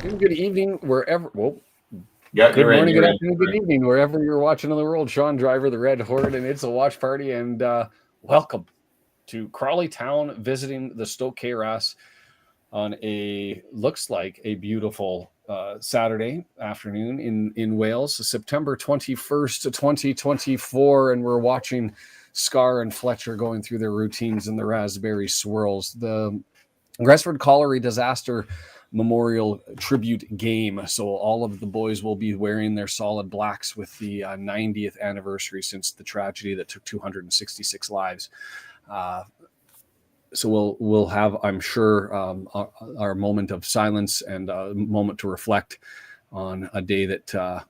afternoon, good evening, wherever. Well, Yeah, good morning, good you're in. afternoon, good evening, wherever you're watching in the world. Sean Driver, the Red Horde, and it's a watch party. And welcome to Crawley Town, visiting the Stoke KRS on looks like a beautiful Saturday afternoon in Wales, September 21st, 2024, and we're watching Scar and Fletcher going through their routines in the raspberry swirls. The Gresford Colliery Disaster Memorial Tribute Game. So all of the boys will be wearing their solid blacks with the 90th anniversary since the tragedy that took 266 lives. So we'll have, I'm sure, our moment of silence and a moment to reflect on a day that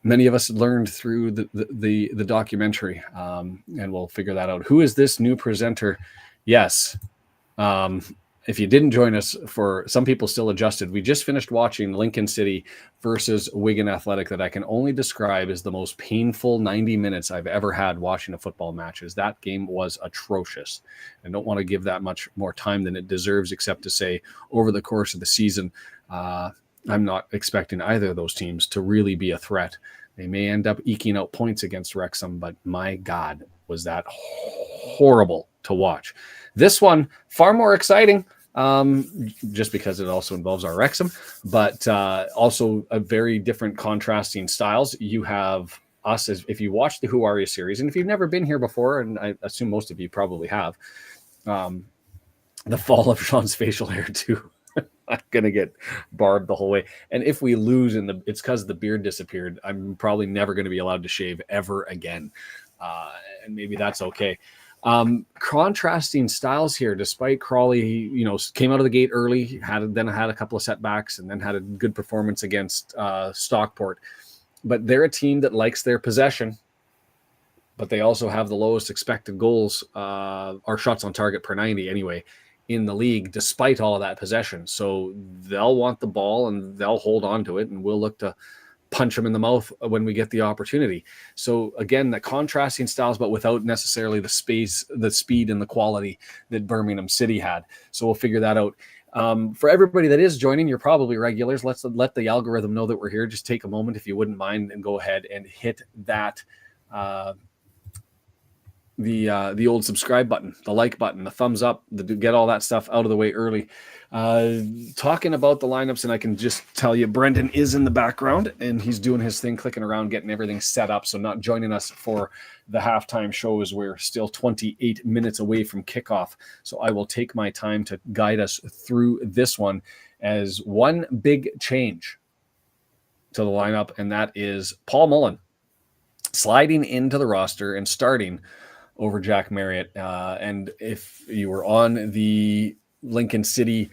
many of us learned through the documentary, and we'll figure that out. Who is this new presenter? Yes. If you didn't join us, for some people still adjusted, we just finished watching Lincoln City versus Wigan Athletic that I can only describe as the most painful 90 minutes I've ever had watching a football match. That game was atrocious. I don't want to give that much more time than it deserves, except to say over the course of the season, I'm not expecting either of those teams to really be a threat. They may end up eking out points against Wrexham, but my God, was that horrible to watch. This one, far more exciting, just because it also involves our Wrexham, but also a very different contrasting styles. You have us, as if you watch the Who Are You series, and if you've never been here before, and I assume most of you probably have, the fall of Sean's facial hair too. I'm gonna get barbed the whole way, and if we lose it's because the beard disappeared. I'm probably never going to be allowed to shave ever again, and maybe that's okay. Contrasting styles here, despite Crawley, came out of the gate early, had a couple of setbacks, and then had a good performance against Stockport. But they're a team that likes their possession, but they also have the lowest expected goals or shots on target per 90 anyway in the league, despite all of that possession. So they'll want the ball and they'll hold on to it, and we'll look to punch them in the mouth when we get the opportunity. So again, the contrasting styles, but without necessarily the speed and the quality that Birmingham City had. So we'll figure that out. For everybody that is joining, you're probably regulars. Let's let the algorithm know that we're here. Just take a moment, if you wouldn't mind, and go ahead and hit that the old subscribe button, the like button, the thumbs up, get all that stuff out of the way early. Talking about the lineups, and I can just tell you, Brendan is in the background and he's doing his thing, clicking around, getting everything set up. So not joining us for the halftime show, as we're still 28 minutes away from kickoff. So I will take my time to guide us through this one as one big change to the lineup, and that is Paul Mullen sliding into the roster and starting over Jack Marriott. And if you were on the Lincoln City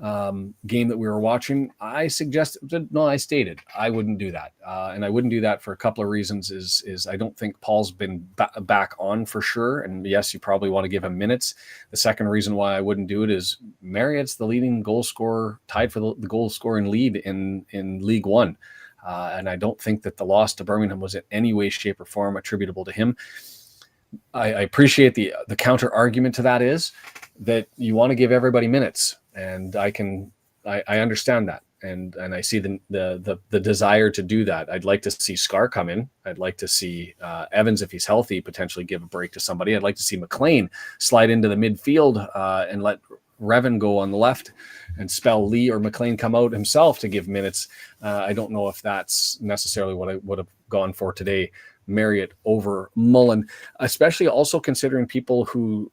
game that we were watching, I stated I wouldn't do that. And I wouldn't do that for a couple of reasons. Is I don't think Paul's been back on for sure. And yes, you probably want to give him minutes. The second reason why I wouldn't do it is Marriott's the leading goal scorer, tied for the goal scoring lead in League One. And I don't think that the loss to Birmingham was in any way, shape, or form attributable to him. I appreciate the counter argument to that is that you want to give everybody minutes, and I understand that, and I see the desire to do that. I'd like to see Scar come in. I'd like to see Evans, if he's healthy, potentially give a break to somebody. I'd like to see McLean slide into the midfield and let Revan go on the left and spell Lee or McLean come out himself to give minutes. I don't know if that's necessarily what I would have gone for today. Marriott over Mullen, especially also considering people who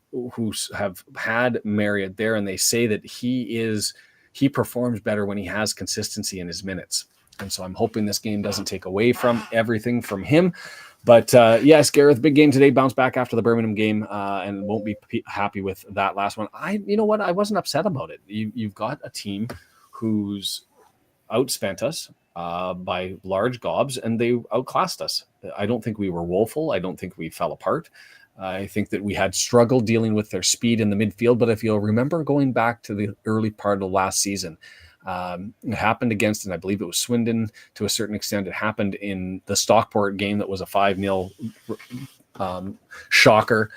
have had Marriott there, and they say that he performs better when he has consistency in his minutes. And so I'm hoping this game doesn't take away from everything from him. But yes, Gareth, big game today, bounce back after the Birmingham game, and won't be happy with that last one. You know what? I wasn't upset about it. You've got a team who's outspent us by large gobs, and they outclassed us. I don't think we were woeful. I don't think we fell apart. I think that we had struggled dealing with their speed in the midfield. But if you'll remember going back to the early part of last season, it happened against, and I believe it was Swindon to a certain extent. It happened in the Stockport game that was a 5-0 shocker.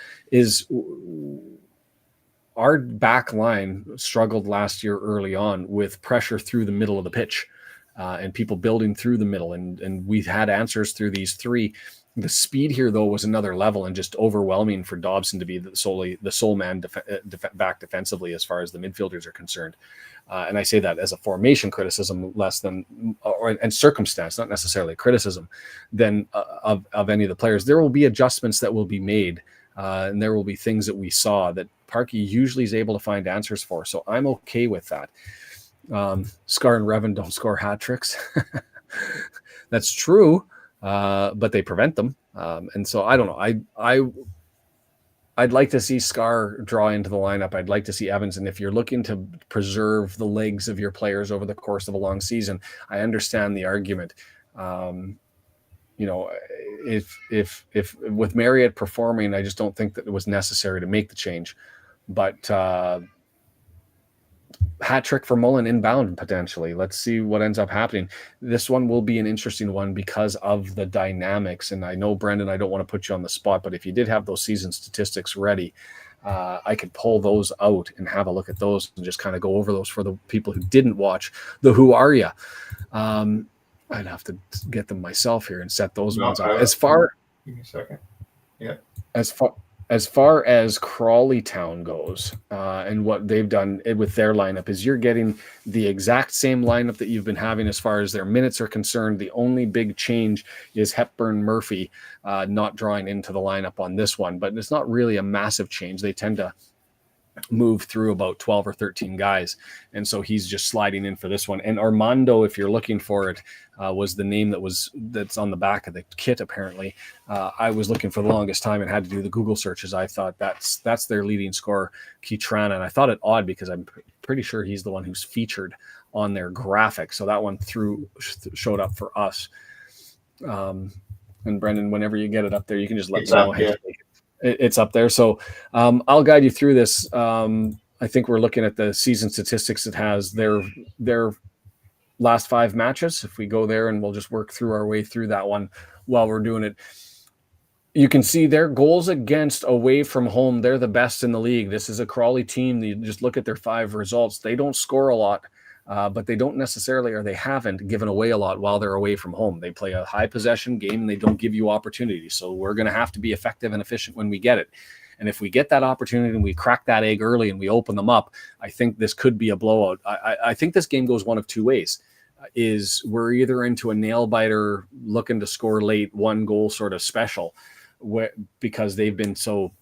our back line struggled last year early on with pressure through the middle of the pitch and people building through the middle. And we had answers through these three. The speed here, though, was another level and just overwhelming for Dobson to be the sole man back defensively as far as the midfielders are concerned. And I say that as a formation criticism less than and circumstance, not necessarily a criticism, than of any of the players. There will be adjustments that will be made, and there will be things that we saw that Parky usually is able to find answers for. So I'm okay with that. Scar and Revan don't score hat tricks. That's true, but they prevent them. And so I don't know. I'd like to see Scar draw into the lineup. I'd like to see Evans. And if you're looking to preserve the legs of your players over the course of a long season, I understand the argument. If with Marriott performing, I just don't think that it was necessary to make the change. But hat trick for Mullen inbound potentially. Let's see what ends up happening. This one will be an interesting one because of the dynamics. And I know, Brendan, I don't want to put you on the spot, but if you did have those season statistics ready, I could pull those out and have a look at those and just kind of go over those for the people who didn't watch the Who Are Ya? I'd have to get them myself here and set those ones up. Give me a second. Yeah. As far as Crawley Town goes, and what they've done with their lineup is you're getting the exact same lineup that you've been having as far as their minutes are concerned. The only big change is Hepburn Murphy not drawing into the lineup on this one, but it's not really a massive change. They tend to move through about 12 or 13 guys, and so he's just sliding in for this one. And Armando, if you're looking for it, was the name that's on the back of the kit. Apparently, I was looking for the longest time and had to do the Google searches. I thought that's their leading scorer, Kitrana, and I thought it odd because I'm pretty sure he's the one who's featured on their graphic. So that one showed up for us. And Brendan, whenever you get it up there, you can just let me know. It's up there. So I'll guide you through this. I think we're looking at the season statistics. It has their last 5 matches. If we go there, and we'll just work through our way through that one while we're doing it. You can see their goals against away from home. They're the best in the league. This is a Crawley team. You just look at their 5 results. They don't score a lot. But they don't necessarily, or they haven't given away a lot while they're away from home. They play a high possession game and they don't give you opportunities. So we're going to have to be effective and efficient when we get it. And if we get that opportunity and we crack that egg early and we open them up, I think this could be a blowout. I think this game goes one of 2 ways. Is we're either into a nail biter looking to score late 1 goal sort of special because they've been so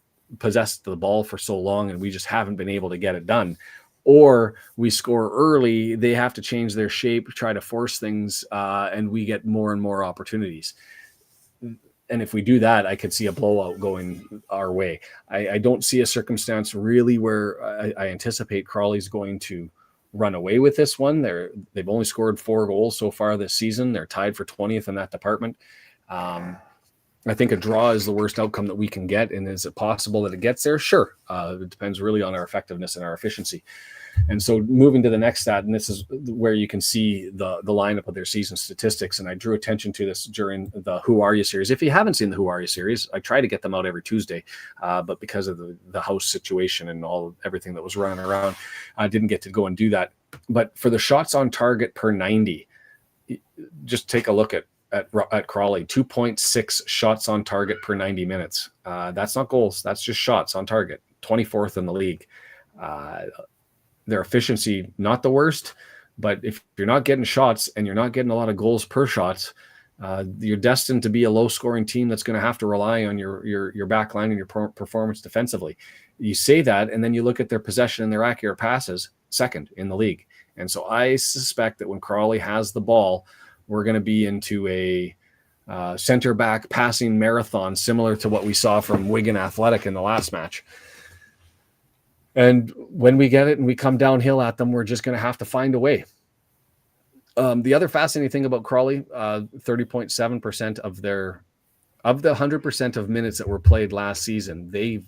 possessed of the ball for so long and we just haven't been able to get it done. Or we score early, they have to change their shape, try to force things, and we get more and more opportunities. And if we do that, I could see a blowout going our way. I don't see a circumstance really where I anticipate Crawley's going to run away with this one. They've only scored 4 goals so far this season. They're tied for 20th in that department. I think a draw is the worst outcome that we can get. And is it possible that it gets there? Sure. It depends really on our effectiveness and our efficiency. And so moving to the next stat, and this is where you can see the lineup of their season statistics. And I drew attention to this during the Who Are You series. If you haven't seen the Who Are You series, I try to get them out every Tuesday, but because of the house situation and everything that was running around, I didn't get to go and do that. But for the shots on target per 90, just take a look at Crawley, 2.6 shots on target per 90 minutes. That's not goals. That's just shots on target, 24th in the league. Their efficiency, not the worst, but if you're not getting shots and you're not getting a lot of goals per shots, you're destined to be a low-scoring team that's going to have to rely on your back line and your performance defensively. You say that, and then you look at their possession and their accurate passes, second in the league. And so I suspect that when Crawley has the ball, we're going to be into a center back passing marathon, similar to what we saw from Wigan Athletic in the last match. And when we get it and we come downhill at them, we're just going to have to find a way. The other fascinating thing about Crawley, 30.7% of the 100% of minutes that were played last season, they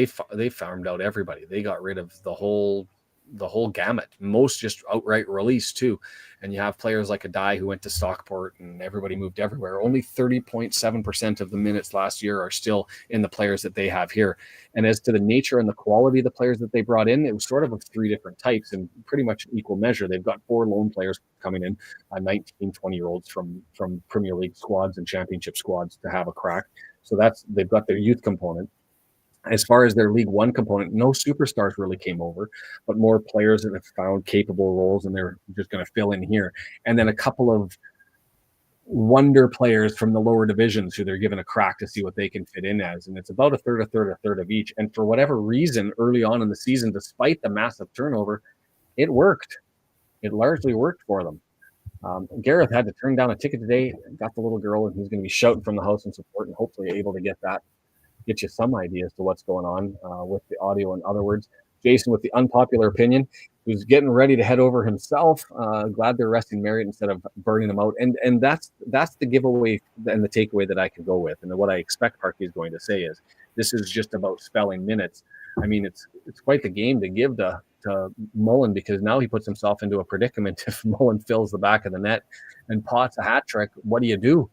farmed out everybody. They got rid of the whole the whole gamut. Most just outright release too. And you have players like Adai who went to Stockport and everybody moved everywhere. Only 30.7% of the minutes last year are still in the players that they have here. And as to the nature and the quality of the players that they brought in, it was sort of of three different types and pretty much equal measure. They've got 4 loan players coming in, 19, 20-year-olds from Premier League squads and championship squads to have a crack. So they've got their youth component. As far as their League One component, no superstars really came over, but more players that have found capable roles and they're just going to fill in here. And then a couple of wonder players from the lower divisions who they're given a crack to see what they can fit in as. And it's about a third of each. And for whatever reason, early on in the season, despite the massive turnover, it worked. It largely worked for them. Gareth had to turn down a ticket today, got the little girl, and he's going to be shouting from the house in support and hopefully able to get you some idea as to what's going on with the audio. In other words, Jason with the unpopular opinion, who's getting ready to head over himself. Glad they're resting Marriott instead of burning them out. And that's the giveaway and the takeaway that I can go with. And what I expect Parky is going to say is this is just about spelling minutes. I mean, it's quite the game to give to Mullen, because now he puts himself into a predicament. If Mullen fills the back of the net and pots a hat trick, what do you do?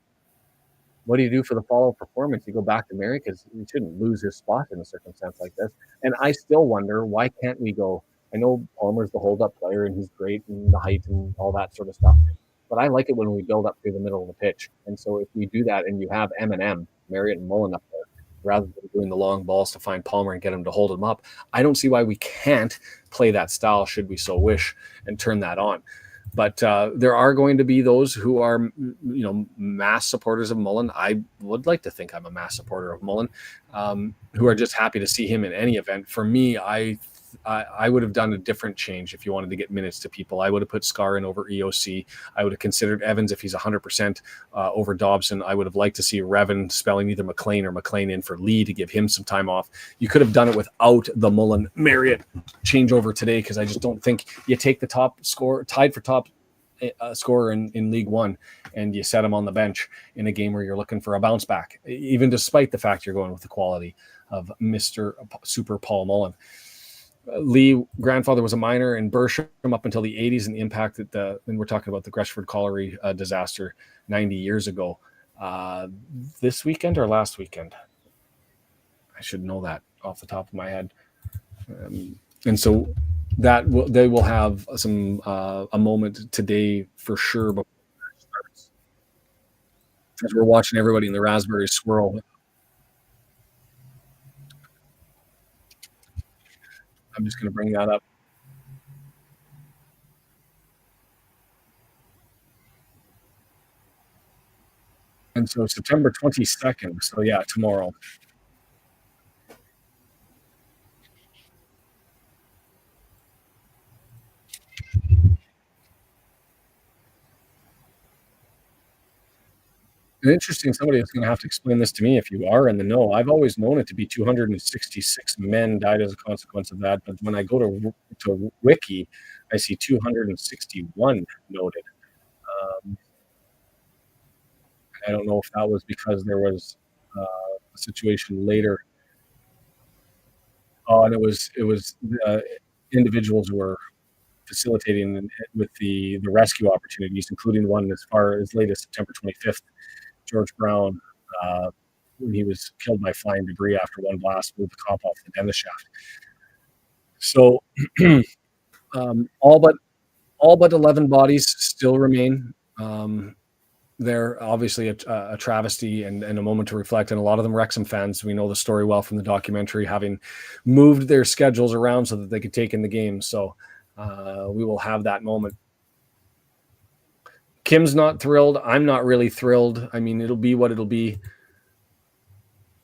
What do you do for the follow-up performance? You go back to Mary, because he shouldn't lose his spot in a circumstance like this. And I still wonder, why can't we go? I know Palmer's the hold-up player, and he's great, and the height and all that sort of stuff. But I like it when we build up through the middle of the pitch. And so if we do that, and you have M&M, Marriott and Mullen up there, rather than doing the long balls to find Palmer and get him to hold him up, I don't see why we can't play that style, should we so wish, and turn that on. But there are going to be those who are, mass supporters of Mullen. I would like to think I'm a mass supporter of Mullen, who are just happy to see him in any event. For me, I would have done a different change if you wanted to get minutes to people. I would have put Scar in over EOC. I would have considered Evans if he's 100% over Dobson. I would have liked to see Revan spelling either McLean or McLean in for Lee to give him some time off. You could have done it without the Mullen Marriott changeover today, because I just don't think you take the top score, tied for top scorer in League One, and you set him on the bench in a game where you're looking for a bounce back, even despite the fact you're going with the quality of Mr. Super Paul Mullen. Lee grandfather was a miner in Bersham up until the 80s, and the impact that and we're talking about the Greshford Colliery disaster 90 years ago. This weekend or last weekend? I should know that off the top of my head. And so they will have some a moment today for sure before it starts, as we're watching everybody in the raspberry swirl. I'm just going to bring that up. And so September 22nd. So yeah, tomorrow. And interesting, somebody is going to have to explain this to me if you are in the know. I've always known it to be 266 men died as a consequence of that, but when I go to Wiki, I see 261 noted. I don't know if that was because there was a situation later. Oh, and it was individuals who were facilitating with the rescue opportunities, including one as far as late as September 25th. George Brown, when he was killed by flying debris after one blast, moved the cop off the dentist shaft. So all but 11 bodies still remain. They're obviously a travesty and a moment to reflect. And a lot of them Wrexham fans. We know the story well from the documentary, having moved their schedules around so that they could take in the game. So we will have that moment. Kim's not thrilled. I'm not really thrilled. I mean, it'll be what it'll be.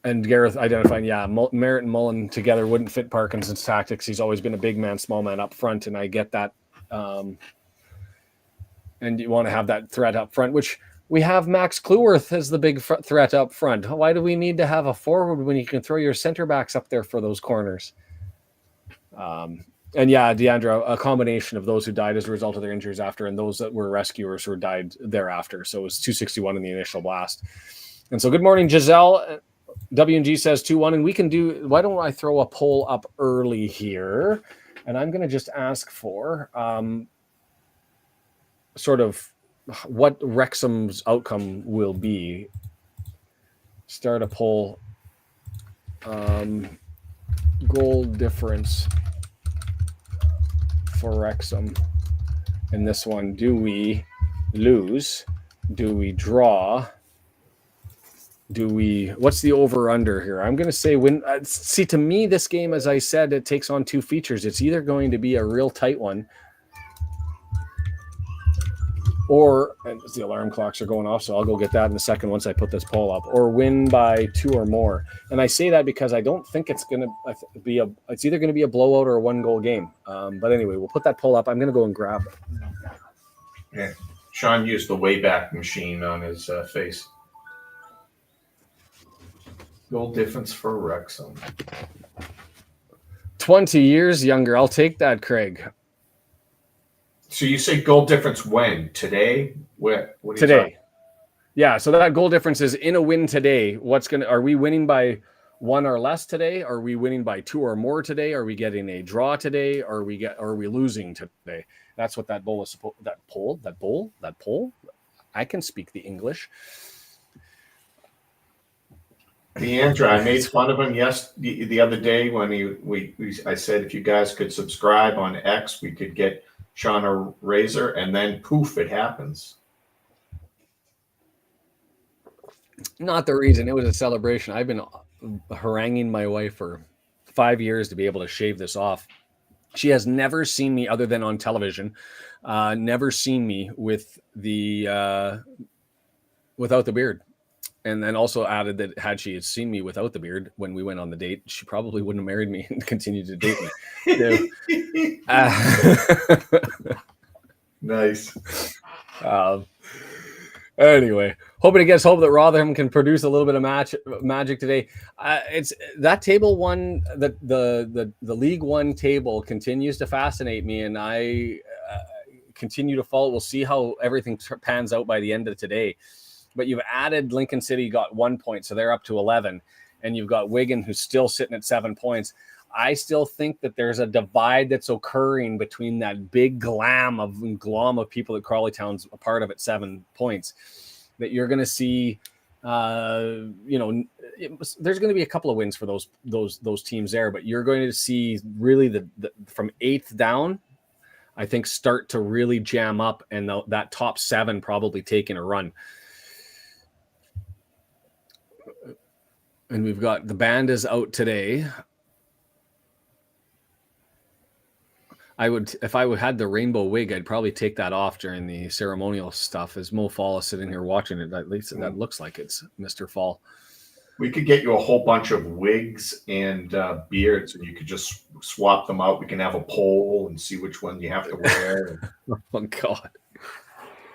And Gareth identifying, Merritt and Mullen together wouldn't fit Parkinson's tactics. He's always been a big man, small man up front, and I get that. And you want to have that threat up front, which we have Max Cleworth as the big threat up front. Why do we need to have a forward when you can throw your center backs up there for those corners? And Deandra, a combination of those who died as a result of their injuries after, and those that were rescuers who died thereafter. So it was 261 in the initial blast. And so good morning, Giselle. W&G says 2-1, and we can do, why don't I throw a poll up early here? And I'm going to just ask for sort of what Wrexham's outcome will be. Start a poll. Goal difference for Wrexham in this one. Do we lose? Do we draw? What's the over under here? I'm going to say win. See, to me, this game, as I said, it takes on two features. It's either going to be a real tight one, or, and the alarm clocks are going off, so I'll go get that in a second once I put this poll up, or win by 2 or more. And I say that because I don't think it's going to be it's either going to be a blowout or a 1-goal game. But anyway, we'll put that poll up. I'm going to go and grab it. Yeah. Sean used the Wayback Machine on his face. Goal difference for Wrexham. 20 years younger. I'll take that, Craig. So you say goal difference when? Today? What today. Yeah, so that goal difference is in a win today. Are we winning by 1 or less today? Are we winning by 2 or more today? Are we getting a draw today? Are we losing today? That's what that poll is supposed. That poll. I can speak the English. Leandra, I made fun of him the other day when I said if you guys could subscribe on X, we could get Sean a razor, and then poof, it happens. Not the reason. It was a celebration. I've been haranguing my wife for 5 years to be able to shave this off. She has never seen me other than on television. Never seen me with the without the beard. And then also added that had she had seen me without the beard when we went on the date, she probably wouldn't have married me and continued to date me. Nice. Anyway, hope that Rotherham can produce a little bit of magic today. It's that table one, the League One table continues to fascinate me, and I continue to follow. We'll see how everything pans out by the end of today. But you've added Lincoln City, got 1 point, so they're up to 11. And you've got Wigan, who's still sitting at 7 points. I still think that there's a divide that's occurring between that big glom of people that Crawley Town's a part of at 7 points. That you're going to see, there's going to be a couple of wins for those teams there. But you're going to see really the from 8th down, I think, start to really jam up, and that top 7 probably taking a run. And we've got the band is out today. If I had the rainbow wig, I'd probably take that off during the ceremonial stuff. As Mo Fall is sitting here watching it, at least that looks like it's Mr. Fall. We could get you a whole bunch of wigs and beards, and you could just swap them out. We can have a poll and see which one you have to wear. Oh God.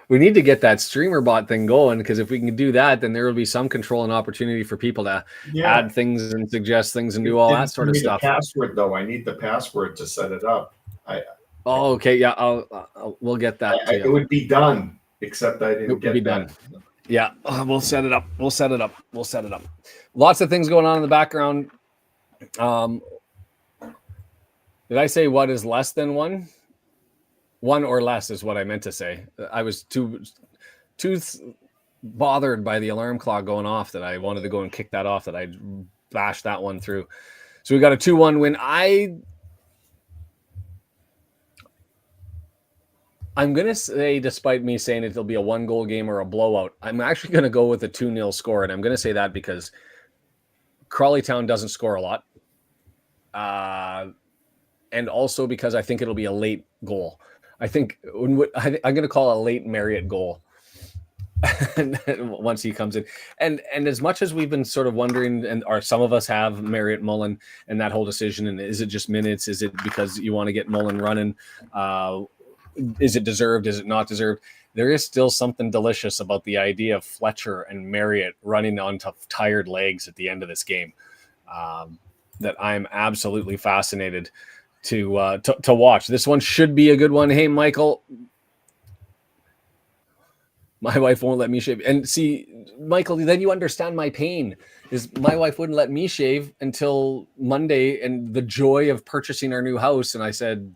We need to get that streamer bot thing going, because if we can do that, then there will be some control and opportunity for people to add things and suggest things and do all that sort of stuff. Password though, I need the password to set it up. Okay, yeah, we'll get that. It would be done, except I didn't get that. Done. Yeah, we'll set it up. Lots of things going on in the background. Did I say what is less than 1? 1 or less is what I meant to say. I was too bothered by the alarm clock going off that I wanted to go and kick that off, that I bashed that one through. So we got a 2-1 win. I'm going to say, despite me saying it'll be a 1-goal game or a blowout, I'm actually going to go with a 2-0 score. And I'm going to say that because Crawley Town doesn't score a lot. And also because I think it'll be a late goal. I'm going to call a late Marriott goal once he comes in. And as much as we've been sort of wondering, or some of us have Marriott Mullen and that whole decision, and is it just minutes? Is it because you want to get Mullen running? Is it deserved? Is it not deserved? There is still something delicious about the idea of Fletcher and Marriott running on tired legs at the end of this game that I'm absolutely fascinated to watch. This one should be a good one. Hey, Michael, My wife won't let me shave. And see, Michael, then you understand my pain. Is my wife wouldn't let me shave until Monday, and the joy of purchasing our new house. And I said,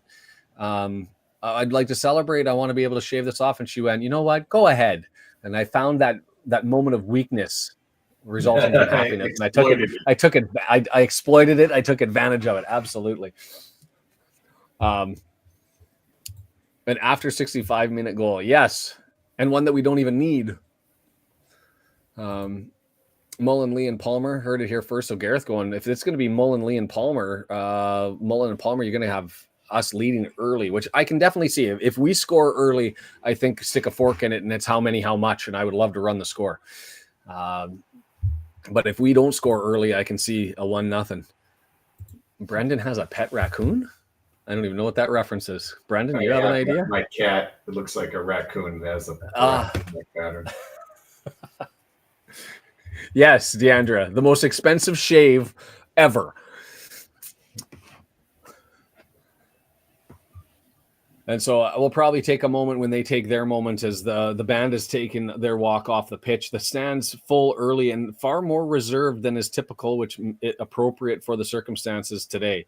I'd like to celebrate. I want to be able to shave this off. And she went, you know what? Go ahead. And I found that moment of weakness resulting from happiness. And I took it. I exploited it. I took advantage of it. Absolutely. An after 65-minute goal. Yes. And one that we don't even need. Mullen, Lee, and Palmer, heard it here first. So Gareth going, if it's going to be Mullen, Lee, and Palmer, you're going to have us leading early, which I can definitely see. If we score early, I think stick a fork in it, and it's how much, and I would love to run the score. But if we don't score early, I can see a 1-0. Brendan has a pet raccoon? I don't even know what that reference is. Brendan, do you have an idea? My cat, it looks like a raccoon that has a pattern. Yes, Deandra, the most expensive shave ever. And so we'll probably take a moment when they take their moment as the band has taken their walk off the pitch. The stands full early and far more reserved than is typical, which is appropriate for the circumstances today.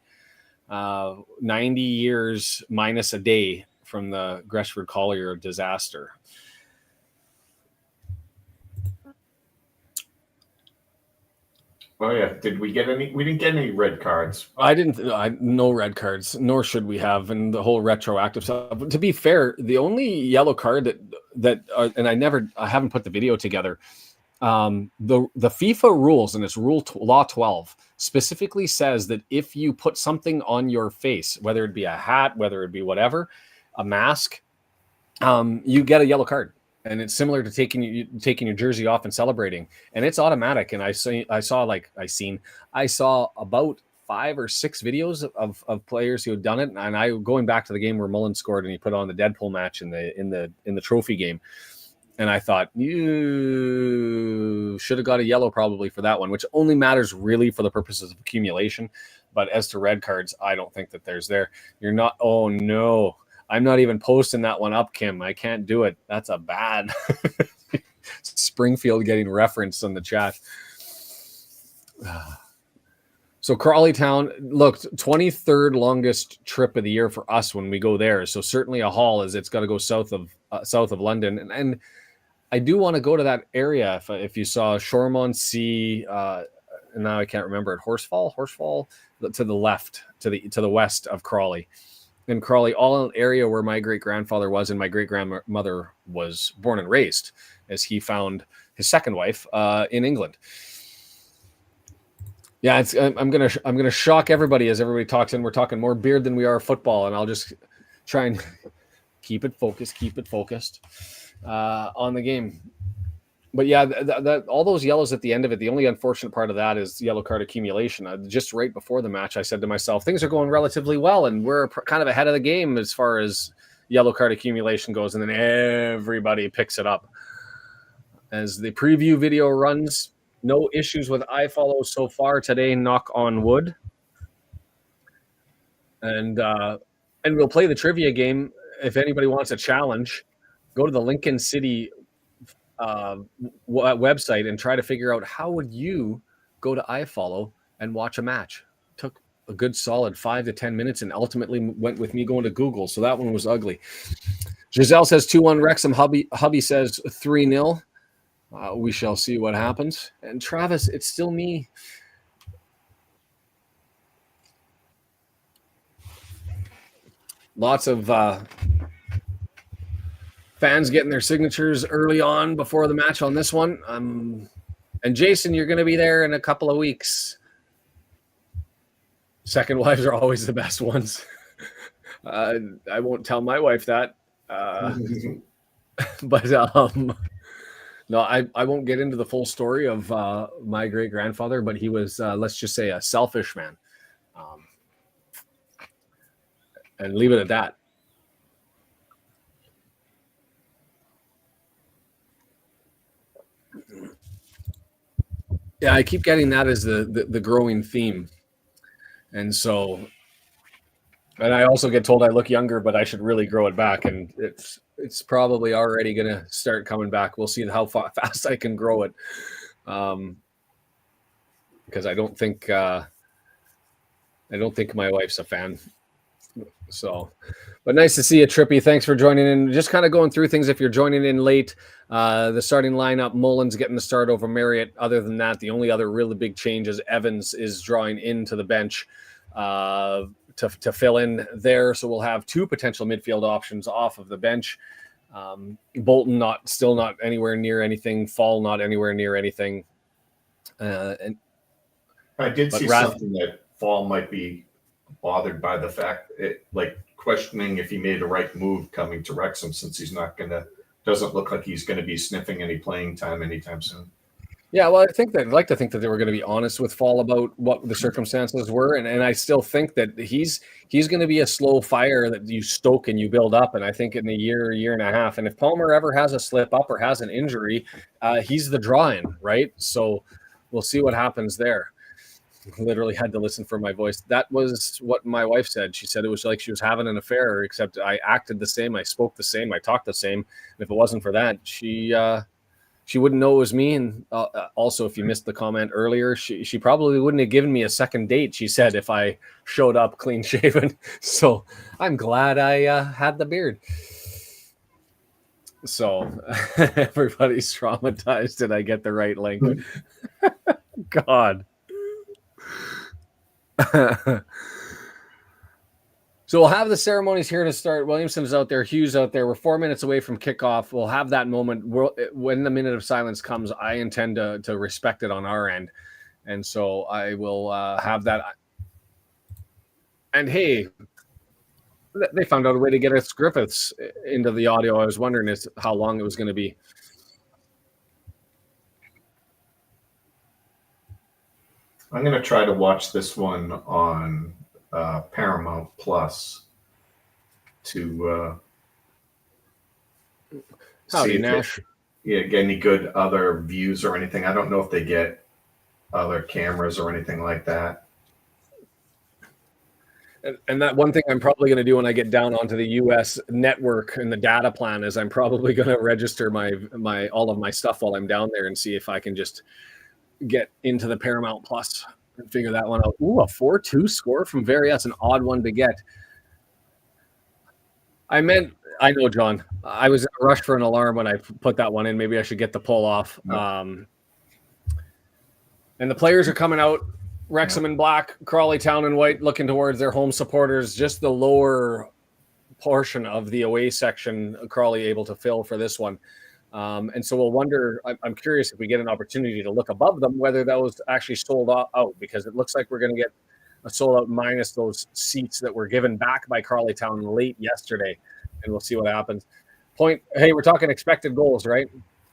90 years minus a day from the Greshford Collier disaster. Oh yeah, did we get any? We didn't get any red cards. No red cards, nor should we have, and the whole retroactive stuff. But to be fair, the only yellow card that and I haven't put the video together. The FIFA rules, and it's law 12, specifically says that if you put something on your face, whether it be a hat, whether it be whatever, a mask, you get a yellow card. And it's similar to taking your jersey off and celebrating, and it's automatic. And I saw about 5 or 6 videos of players who had done it. And I going back to the game where Mullen scored and he put on the Deadpool match in the trophy game. And I thought, you should have got a yellow probably for that one, which only matters really for the purposes of accumulation. But as to red cards, I don't think that there's there. You're not. Oh no. I'm not even posting that one up, Kim. I can't do it. That's a bad Springfield getting referenced in the chat. So Crawley Town, look, 23rd longest trip of the year for us when we go there. So certainly a haul, as it's got to go south of London. And I do want to go to that area. If you saw Shoremont Sea, now I can't remember it. Horsefall to the left, to the west of Crawley. In Crawley, all an area where my great-grandfather was and my great-grandmother was born and raised, as he found his second wife in England. Yeah, I'm gonna shock everybody as everybody talks, and we're talking more beard than we are football, and I'll just try and keep it focused on the game. But yeah, all those yellows at the end of it, the only unfortunate part of that is yellow card accumulation. Just right before the match, I said to myself, things are going relatively well, and we're kind of ahead of the game as far as yellow card accumulation goes, and then everybody picks it up. As the preview video runs, no issues with iFollow so far today, knock on wood. And we'll play the trivia game. If anybody wants a challenge, go to the Lincoln City website and try to figure out how would you go to iFollow and watch a match. Took a good solid 5 to 10 minutes and ultimately went with me going to Google. So that one was ugly. Giselle says 2-1 Wrexham. Hubby says 3-0. We shall see what happens. And Travis, it's still me. Lots of fans getting their signatures early on before the match on this one. And Jason, you're going to be there in a couple of weeks. Second wives are always the best ones. I won't tell my wife that. But no, I won't get into the full story of my great-grandfather, but he was, let's just say, a selfish man. And leave it at that. Yeah, I keep getting that as the growing theme. And so And I also get told I look younger, but I should really grow it back. And it's probably already going to start coming back. We'll see how fast I can grow it. Because I don't think my wife's a fan. So, but nice to see you, Trippy. Thanks for joining in. Just kind of going through things. If you're joining in late, the starting lineup, Mullins getting the start over Marriott. Other than that, the only other really big change is Evans is drawing into the bench to fill in there. So we'll have two potential midfield options off of the bench. Bolton still not anywhere near anything. Fall not anywhere near anything. And I did see something that Fall might be bothered by the fact questioning if he made a right move coming to Wrexham, since he's doesn't look like he's going to be sniffing any playing time anytime soon. Yeah, well, I'd like to think that they were going to be honest with Fall about what the circumstances were, and I still think that he's going to be a slow fire that you stoke and you build up, and I think in a year and a half, and if Palmer ever has a slip up or has an injury, he's the draw-in, right? So we'll see what happens there. Literally had to listen for my voice. That was what my wife said. She said it was like she was having an affair, except I acted the same, I spoke the same, I talked the same. And if it wasn't for that, she wouldn't know it was me. And also, if you missed the comment earlier, she probably wouldn't have given me a second date, she said, if I showed up clean shaven. So I'm glad I had the beard. So everybody's traumatized. Did I get the right link? God. So we'll have the ceremonies here to start. Williamson's out there, Hughes out there. We're 4 minutes away from kickoff. We'll have that moment. When the minute of silence comes, I intend to respect it on our end, and so I will have that. And hey, they found out a way to get us Griffiths into the audio. I was wondering how long it was going to be. I'm going to try to watch this one on Paramount Plus to Howdy, Nash. Get any good other views or anything. I don't know if they get other cameras or anything like that. And that one thing I'm probably going to do when I get down onto the U.S. network and the data plan is I'm probably going to register my all of my stuff while I'm down there and see if I can just get into the Paramount Plus and figure that one out. Ooh, a 4-2 score from Very. That's an odd one to get. I know, John. I was in a rush for an alarm when I put that one in. Maybe I should get the pull off. No. And the players are coming out. Wrexham in black, Crawley Town in white, looking towards their home supporters. Just the lower portion of the away section, Crawley able to fill for this one. And so we'll wonder, I'm curious if we get an opportunity to look above them, whether that was actually sold out, because it looks like we're going to get a sold out minus those seats that were given back by Crawley Town late yesterday. And we'll see what happens. Hey, we're talking expected goals, right?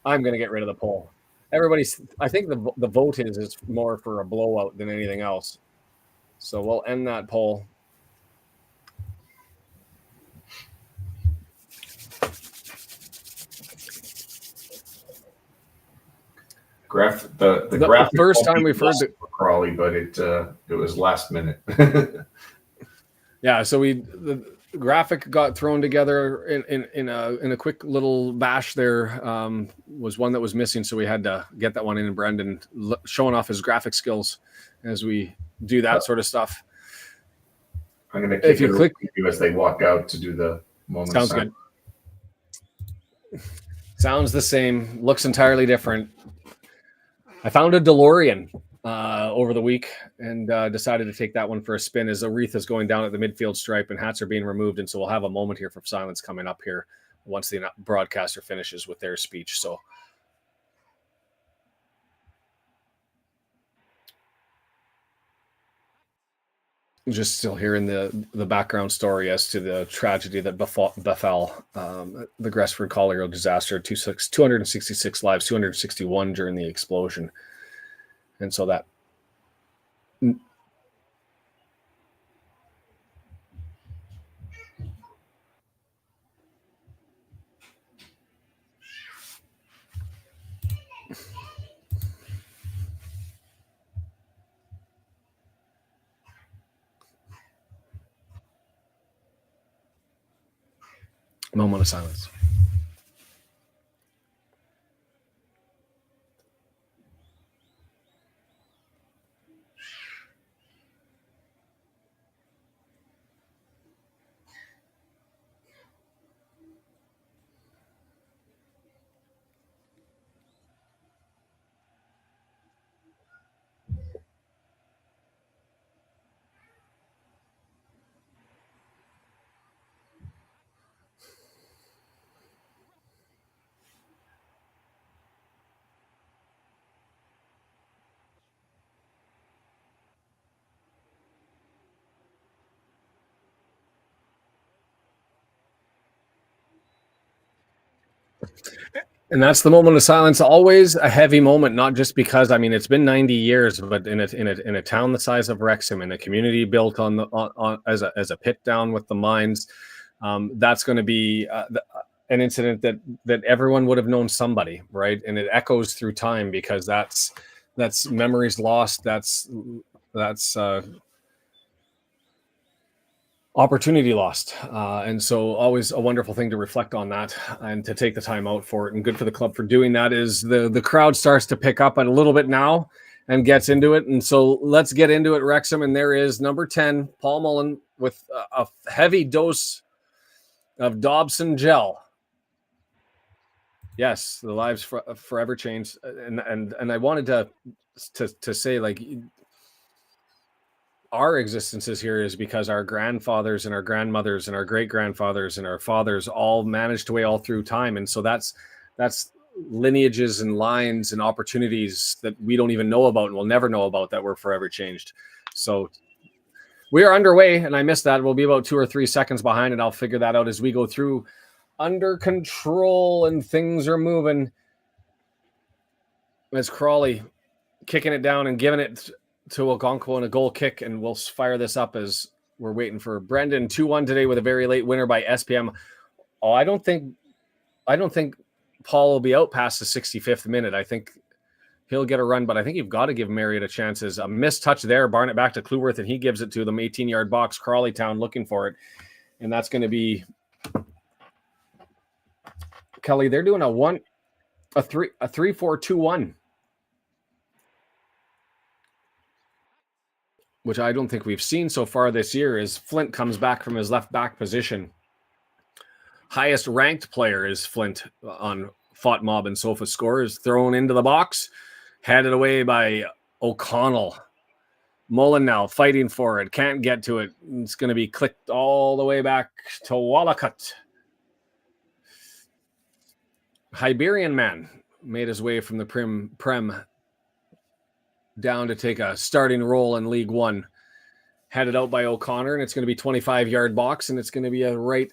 I'm going to get rid of the poll. I think the vote is more for a blowout than anything else. So we'll end that poll. The graphic first time we've heard it Crawley, but it was last minute. Yeah, so the graphic got thrown together in a quick little bash. There was one that was missing, so we had to get that one in. And Brendan showing off his graphic skills as we do that sort of stuff. I'm going to kick it as they walk out to do the moment. Sounds good. Sounds the same. Looks entirely different. I found a DeLorean over the week and decided to take that one for a spin as a wreath is going down at the midfield stripe and hats are being removed. And so we'll have a moment here for silence coming up here once the broadcaster finishes with their speech. So just still hearing the background story as to the tragedy that befell the Gresford Collier disaster. 266 lives, 261 during the explosion. And so that Moment of silence. And that's the moment of silence. Always a heavy moment, not just because, I mean, it's been 90 years, but in a town the size of Wrexham, in a community built on as a pit down with the mines, that's going to be an incident that everyone would have known somebody, right? And it echoes through time because that's memories lost. That's opportunity lost, and so always a wonderful thing to reflect on that and to take the time out for it, and good for the club for doing that. Is the crowd starts to pick up a little bit now and gets into it, and so let's get into it, Wrexham. And there is number 10 Paul Mullen with a heavy dose of Dobson gel. Yes, the lives forever changed. And I wanted to say, like, our existences here is because our grandfathers and our grandmothers and our great grandfathers and our fathers all managed to way all through time. And so that's lineages and lines and opportunities that we don't even know about and we'll never know about that were forever changed. So we are underway, and I missed that. We'll be about 2 or 3 seconds behind, and I'll figure that out as we go through. Under control, and things are moving. As Crawley kicking it down and giving it to Okonkwo and a goal kick, and we'll fire this up as we're waiting for Brendan. 2-1 today with a very late winner by SPM. Oh, I don't think Paul will be out past the 65th minute. I think he'll get a run, but I think you've got to give Marriott a chance. As a missed touch there, Barnett back to Cleworth, and he gives it to them. 18-yard box, Crawley Town looking for it, and that's going to be Kelly. They're doing a 3-4-2-1. Which I don't think we've seen so far this year, is Flint comes back from his left back position. Highest ranked player is Flint on Fought Mob and Sofa Scores. Thrown into the box, headed away by O'Connell. Mullen now fighting for it, can't get to it. It's going to be clicked all the way back to Wallacott. Hibernian man made his way from the Prem down to take a starting role in League One. Headed out by O'Connor, and it's going to be 25-yard box, and it's going to be a right.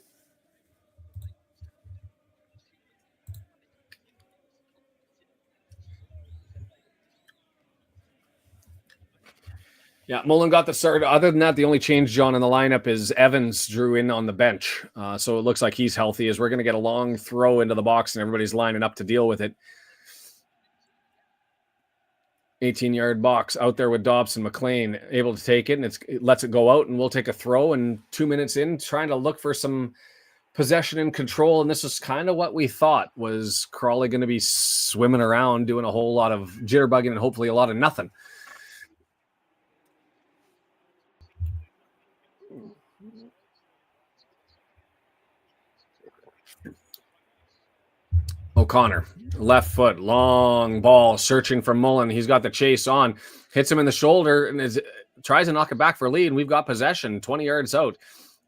Yeah, Mullen got the start. Other than that, the only change, John, in the lineup is Evans drew in on the bench. So it looks like he's healthy, as we're going to get a long throw into the box, and everybody's lining up to deal with it. 18-yard box out there with Dobson. McLean able to take it, and it lets it go out, and we'll take a throw. And 2 minutes in, trying to look for some possession and control. And this is kind of what we thought was Crawley going to be swimming around, doing a whole lot of jitterbugging and hopefully a lot of nothing. O'Connor, left foot, long ball, searching for Mullen. He's got the chase on, hits him in the shoulder, and tries to knock it back for Lee, and we've got possession, 20 yards out.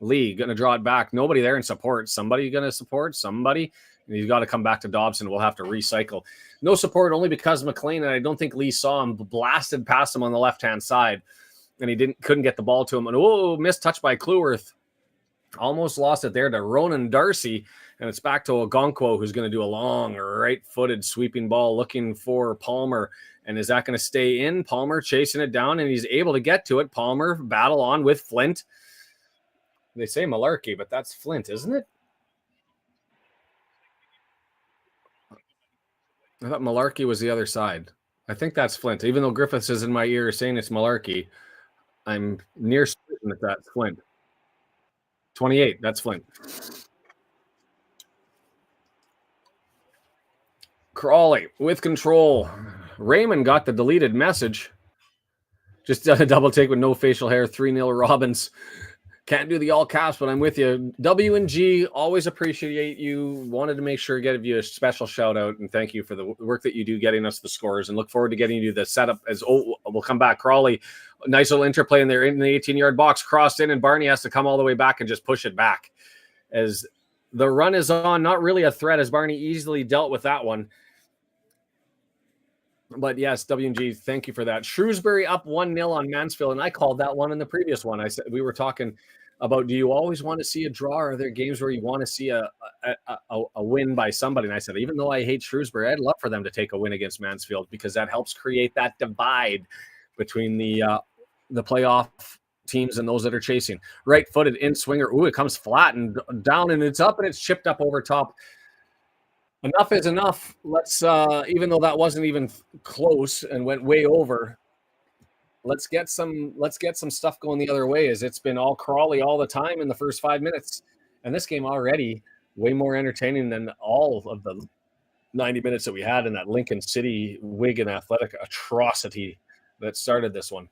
Lee going to draw it back. Nobody there in support. Somebody going to support somebody, and he's got to come back to Dobson. We'll have to recycle. No support only because McLean, and I don't think Lee saw him, blasted past him on the left-hand side, and he couldn't get the ball to him. And missed touch by Cleworth. Almost lost it there to Ronan Darcy, and it's back to Okonkwo, who's going to do a long right-footed sweeping ball looking for Palmer. And is that going to stay in? Palmer chasing it down, and he's able to get to it. Palmer battle on with Flint. They say Malarkey, but that's Flint, isn't it? I thought Malarkey was the other side. I think that's Flint. Even though Griffiths is in my ear saying it's Malarkey, I'm near certain that that's Flint. 28, that's Flint. Crawley with control. Raymond got the deleted message. Just done a double take with no facial hair. 3-0 Robins. Can't do the all caps, but I'm with you. W and G, always appreciate you. Wanted to make sure to give you a special shout out and thank you for the work that you do getting us the scores, and look forward to getting you the setup as we'll come back. Crawley, nice little interplay in there in the 18-yard box, crossed in, and Barney has to come all the way back and just push it back. As the run is on, not really a threat as Barney easily dealt with that one. But yes, W&G, thank you for that. Shrewsbury up 1-0 on Mansfield, and I called that one in the previous one. I said we were talking about, do you always want to see a draw, or are there games where you want to see a win by somebody? And I said, even though I hate Shrewsbury, I'd love for them to take a win against Mansfield, because that helps create that divide between the playoff teams and those that are chasing. Right-footed in swinger. Ooh, it comes flat and down, and it's up, and it's chipped up over top. Enough is enough. Let's, even though that wasn't even close and went way over, let's get some stuff going the other way, as it's been all Crawley all the time in the first 5 minutes. And this game already way more entertaining than all of the 90 minutes that we had in that Lincoln City Wigan Athletic atrocity that started this one.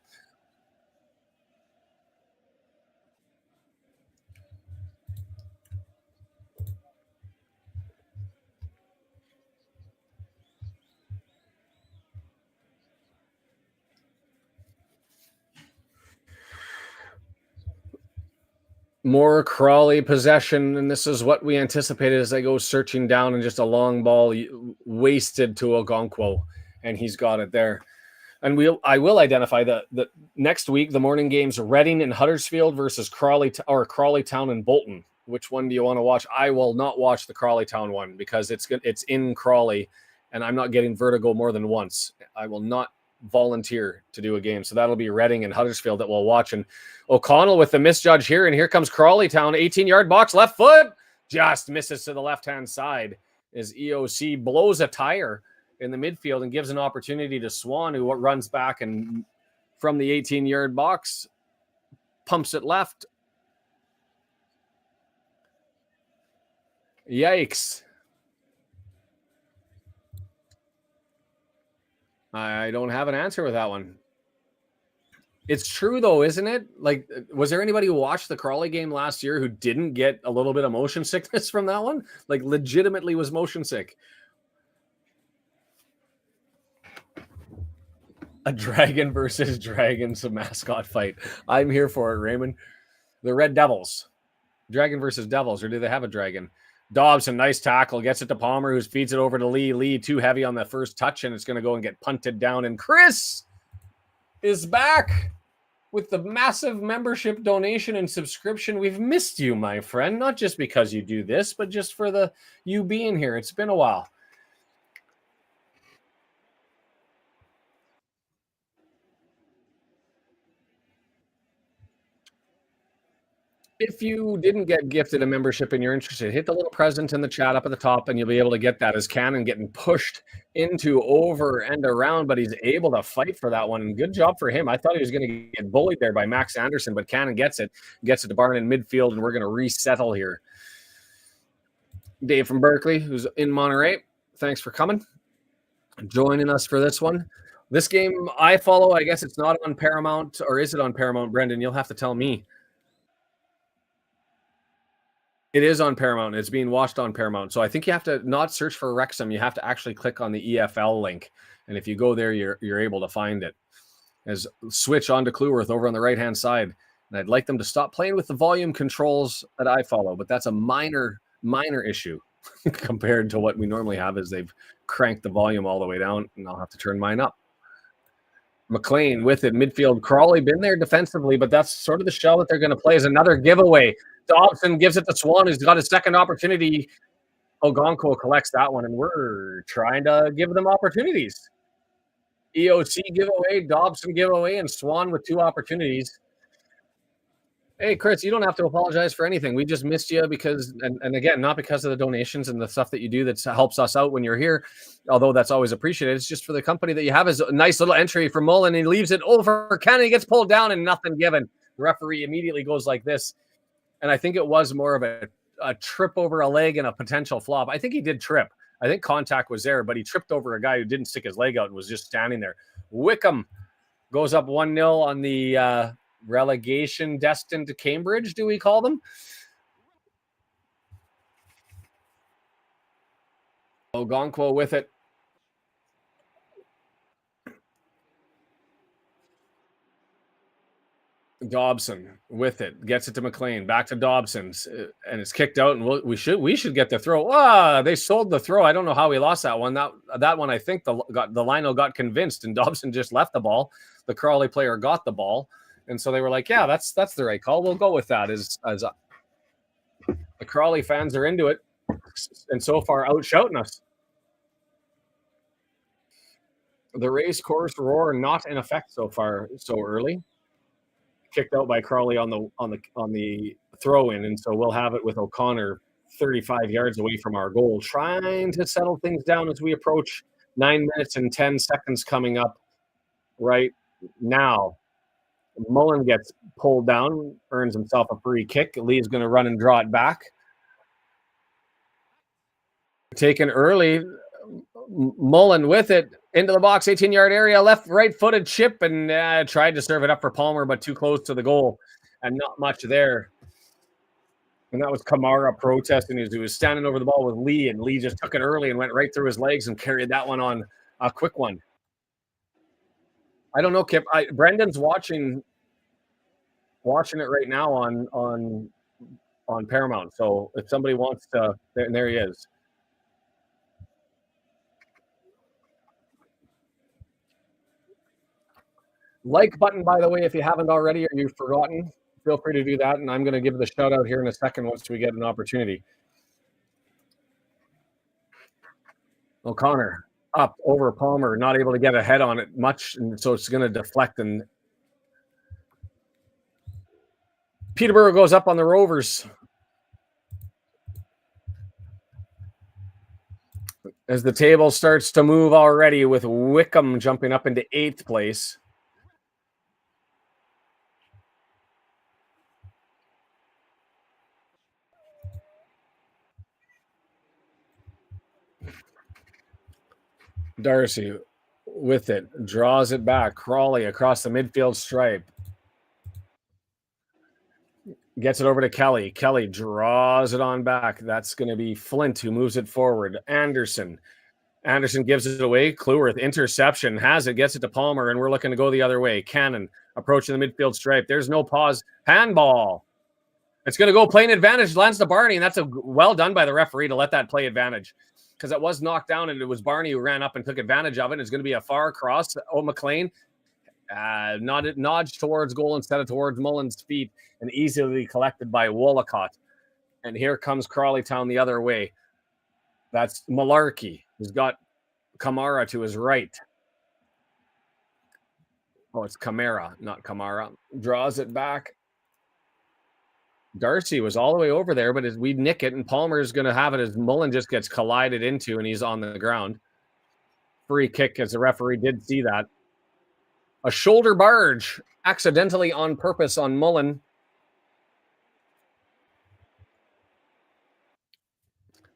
More Crawley possession, and this is what we anticipated as I go searching down, and just a long ball wasted to Ogonkwo, and he's got it there. And I will identify the next week, the morning games, Reading and Huddersfield versus Crawley Town and Bolton. Which one do you want to watch? I will not watch the Crawley Town one, because it's in Crawley, and I'm not getting vertigo more than once. I will not volunteer to do a game. So that'll be Reading and Huddersfield that we'll watch. And O'Connell with the misjudge here, and here comes Crawley Town, 18-yard box, left foot, just misses to the left-hand side as EOC blows a tire in the midfield and gives an opportunity to Swan, who runs back and from the 18-yard box pumps it left. Yikes. I don't have an answer with that one. It's true, though, isn't it? Like, was there anybody who watched the Crawley game last year who didn't get a little bit of motion sickness from that one? Like, legitimately was motion sick. A dragon versus dragons, a mascot fight. I'm here for it, Raymond. The Red Devils. Dragon versus Devils, or do they have a dragon? Dobbs, a nice tackle, gets it to Palmer, who feeds it over to Lee. Lee, too heavy on the first touch, and it's going to go and get punted down. And Chris is back with the massive membership donation and subscription. We've missed you, my friend, not just because you do this, but just for you being here. It's been a while. If you didn't get gifted a membership and you're interested, hit the little present in the chat up at the top, and you'll be able to get that, as Cannon getting pushed into over and around, but he's able to fight for that one. And good job for him. I thought he was going to get bullied there by Max Anderson, but Cannon gets it to Barn in midfield, and we're going to resettle here. Dave from Berkeley, who's in Monterey, thanks for coming, joining us for this one. This game I follow, I guess it's not on Paramount, or is it on Paramount, Brendan? You'll have to tell me. It is on Paramount. It's being watched on Paramount. So I think you have to not search for Wrexham. You have to actually click on the EFL link. And if you go there, you're able to find it. As switch on to Clueworth over on the right-hand side. And I'd like them to stop playing with the volume controls that I follow. But that's a minor issue compared to what we normally have, is they've cranked the volume all the way down. And I'll have to turn mine up. McLean with it, midfield. Crawley been there defensively, but that's sort of the shell that they're going to play, is another giveaway. Dobson gives it to Swan, who's got a second opportunity. Ogonkwo collects that one, and we're trying to give them opportunities. EOC giveaway, Dobson giveaway, and Swan with 2 opportunities. Hey, Chris, you don't have to apologize for anything. We just missed you because, and again, not because of the donations and the stuff that you do that helps us out when you're here, although that's always appreciated. It's just for the company that you have. Is a nice little entry for Mullen. He leaves it over. Kennedy gets pulled down and nothing given. The referee immediately goes like this. And I think it was more of a trip over a leg and a potential flop. I think he did trip. I think contact was there, but he tripped over a guy who didn't stick his leg out and was just standing there. Wickham goes up 1-0 on the relegation destined to Cambridge, do we call them? Ogonkwo with it. Dobson with it, gets it to McLean, back to Dobson's, and it's kicked out. And we should get the throw. They sold the throw. I don't know how we lost that one. That one, I think the Lionel got convinced, and Dobson just left the ball. The Crawley player got the ball, and so they were like, "Yeah, that's the right call. We'll go with that." As the Crawley fans are into it, and so far out shouting us. The race course roar not in effect so far, so early. Kicked out by Crawley on the throw in, and so we'll have it with O'Connor 35 yards away from our goal, trying to settle things down as we approach 9 minutes and 10 seconds coming up right now. Mullen gets pulled down, earns himself a free kick. Lee's going to run and draw it back. Taken early. Mullen with it into the box, 18-yard area, right-footed chip, and tried to serve it up for Palmer, but too close to the goal, and not much there. And that was Kamara protesting. He was standing over the ball with Lee, and Lee just took it early and went right through his legs and carried that one on a quick one. I don't know, Kip. Brendan's watching it right now on Paramount. So if somebody wants to, there he is. Like button, by the way, if you haven't already or you've forgotten, feel free to do that. And I'm going to give the shout out here in a second once we get an opportunity. O'Connor up over Palmer, not able to get ahead on it much. And so it's going to deflect. And Peterborough goes up on the Rovers. As the table starts to move already, with Wickham jumping up into 8th place. Darcy with it, draws it back. Crawley across the midfield stripe. Gets it over to Kelly. Kelly draws it on back. That's going to be Flint who moves it forward. Anderson gives it away. Cleworth, interception, has it, gets it to Palmer, and we're looking to go the other way. Cannon approaching the midfield stripe. There's no pause. Handball. It's going to go play an advantage. Lands to Barney, and that's well done by the referee to let that play advantage, because it was knocked down, and it was Barney who ran up and took advantage of it. It's going to be a far cross. McLean nods towards goal instead of towards Mullen's feet, and easily collected by Wollicott. And here comes Crawley Town the other way. That's Malarkey, who's got Kamara to his right. Oh, it's Kamara, not Kamara. Draws it back. Darcy was all the way over there, but as we nick it, and Palmer's going to have it as Mullen just gets collided into, and he's on the ground. Free kick, as the referee did see that. A shoulder barge, accidentally on purpose on Mullen.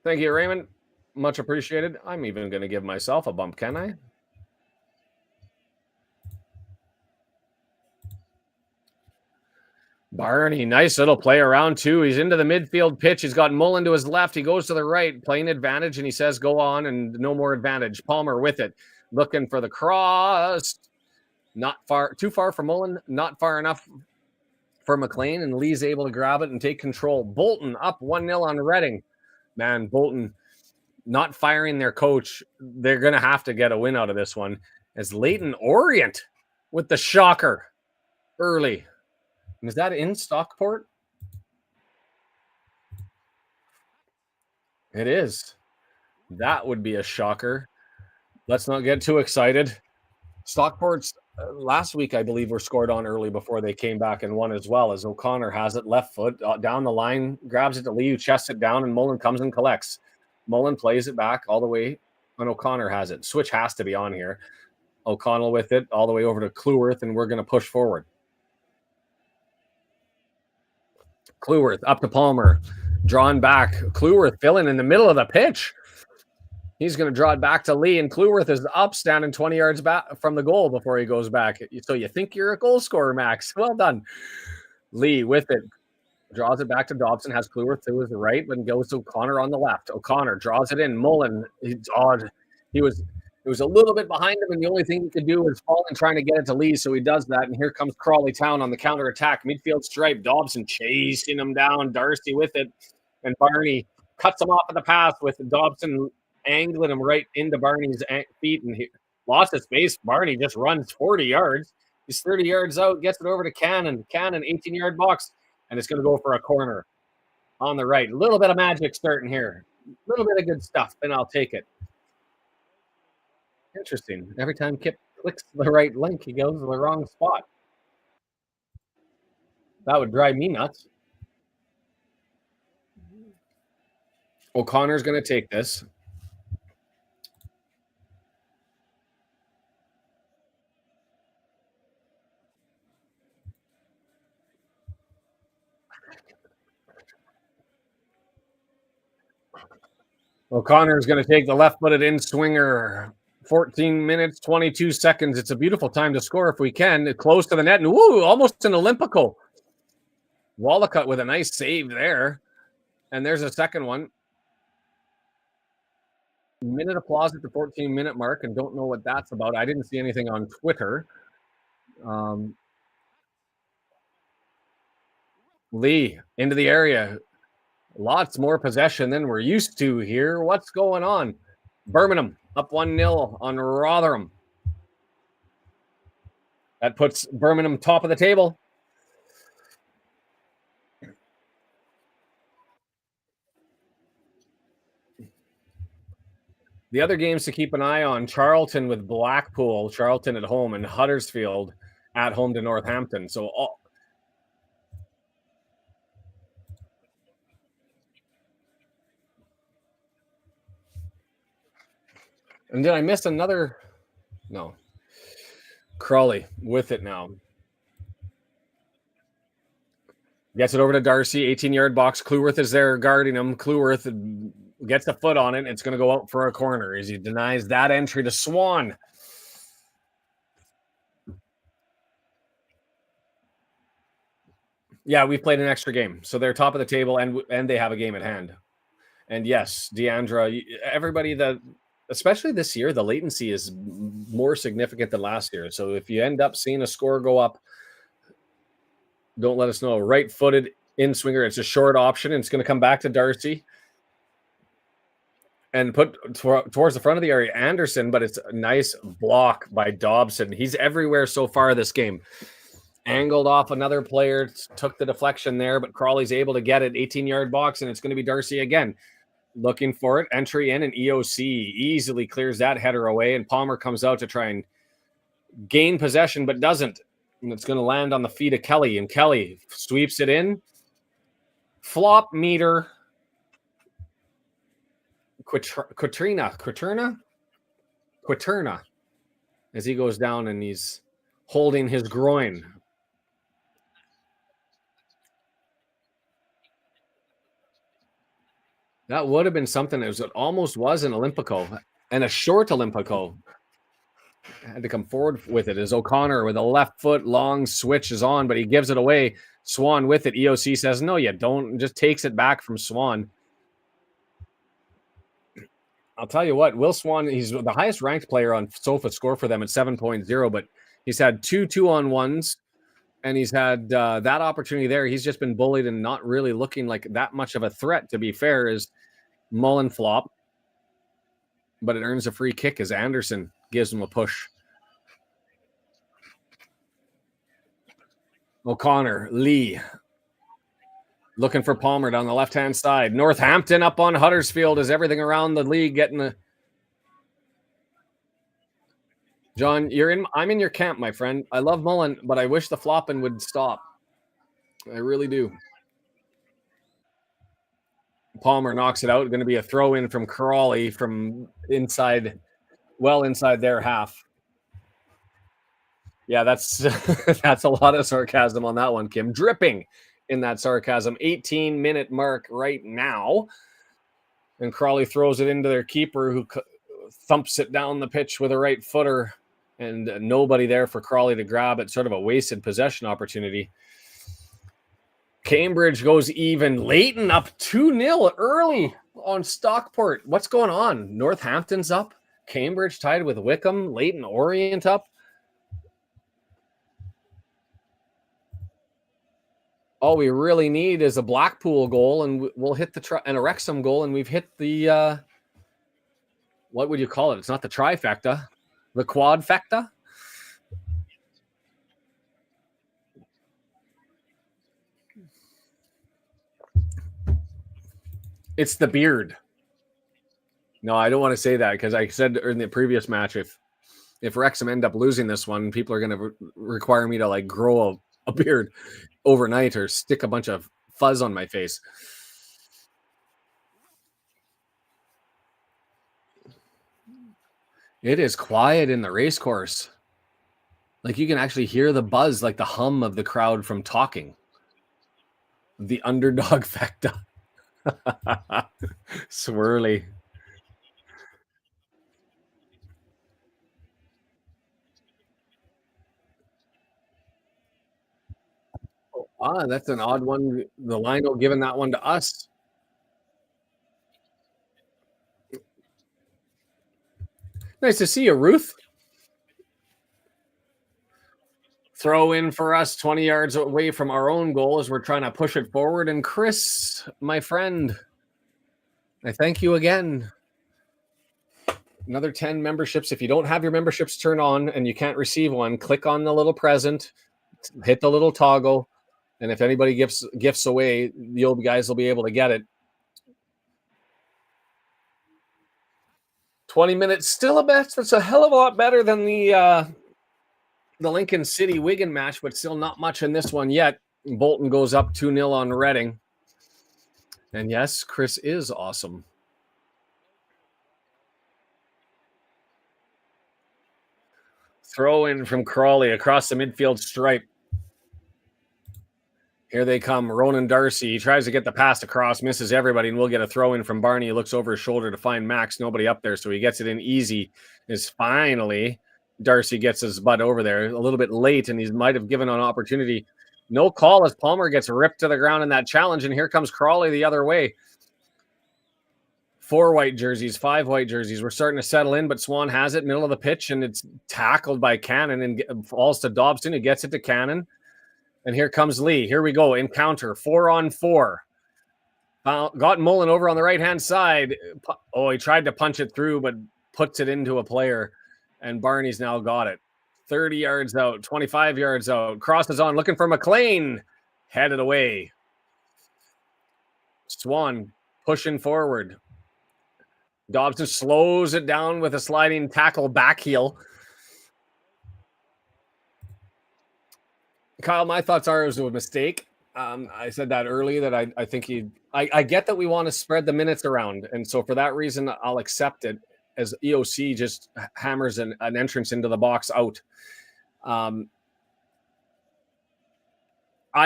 Thank you, Raymond. Much appreciated. I'm even going to give myself a bump, can I? Barney, nice little play around too. He's into the midfield pitch. He's got Mullen to his left. He goes to the right, playing advantage, and he says, go on, and no more advantage. Palmer with it, looking for the cross. Not far, too far for Mullen, not far enough for McLean, and Lee's able to grab it and take control. Bolton up 1-0 on Reading. Man, Bolton not firing their coach. They're going to have to get a win out of this one. As Leighton Orient with the shocker early. Is that in Stockport? It is. That would be a shocker. Let's not get too excited. Stockport's last week, I believe, were scored on early before they came back and won as well, as O'Connor has it left foot down the line, grabs it to Lee, who chests it down, and Mullen comes and collects. Mullen plays it back all the way, and O'Connor has it. Switch has to be on here. O'Connell with it all the way over to Cleworth, and we're going to push forward. Cleworth up to Palmer, drawn back. Cleworth filling in the middle of the pitch. He's going to draw it back to Lee, and Kluworth is up, standing 20 yards back from the goal before he goes back. So you think you're a goal scorer, Max. Well done. Lee with it. Draws it back to Dobson, has Kluworth to his right, but goes to O'Connor on the left. O'Connor draws it in. Mullen, it's odd. It was a little bit behind him, and the only thing he could do was fall and trying to get it to Lee, so he does that. And here comes Crawley Town on the counter attack. Midfield stripe. Dobson chasing him down. Darcy with it, and Barney cuts him off of the pass with Dobson angling him right into Barney's feet, and he lost his space. Barney just runs 40 yards. He's 30 yards out, gets it over to Cannon. Cannon, 18-yard box, and it's going to go for a corner on the right. A little bit of magic starting here. A little bit of good stuff, and I'll take it. Interesting. Every time Kip clicks the right link, he goes to the wrong spot. That would drive me nuts. O'Connor's going to take this. O'Connor's going to take the left-footed in-swinger. 14 minutes, 22 seconds. It's a beautiful time to score if we can. Close to the net, and woo, almost an Olympico. Wallacut with a nice save there. And there's a second one. Minute applause at the 14-minute mark, and don't know what that's about. I didn't see anything on Twitter. Lee into the area. Lots more possession than we're used to here. What's going on? Birmingham up 1-0 on Rotherham. That puts Birmingham top of the table. The other games to keep an eye on, Charlton with Blackpool, Charlton at home, and Huddersfield at home to Northampton. So and did I miss another? No. Crawley with it now. Gets it over to Darcy, 18-yard box. Kluworth is there guarding him. Kluworth gets a foot on it. It's going to go out for a corner as he denies that entry to Swan. Yeah, we've played an extra game. So they're top of the table, and they have a game at hand. And yes, Deandra, everybody especially this year, the latency is more significant than last year. So if you end up seeing a score go up, don't let us know. Right-footed in-swinger. It's a short option, and it's going to come back to Darcy and put towards the front of the area. Anderson, but it's a nice block by Dobson. He's everywhere so far this game. Angled off another player, took the deflection there, but Crawley's able to get it. 18-yard box, and it's going to be Darcy again. Looking for it. Entry in, and EOC easily clears that header away, and Palmer comes out to try and gain possession, but doesn't. And it's going to land on the feet of Kelly, and Kelly sweeps it in. Flop meter. Quaterna, as he goes down, and he's holding his groin. That would have been something that almost was an Olympico, and a short Olympico. Had to come forward with it as O'Connor with a left foot long switch is on, but he gives it away. Swan with it. EOC says, no, you don't. Just takes it back from Swan. I'll tell you what, Will Swan, he's the highest ranked player on Sofa score for them at 7.0, but he's had 2 2-on-1s, and he's had that opportunity there. He's just been bullied and not really looking like that much of a threat, to be fair, as Mullen flop. But it earns a free kick as Anderson gives him a push. O'Connor, Lee. Looking for Palmer down the left-hand side. Northampton up on Huddersfield. Is everything around the league getting the... John, I'm in your camp, my friend. I love Mullen, but I wish the flopping would stop. I really do. Palmer knocks it out. Going to be a throw-in from Crawley from inside, well inside their half. Yeah, that's that's a lot of sarcasm on that one, Kim. Dripping in that sarcasm. 18-minute mark right now. And Crawley throws it into their keeper, who thumps it down the pitch with a right footer, and nobody there for Crawley to grab it. Sort of a wasted possession opportunity. Cambridge goes even. Leighton up 2-0 early on Stockport. What's going on? Northampton's up. Cambridge tied with Wickham. Leighton Orient up. All we really need is a Blackpool goal, and we'll hit and a Wrexham goal, and we've hit the what would you call it? It's not the trifecta, the quadfecta. It's the beard. No, I don't want to say that because I said in the previous match, if Wrexham end up losing this one, people are going to require me to like grow a beard overnight or stick a bunch of fuzz on my face. It is quiet in the race course. Like you can actually hear the buzz, like the hum of the crowd from talking. The underdog factor. Swirly. That's an odd one. The Lionel giving that one to us. Nice to see you, Ruth. Throw in for us 20 yards away from our own goal as we're trying to push it forward. And Chris, my friend, I thank you again. Another 10 memberships. If you don't have your memberships turned on and you can't receive one, click on the little present, hit the little toggle. And if anybody gives gifts away, the old guys will be able to get it. 20 minutes, still a best. It's a hell of a lot better than the Lincoln City Wigan match, but still not much in this one yet. Bolton goes up 2-0 on Reading. And yes, Chris is awesome. Throw in from Crawley across the midfield stripe. Here they come. Ronan Darcy. He tries to get the pass across, misses everybody, and we'll get a throw in from Barney. He looks over his shoulder to find Max. Nobody up there, so he gets it in easy. Is finally Darcy gets his butt over there a little bit late, and he might have given an opportunity. No call as Palmer gets ripped to the ground in that challenge, and here comes Crawley the other way. 4 white jerseys, 5 white jerseys. We're starting to settle in, but Swan has it, middle of the pitch, and it's tackled by Cannon and falls to Dobson, who gets it to Cannon. And here comes Lee. Here we go. Encounter 4-on-4. Got Mullen over on the right-hand side. Oh, he tried to punch it through, but puts it into a player. And Barney's now got it. 30 yards out, 25 yards out. Crosses on, looking for McLean. Headed away. Swan pushing forward. Dobson slows it down with a sliding tackle back heel. Kyle, my thoughts are it was a mistake. I said that earlier that I think I get that we want to spread the minutes around. And so for that reason, I'll accept it as EOC just hammers an entrance into the box out. I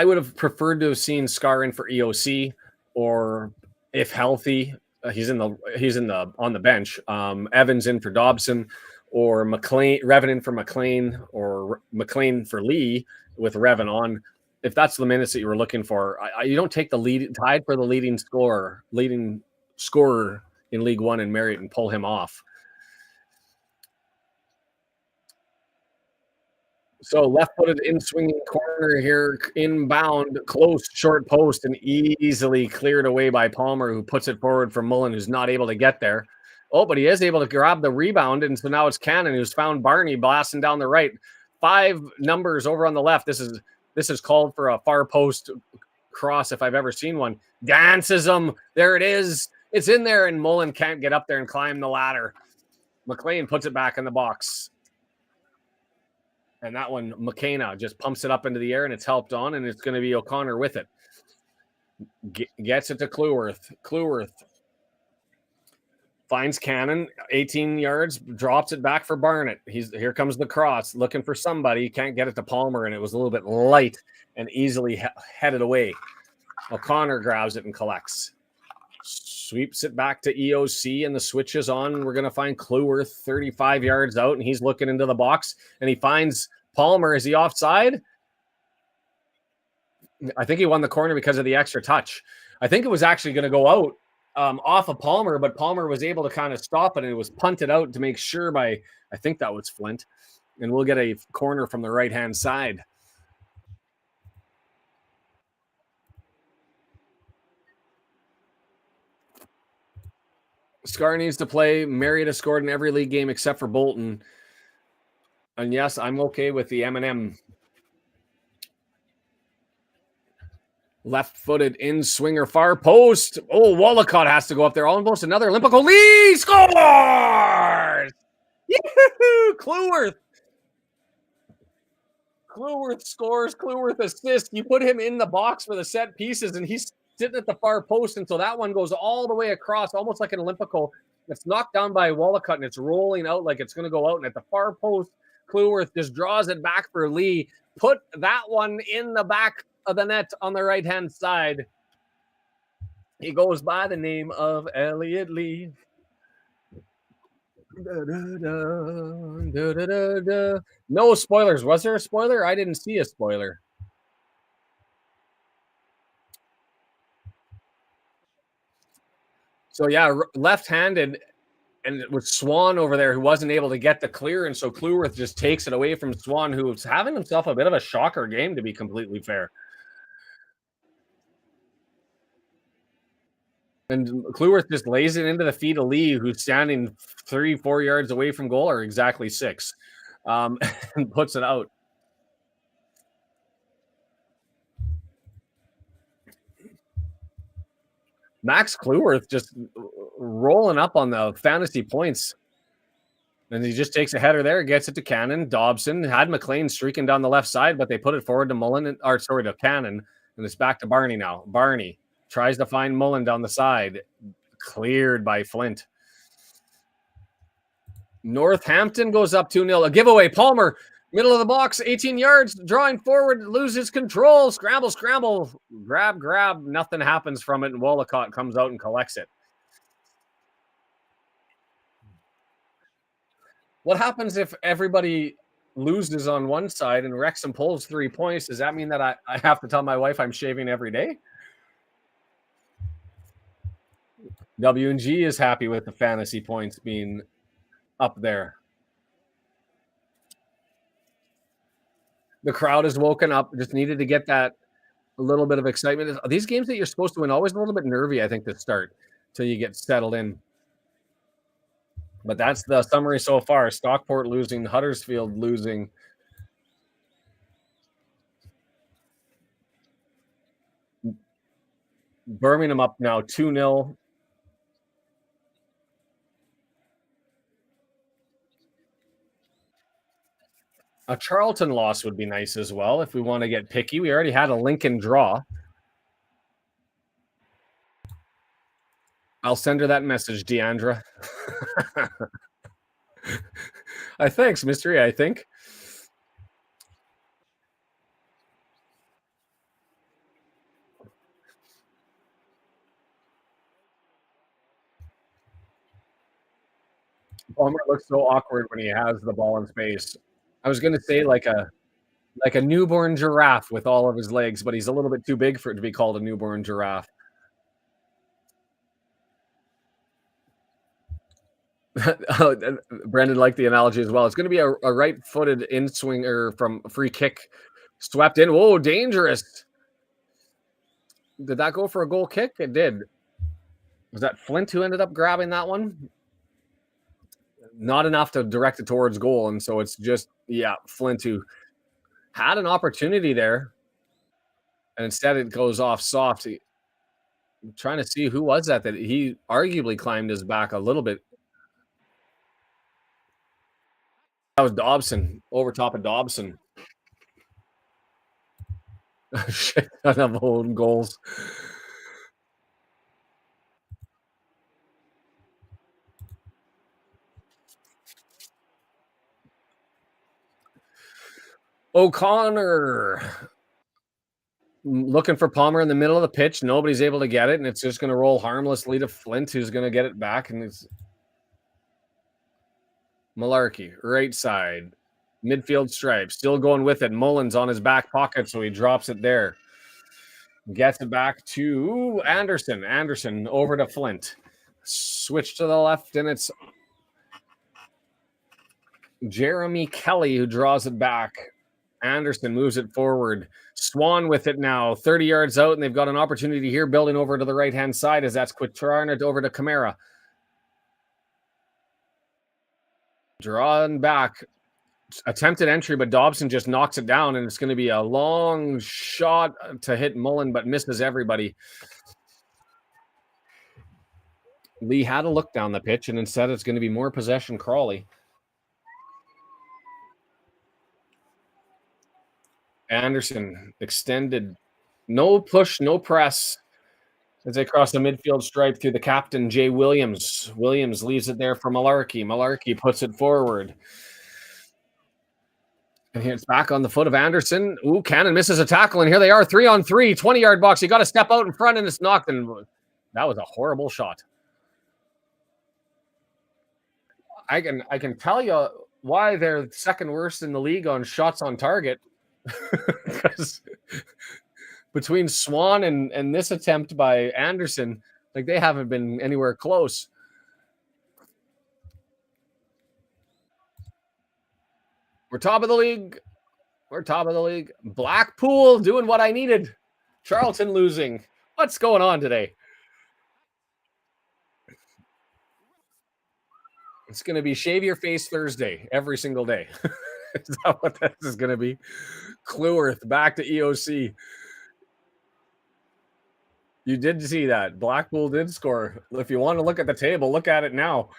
would have preferred to have seen Scar in for EOC, or if healthy, he's on the bench. Evans in for Dobson, or Revan in for McLean, or McLean for Lee with Revan on. If that's the minutes that you were looking for, you don't take the lead tied for the leading scorer in League One in Marriott and pull him off. So left-footed in swinging corner here, inbound, close, short post, and easily cleared away by Palmer, who puts it forward for Mullen, who's not able to get there. Oh, but he is able to grab the rebound, and so now it's Cannon who's found Barney blasting down the right. 5 numbers over on the left. This is called for a far post cross if I've ever seen one. Dances him. There it is. It's in there, and Mullen can't get up there and climb the ladder. McLean puts it back in the box. And that one, McKenna just pumps it up into the air, and it's helped on, and it's going to be O'Connor with it. Gets it to Cleworth. Cleworth finds Cannon, 18 yards, drops it back for Barnett. Here comes the cross, looking for somebody. Can't get it to Palmer, and it was a little bit light and easily headed away. O'Connor grabs it and collects. Sweeps it back to EOC, and the switch is on. We're going to find Cleworth 35 yards out, and he's looking into the box, and he finds Palmer. Is he offside? I think he won the corner because of the extra touch. I think it was actually going to go out off of Palmer, but Palmer was able to kind of stop it, and it was punted out to make sure by, I think that was Flint. And we'll get a corner from the right-hand side. Scar needs to play. Marietta scored in every league game except for Bolton. And yes, I'm okay with the M&M. Left-footed in swinger, far post. Oh, Wallacott has to go up there. Almost another Olympico. Lee scores! Yahoo! Cleworth scores. Cleworth assists. You put him in the box for the set pieces, and he's sitting at the far post until that one goes all the way across, almost like an Olympico. It's knocked down by Wallacott, and it's rolling out like it's going to go out. And at the far post, Cleworth just draws it back for Lee. Put that one in the back of the net on the right-hand side. He goes by the name of Elliot Lee. No spoilers. Was there a spoiler? I didn't see a spoiler. So yeah, left-handed, and it was Swan over there who wasn't able to get the clear, and so Cleworth just takes it away from Swan, who's having himself a bit of a shocker game, to be completely fair. And Cleworth just lays it into the feet of Lee, who's standing 3-4 yards away from goal, or exactly 6, and puts it out. Max Cleworth just rolling up on the fantasy points. And he just takes a header there, gets it to Cannon. Dobson had McLean streaking down the left side, but they put it forward to Mullen, or sorry, to Cannon, and it's back to Barney now. Barney tries to find Mullen down the side. Cleared by Flint. Northampton goes up 2-0. A giveaway. Palmer, middle of the box, 18 yards, drawing forward, loses control. Scramble. Grab. Nothing happens from it, and Wallacott comes out and collects it. What happens if everybody loses on one side and Wrexham pulls 3 points? Does that mean that I have to tell my wife I'm shaving every day? W&G is happy with the fantasy points being up there. The crowd has woken up. Just needed to get that a little bit of excitement. These games that you're supposed to win, always a little bit nervy, I think, to start till you get settled in. But that's the summary so far. Stockport losing, Huddersfield losing. Birmingham up now 2-0. A Charlton loss would be nice as well if we want to get picky. We already had a Lincoln draw. I'll send her that message, Deandra. Thanks, Mystery, I think. Palmer looks so awkward when he has the ball in space. I was going to say like a newborn giraffe with all of his legs, but he's a little bit too big for it to be called a newborn giraffe. Brendan liked the analogy as well. It's going to be a right-footed in-swinger from a free kick, swept in. Whoa, dangerous. Did that go for a goal kick? It did. Was that Flint who ended up grabbing that one? Not enough to direct it towards goal, and so it's just, Flint who had an opportunity there, and instead it goes off soft. I'm trying to see who was that he arguably climbed his back a little bit. That was Dobson, over top of Dobson. Shit, I have own goals. O'Connor looking for Palmer in the middle of the pitch. Nobody's able to get it, and it's just going to roll harmlessly to Flint, who's going to get it back. And it's Malarkey, right side, midfield stripe, still going with it. Mullins on his back pocket, so he drops it there. Gets it back to Anderson. Anderson over to Flint. Switch to the left, and it's Jeremy Kelly who draws it back. Anderson moves it forward. Swan with it now, 30 yards out, and they've got an opportunity here building over to the right-hand side as that's Quitrarna over to Camara. Drawn back. Attempted entry, but Dobson just knocks it down, and it's going to be a long shot to hit Mullen, but misses everybody. Lee had a look down the pitch, and instead it's going to be more possession Crawley. Anderson extended. No push, no press as they cross the midfield stripe through the captain, Jay Williams. Williams leaves it there for Malarkey. Malarkey puts it forward. And here it's back on the foot of Anderson. Ooh, Cannon misses a tackle, and here they are, 3-on-3, 20-yard box. You got to step out in front, and it's knocked, and that was a horrible shot. I can tell you why they're second worst in the league on shots on target. Because between Swan and this attempt by Anderson, like they haven't been anywhere close. We're top of the league. We're top of the league. Blackpool doing what I needed. Charlton losing. What's going on today? It's going to be shave your face Thursday every single day. Is that what this is going to be? Cleworth back to EOC. You did see that. Blackpool did score. If you want to look at the table, look at it now.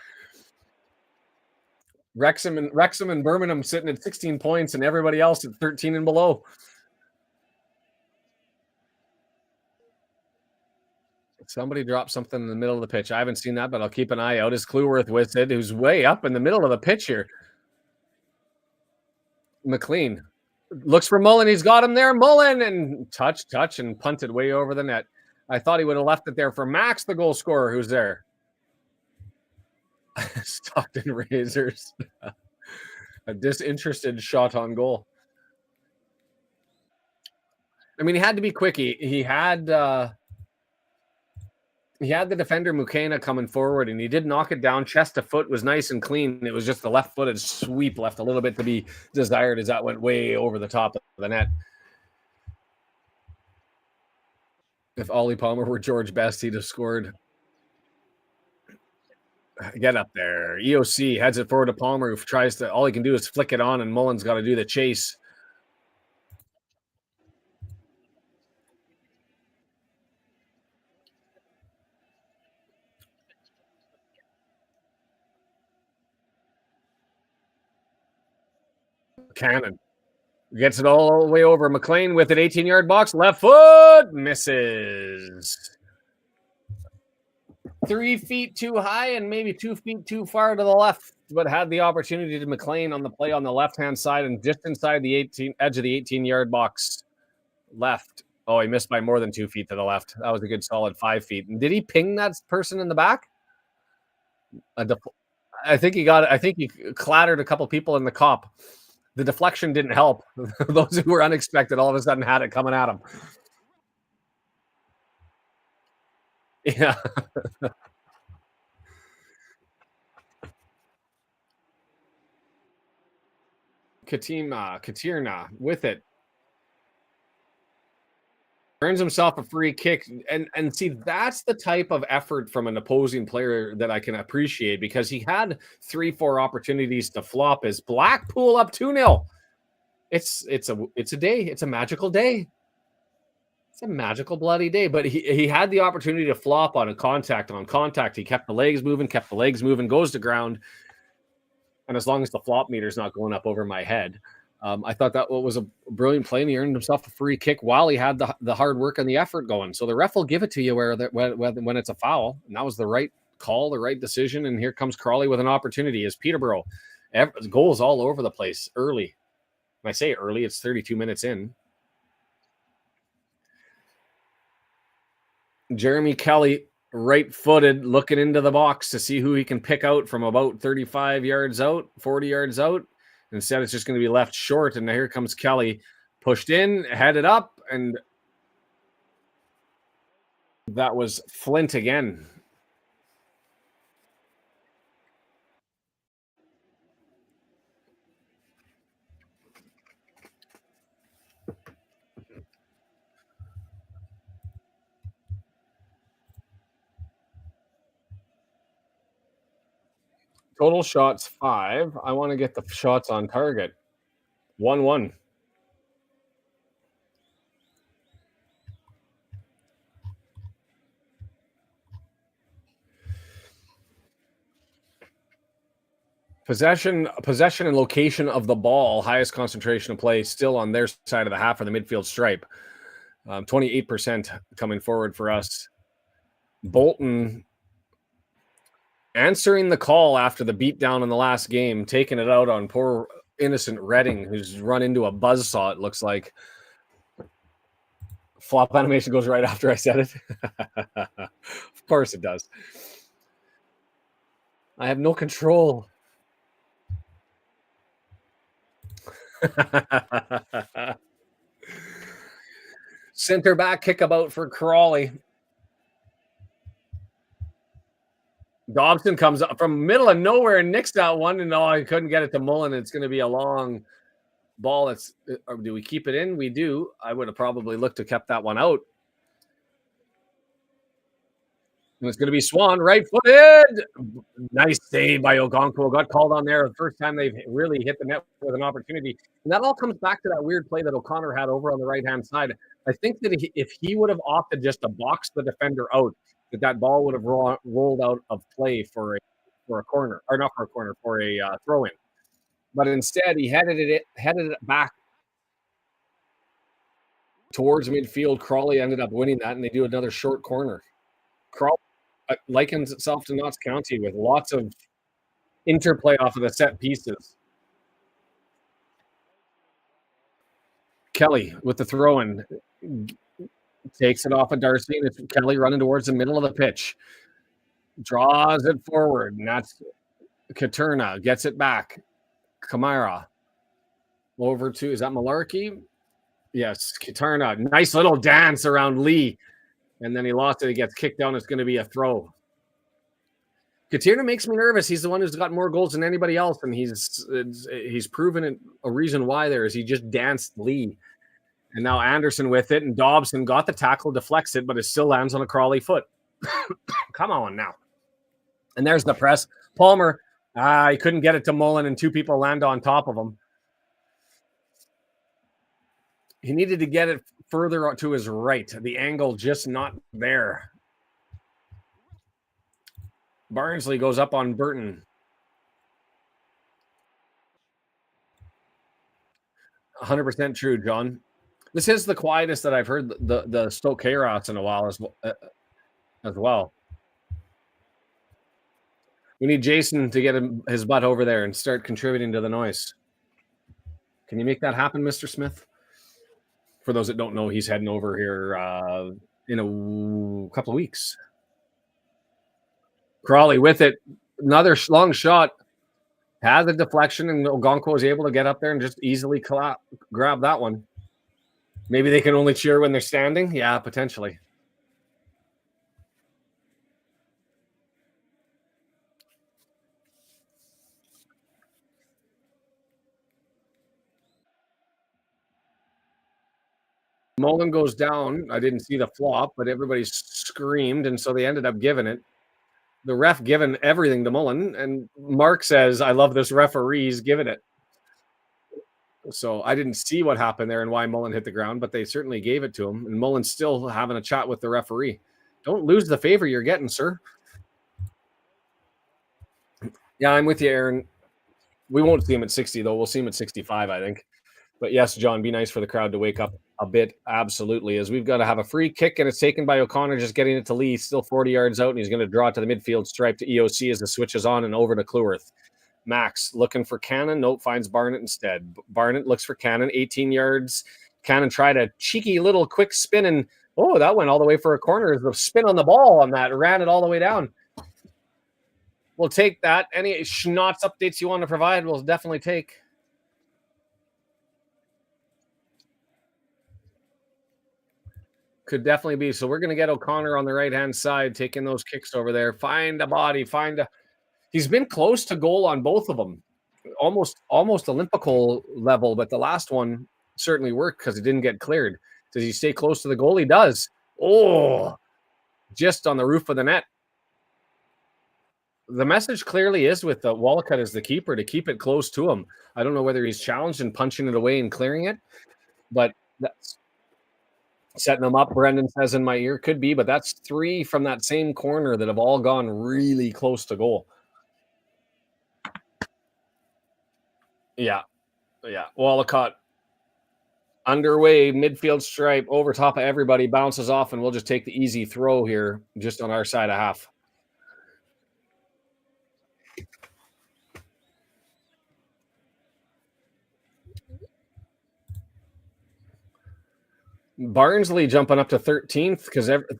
Wrexham and Birmingham sitting at 16 points and everybody else at 13 and below. Somebody dropped something in the middle of the pitch. I haven't seen that, but I'll keep an eye out. Is Cleworth with it, who's way up in the middle of the pitch here. McLean looks for Mullen. He's got him there. Mullen and touch, and punted way over the net. I thought he would have left it there for Max, the goal scorer, who's there. Stockton Razors. A disinterested shot on goal. I mean, he had to be quick. He had the defender Mukena coming forward, and he did knock it down. Chest to foot was nice and clean. It was just the left-footed sweep left a little bit to be desired as that went way over the top of the net. If Ollie Palmer were George Best, he'd have scored. Get up there. EOC heads it forward to Palmer, who tries to, all he can do is flick it on, and Mullen's got to do the chase. Cannon gets it all the way over. McLean with an 18-yard box. Left foot misses. 3 feet too high and maybe 2 feet too far to the left, but had the opportunity to McLean on the play on the left-hand side and just inside the edge of the 18-yard box. Left. Oh, he missed by more than 2 feet to the left. That was a good solid 5 feet. And did he ping that person in the back? I think he clattered a couple people in the cop. The deflection didn't help. Those who were unexpected all of a sudden had it coming at him. Yeah. Katirna with it. Earns himself a free kick. And see, that's the type of effort from an opposing player that I can appreciate, because he had 3-4 opportunities to flop as Blackpool up 2-0. It's a day. It's a magical day. It's a magical bloody day. But he had the opportunity to flop on contact. He kept the legs moving, goes to ground. And as long as the flop meter's not going up over my head, I thought that was a brilliant play, and he earned himself a free kick while he had the hard work and the effort going. So the ref will give it to you when it's a foul, and that was the right call, the right decision. And here comes Crawley with an opportunity as Peterborough. Goals all over the place early. When I say early, it's 32 minutes in. Jeremy Kelly, right-footed, looking into the box to see who he can pick out from about 35 yards out, 40 yards out. Instead, it's just going to be left short, and here comes Kelly, pushed in, headed up, and that was Flint again. Total shots 5. I want to get the shots on target. 1-1. Possession and location of the ball, highest concentration of play still on their side of the half of the midfield stripe. 28% coming forward for us. Bolton answering the call after the beatdown in the last game, taking it out on poor innocent Redding, who's run into a buzzsaw, it looks like. Flop animation goes right after I said it. Of course it does. I have no control. Center back kickabout for Crawley. Dobson comes up from middle of nowhere and nicks that one, and I couldn't get it to Mullen. It's going to be a long ball. That's do we keep it in? We do. I would have probably looked to kept that one out. And it's going to be Swan, right-footed. Nice save by Ogonko. Got called on there the first time they've really hit the net with an opportunity. And that all comes back to that weird play that O'Connor had over on the right-hand side. I think that if he would have opted just to box the defender out, that ball would have rolled out of play for a corner, or not for a corner, for a throw-in. But instead, he headed it back towards midfield. Crawley ended up winning that, and they do another short corner. Crawley likens itself to Notts County with lots of interplay off of the set pieces. Kelly with the throw-in takes it off of Darcy, and it's Kelly running towards the middle of the pitch. Draws it forward, and that's Katerna. Gets it back. Kamara over to, is that Malarkey? Yes, Katerna. Nice little dance around Lee. And then he lost it. He gets kicked down. It's going to be a throw. Katerna makes me nervous. He's the one who's got more goals than anybody else, and he's proven it. A reason why there is he just danced Lee. And now Anderson with it, and Dobson got the tackle, deflects it, but it still lands on a Crawley foot. Come on now. And there's the press. Palmer, he couldn't get it to Mullen, and two people land on top of him. He needed to get it further to his right. The angle just not there. Barnsley goes up on Burton. 100% true, John. This is the quietest that I've heard the Stoke Chaos in a while as well. We need Jason to get his butt over there and start contributing to the noise. Can you make that happen, Mr. Smith? For those that don't know, he's heading over here in a couple of weeks. Crawley with it. Another long shot. Has a deflection, and Ogonko is able to get up there and just easily grab that one. Maybe they can only cheer when they're standing? Yeah, potentially. Mullen goes down. I didn't see the flop, but everybody screamed, and so they ended up giving it. The ref giving everything to Mullen, and Mark says, I love this referee's giving it. So I didn't see what happened there and why Mullen hit the ground, but they certainly gave it to him. And Mullen's still having a chat with the referee. Don't lose the favor you're getting, sir. Yeah, I'm with you, Aaron. We won't see him at 60, though. We'll see him at 65, I think. But yes, John, be nice for the crowd to wake up a bit. Absolutely. As we've got to have a free kick, and it's taken by O'Connor, just getting it to Lee, still 40 yards out, and he's going to draw it to the midfield stripe to EOC as the switch is on and over to Cleworth. Max looking for Cannon. Nope, finds Barnett instead. Barnett looks for Cannon, 18 yards. Cannon tried a cheeky little quick spin, and Oh, that went all the way for a corner. The spin on the ball on that ran it all the way down. We'll take that. Any schnotz updates you want to provide, we'll definitely take. Could definitely be. So we're going to get O'Connor on the right-hand side, taking those kicks over there. Find a body. He's been close to goal on both of them. Almost Olympical level, but the last one certainly worked because it didn't get cleared. Does he stay close to the goal? He does. Oh, just on the roof of the net. The message clearly is with the Walcott as the keeper to keep it close to him. I don't know whether he's challenged and punching it away and clearing it, but that's setting them up. Brendan says in my ear, could be, but that's 3 from that same corner that have all gone really close to goal. Yeah. Walcott underway, midfield stripe, over top of everybody, bounces off, and we'll just take the easy throw here just on our side of half. Barnsley jumping up to 13th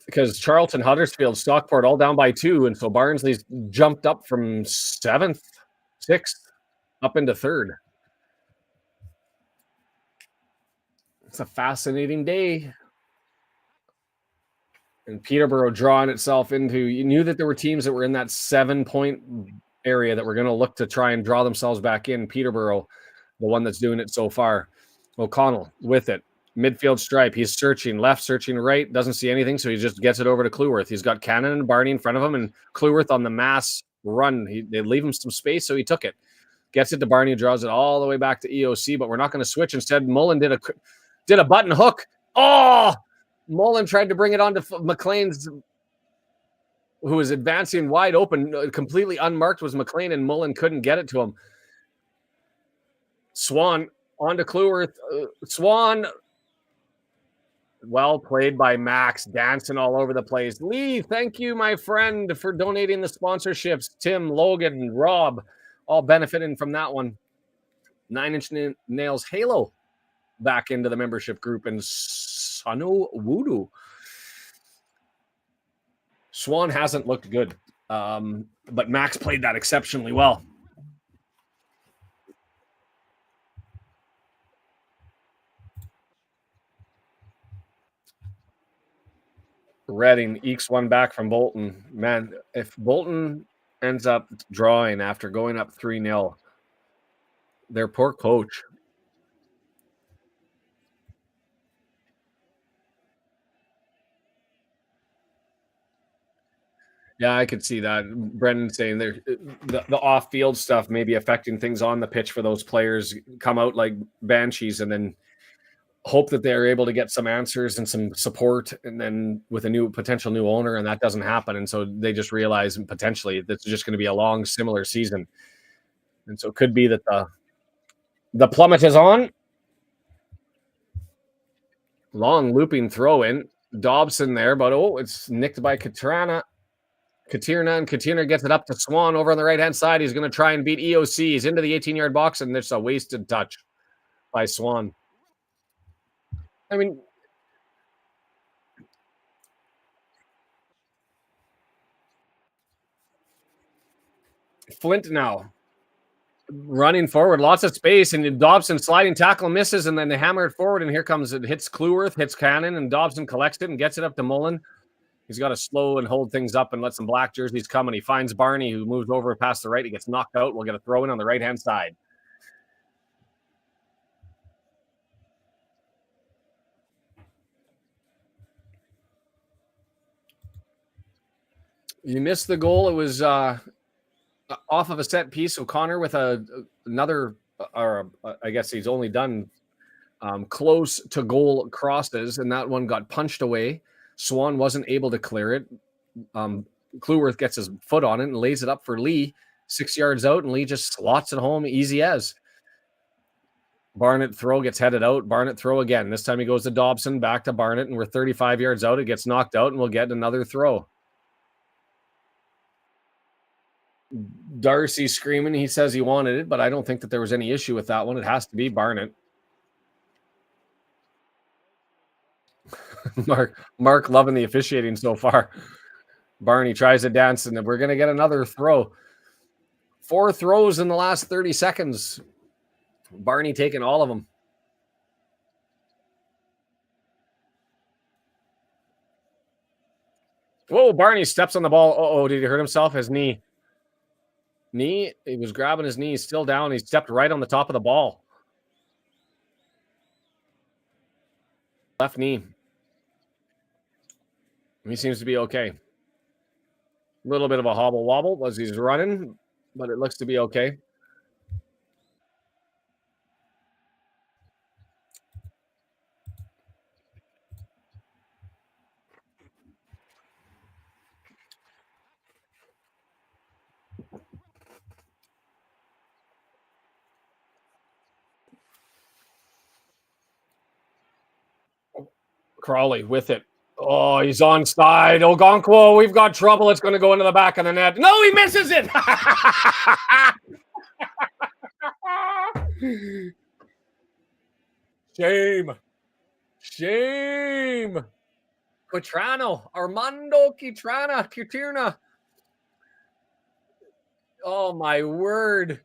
because Charlton, Huddersfield, Stockport all down by 2, and so Barnsley's jumped up from 7th, 6th, up into 3rd. It's a fascinating day. And Peterborough drawing itself into, you knew that there were teams that were in that 7-point area that were going to look to try and draw themselves back in. Peterborough, the one that's doing it so far. O'Connell with it. Midfield stripe. He's searching left, searching right. Doesn't see anything, so he just gets it over to Cleworth. He's got Cannon and Barney in front of him, and Cleworth on the mass run. They leave him some space, so he took it. Gets it to Barney, draws it all the way back to EOC, but we're not going to switch. Instead, Mullen did a button hook. Oh! Mullen tried to bring it on to McLean's, who was advancing wide open. Completely unmarked was McLean, and Mullen couldn't get it to him. Swan on to Cleworth. Swan, well played by Max, dancing all over the place. Lee, thank you, my friend, for donating the sponsorships. Tim, Logan, Rob, all benefiting from that one. 9 Inch Nails Halo back into the membership group, and Sano Voodoo. Swan hasn't looked good, but Max played that exceptionally well. Reading ekes one back from Bolton. Man, if Bolton ends up drawing after going up 3-0, their poor coach. Yeah, I could see that. Brendan saying the off-field stuff may be affecting things on the pitch for those players. Come out like banshees and then hope that they're able to get some answers and some support, and then with a potential new owner, and that doesn't happen. And so they just realize potentially that's just going to be a long, similar season. And so it could be that the plummet is on. Long looping throw in. Dobson there, but it's nicked by Katrina, and Katirna gets it up to Swan over on the right-hand side. He's going to try and beat EOC. He's into the 18-yard box, and there's a wasted touch by Swan. I mean, Flint now running forward, lots of space, and Dobson sliding tackle misses, and then they hammer it forward, and here comes it. Hits Cleworth, hits Cannon, and Dobson collects it and gets it up to Mullen. He's got to slow and hold things up and let some black jerseys come, and he finds Barney, who moves over past the right. He gets knocked out. We'll get a throw in on the right-hand side. You missed the goal. It was off of a set piece. O'Connor with another, or I guess he's only done close to goal crosses, and that one got punched away. Swan wasn't able to clear it. Cleworth gets his foot on it and lays it up for Lee, 6 yards out, and Lee just slots it home easy as. Barnett throw gets headed out. Barnett throw again. This time he goes to Dobson, back to Barnett, and we're 35 yards out. It gets knocked out, and we'll get another throw. Darcy screaming. He says he wanted it, but I don't think that there was any issue with that one. It has to be Barnett. Mark loving the officiating so far. Barney tries to dance, and we're going to get another throw. 4 throws in the last 30 seconds. Barney taking all of them. Whoa, Barney steps on the ball. Oh, did he hurt himself? His knee. He was grabbing his knee. He's still down. He stepped right on the top of the ball. Left knee. He seems to be okay. A little bit of a hobble wobble as he's running, but it looks to be okay. Crawley with it. Oh, he's onside. Ogonkwo, we've got trouble. It's going to go into the back of the net. No, he misses it. Shame. Armando Quitrana. Oh, my word.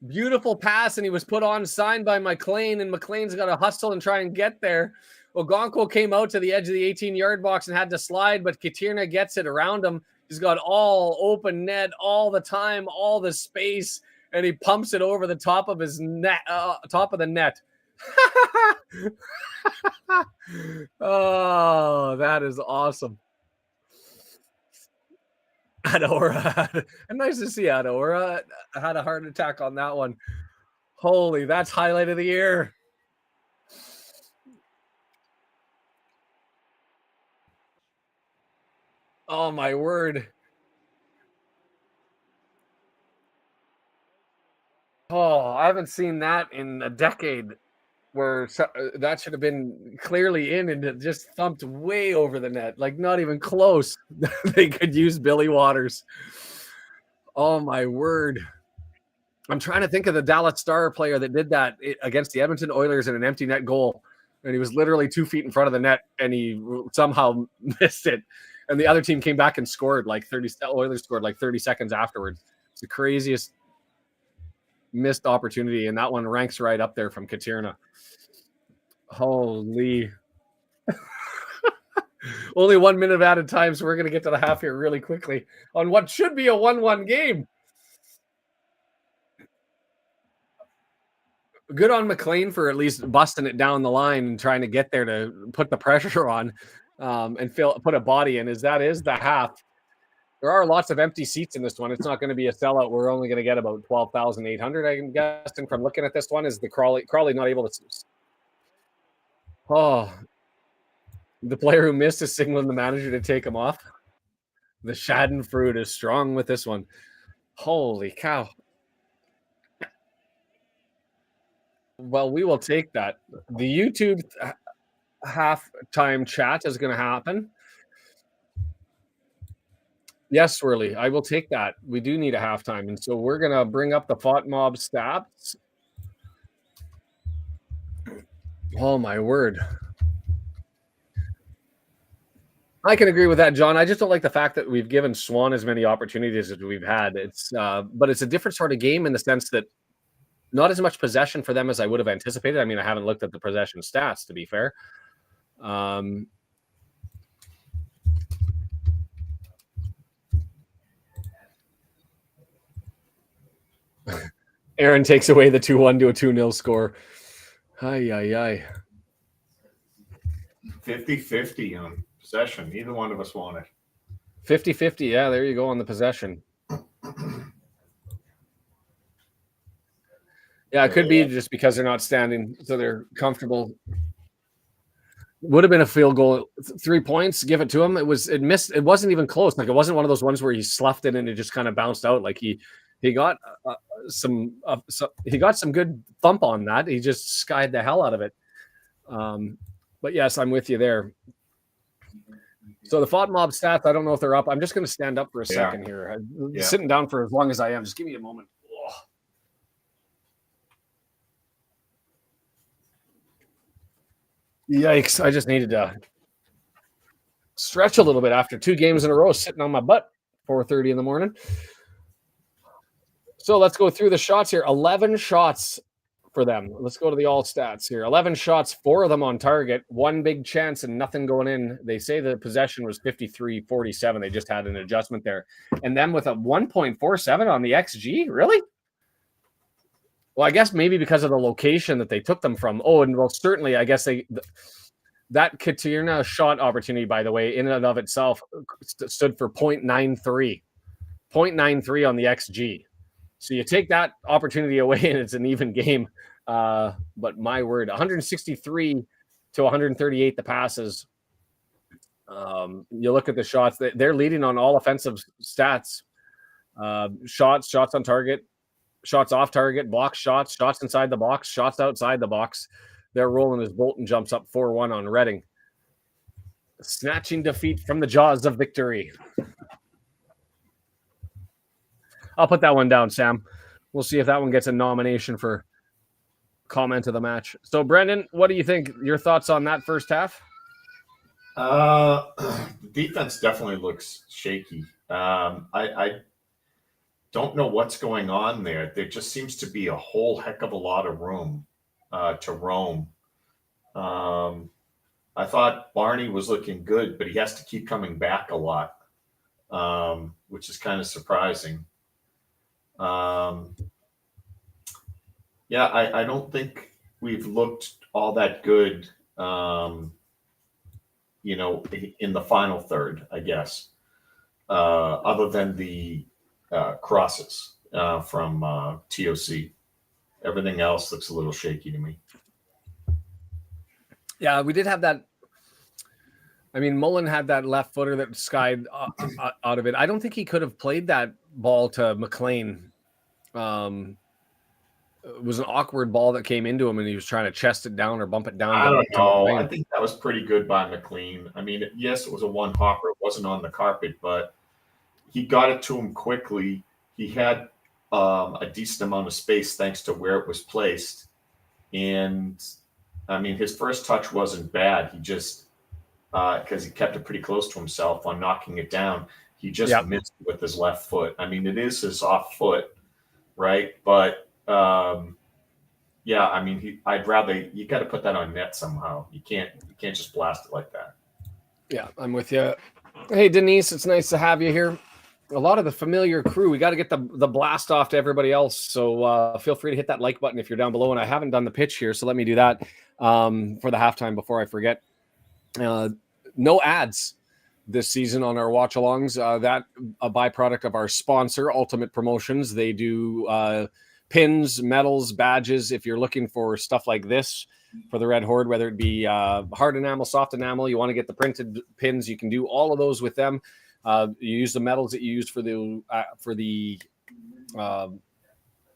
Beautiful pass, and he was put on sign by McLean, and McLean's got to hustle and try and get there. Ogonkwo came out to the edge of the 18-yard box and had to slide, but Quitrana gets it around him. He's got all open net all the time, all the space, and he pumps it over the top of his net, top of the net. Oh, that is awesome. Adora, and nice to see Adora. Had a heart attack on that one. Holy, that's highlight of the year. Oh, my word. Oh, I haven't seen that in a decade where that should have been clearly in and it just thumped way over the net. Like, not even close. They could use Billy Waters. Oh, my word. I'm trying to think of the Dallas Star player that did that against the Edmonton Oilers in an empty net goal. And he was literally 2 feet in front of the net and he somehow missed it. And the other team came back and scored like 30. Oilers scored like 30 seconds afterwards. It's the craziest missed opportunity, and that one ranks right up there from Quitrana. Holy. Only 1 minute of added time, so we're going to get to the half here really quickly on what should be a 1-1 game. Good on McLean for at least busting it down the line and trying to get there to put the pressure on. And put a body in, that is the half. There are lots of empty seats in this one. It's not going to be a sellout. We're only going to get about 12,800, I'm guessing, from looking at this one. Is the Crawley not able to? Oh, the player who missed is signaling the manager to take him off. The Schadenfreude is strong with this one. Holy cow. Well, we will take that. The YouTube halftime chat is going to happen. Yes, Swirly, I will take that. We do need a halftime, and so we're going to bring up the FOTMob stats. Oh, my word. I can agree with that, John. I just don't like the fact that we've given Swan as many opportunities as we've had. But it's a different sort of game in the sense that not as much possession for them as I would have anticipated. I mean, I haven't looked at the possession stats, to be fair. Aaron takes away the 2-1 to a 2-0 score. Ay. 50-50 on possession. Neither one of us want it. 50-50. Yeah, there you go on the possession. Yeah, it could be just because they're not standing, so they're comfortable. Would have been a field goal. 3 points, give it to him. It missed. It wasn't even close. Like, it wasn't one of those ones where he sloughed it and it just kind of bounced out. Like he got some good thump on that. He just skied the hell out of it. But yes, I'm with you there. So the FOTMob stats, I don't know if they're up. I'm just going to stand up for a second here. Sitting down for as long as I am. Just give me a moment. Oh. Yikes. I just needed to stretch a little bit after 2 games in a row sitting on my butt 4:30 in the morning. So let's go through the shots here. 11 shots for them. Let's go to the all stats here. 11 shots, 4 of them on target, 1 big chance and nothing going in. They say the possession was 53-47. They just had an adjustment there. And then with a 1.47 on the XG, really? Well, I guess maybe because of the location that they took them from. Oh, and well, certainly, I guess that Katerina shot opportunity, by the way, in and of itself stood for 0.93. 0.93 on the XG. So you take that opportunity away and it's an even game. But my word, 163 to 138 the passes. You look at the shots, they're leading on all offensive stats. Shots on target, shots off target, block shots, shots inside the box, shots outside the box. They're rolling as Bolton jumps up 4-1 on Reading. Snatching defeat from the jaws of victory. I'll put that one down, Sam. We'll see if that one gets a nomination for comment of the match. So, Brendan, what do you think? Your thoughts on that first half? The defense definitely looks shaky. I don't know what's going on there. There just seems to be a whole heck of a lot of room to roam. I thought Barney was looking good, but he has to keep coming back a lot, which is kind of surprising. I don't think we've looked all that good, in the final third, I guess, other than the crosses from TOC. Everything else looks a little shaky to me. Yeah, we did have that. I mean, Mullen had that left footer that skied out of it. I don't think he could have played that ball to McLean. It was an awkward ball that came into him, and he was trying to chest it down or bump it down. I don't know. I think that was pretty good by McLean. I mean, yes, it was a one hopper. It wasn't on the carpet, but he got it to him quickly. He had a decent amount of space thanks to where it was placed. And, I mean, his first touch wasn't bad. He just, because he kept it pretty close to himself on knocking it down, he just missed with his left foot. I mean, it is his off foot, right? But, I mean, I'd rather, you got to put that on net somehow. You can't just blast it like that. Yeah, I'm with you. Hey, Denise, it's nice to have you here. A lot of the familiar crew. We got to get the blast off to everybody else. So feel free to hit that like button if you're down below. And I haven't done the pitch here, so let me do that for the halftime before I forget. No ads this season on our watch-alongs. That a byproduct of our sponsor, Ultimate Promotions. They do pins, medals, badges. If you're looking for stuff like this for the Red Horde, whether it be hard enamel, soft enamel, you want to get the printed pins, you can do all of those with them. You use the medals that you used for the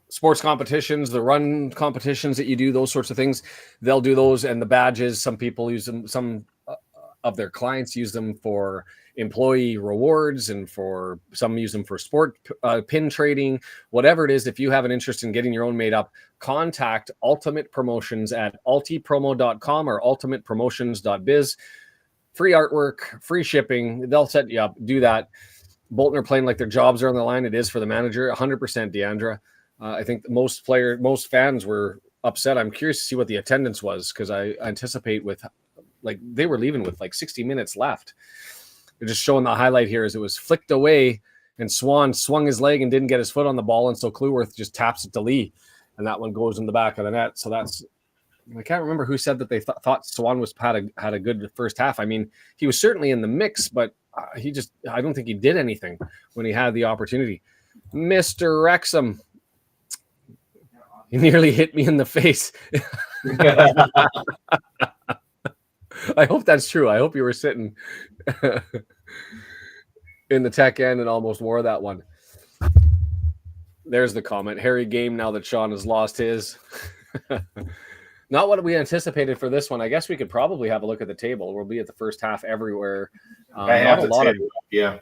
sports competitions, the run competitions that you do, those sorts of things. They'll do those, and the badges. Some people use them. Some of their clients use them for employee rewards, and for some use them for sport pin trading. Whatever it is, if you have an interest in getting your own made up, contact Ultimate Promotions at ultipromo.com or ultimatepromotions.biz. Free artwork, free shipping. They'll set you up. Do that. Bolton are playing like their jobs are on the line. It is for the manager. 100% Deandra. I think most fans were upset. I'm curious to see what the attendance was, because I anticipate they were leaving with 60 minutes left. They're just showing the highlight here as it was flicked away, and Swan swung his leg and didn't get his foot on the ball, and so Clueworth just taps it to Lee, and that one goes in the back of the net. So that's. I can't remember who said that they thought Swan had a good first half. I mean, he was certainly in the mix, but I don't think he did anything when he had the opportunity. Mr. Wrexham, he nearly hit me in the face. I hope that's true. I hope you were sitting in the tech end and almost wore that one. There's the comment. Hairy game now that Sean has lost his. Not what we anticipated for this one. I guess we could probably have a look at the table. We'll be at the first half everywhere. Yeah.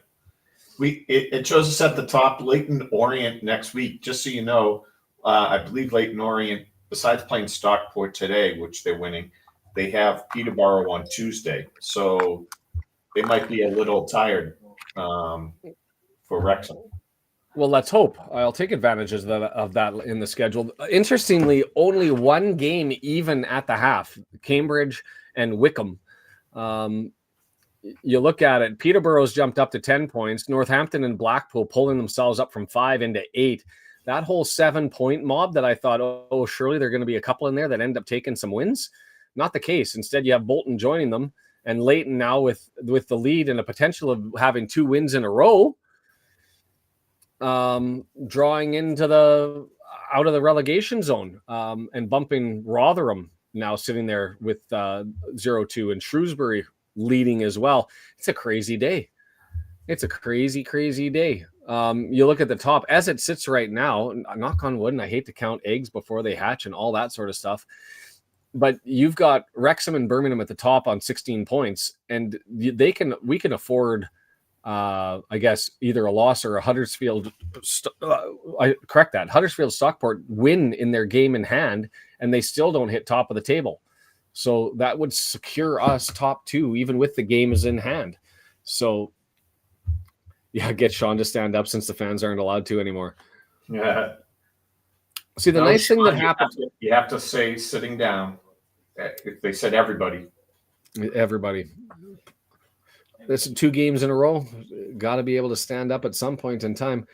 It shows us at the top, Leighton Orient next week. Just so you know, I believe Leighton Orient, besides playing Stockport today, which they're winning, they have Peterborough on Tuesday. So they might be a little tired for Wrexham. Well, let's hope. I'll take advantages of that in the schedule. Interestingly, only one game even at the half, Cambridge and Wickham. You look at it, Peterborough's jumped up to 10 points. Northampton and Blackpool pulling themselves up from 5 into 8. That whole 7-point mob that I thought, oh, surely there are going to be a couple in there that end up taking some wins. Not the case. Instead, you have Bolton joining them, and Leighton now with the lead and a potential of having 2 wins in a row, drawing into out of the relegation zone, and bumping Rotherham now sitting there with 0-2, and Shrewsbury leading as well. It's a crazy day. It's a crazy, crazy day. You look at the top as it sits right now, knock on wood, and I hate to count eggs before they hatch and all that sort of stuff, but you've got Wrexham and Birmingham at the top on 16 points, and we can afford, I guess, either a loss or a Huddersfield, Huddersfield Stockport win in their game in hand, and they still don't hit top of the table. So that would secure us top 2, even with the games in hand. So, yeah, get Sean to stand up since the fans aren't allowed to anymore. Yeah. See, the nice thing that happened... You have to say sitting down. If they said everybody. Everybody. There's 2 games in a row. Got to be able to stand up at some point in time.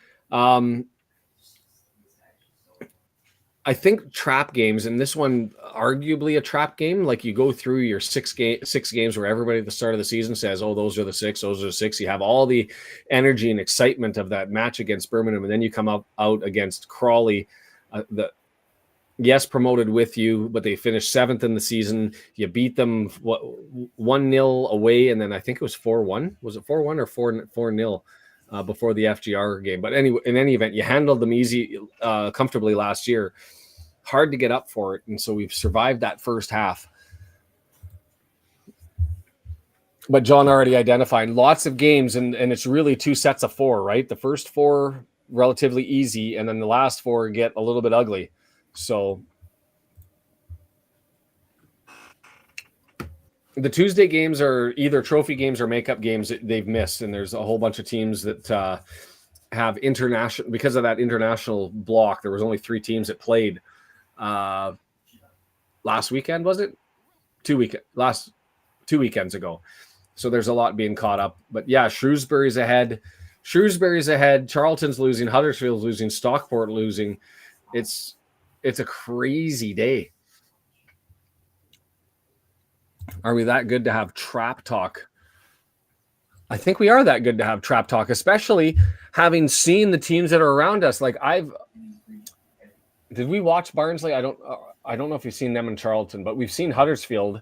I think trap games, and this one arguably a trap game, like you go through your 6 games where everybody at the start of the season says, oh, those are the 6, those are the 6. You have all the energy and excitement of that match against Birmingham, and then you come out against Crawley, promoted with you, but they finished 7th in the season. You beat them 1-0 away, and then I think it was 4-1. Was it 4-1 or 4-0 before the FGR game? But anyway, in any event, you handled them easy, comfortably last year. Hard to get up for it, and so we've survived that first half. But John already identified lots of games, and it's really 2 sets of 4, right? The first 4 relatively easy, and then the last 4 get a little bit ugly. So the Tuesday games are either trophy games or makeup games that they've missed, and there's a whole bunch of teams that have international, because of that international block. There was only 3 teams that played last weekend, was it? 2 weekends ago. So there's a lot being caught up. But yeah, Shrewsbury's ahead. Charlton's losing. Huddersfield's losing. Stockport losing. It's a crazy day. Are we that good to have trap talk? I think we are that good to have trap talk, especially having seen the teams that are around us. Like did we watch Barnsley? I don't know if you've seen them in Charlton, but we've seen Huddersfield,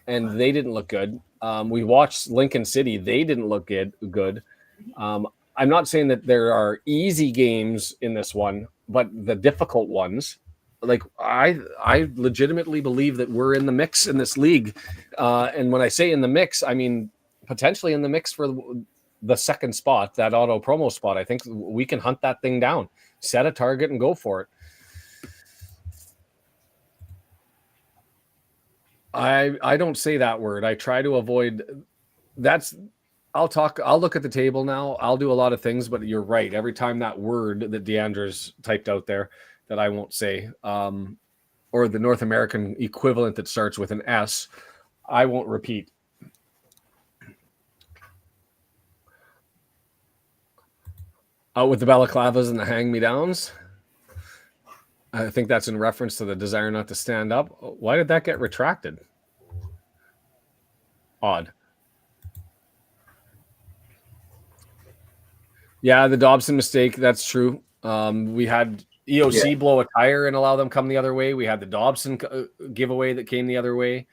and they didn't look good. We watched Lincoln City; they didn't look good. I'm not saying that there are easy games in this one, but the difficult ones. Like I legitimately believe that we're in the mix in this league, and when I say in the mix, I mean potentially in the mix for the second spot, that auto promo spot. I think we can hunt that thing down, set a target, and go for it. I don't say that word. I try to avoid. I'll look at the table now. I'll do a lot of things, but you're right. Every time that word that Deandra's typed out there that I won't say, or the North American equivalent that starts with an S, I won't repeat. Out with the balaclavas and the hang-me-downs. I think that's in reference to the desire not to stand up. Why did that get retracted? Odd. Yeah, the Dobson mistake, that's true. We had EOC blow a tire and allow them come the other way. We had the Dobson giveaway that came the other way.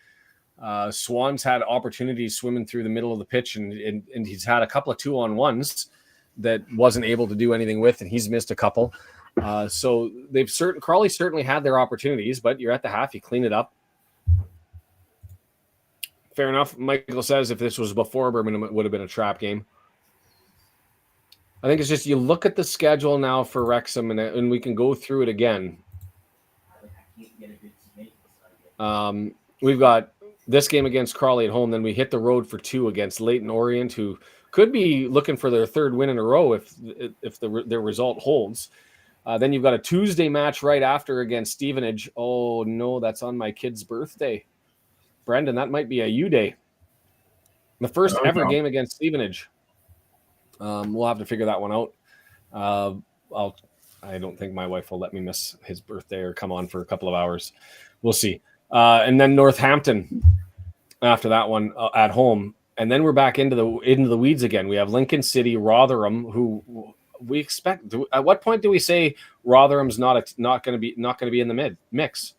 Swan's had opportunities swimming through the middle of the pitch, and he's had a couple of 2-on-1s that wasn't able to do anything with, and he's missed a couple. So Crawley certainly had their opportunities, but you're at the half, you clean it up. Fair enough. Michael says if this was before Birmingham, it would have been a trap game. I think it's just you look at the schedule now for Wrexham, and we can go through it again. We've got this game against Crawley at home. Then we hit the road for 2 against Leyton Orient, who could be looking for their 3rd win in a row if their result holds. Then you've got a Tuesday match right after against Stevenage. Oh, no, that's on my kid's birthday. Brendan, that might be a U day. The first ever game against Stevenage. We'll have to figure that one out. I don't think my wife will let me miss his birthday or come on for a couple of hours. We'll see. And then Northampton after that one at home. And then we're back into the weeds again. We have Lincoln City, Rotherham, who we expect. At what point do we say Rotherham's not going to be in the mix?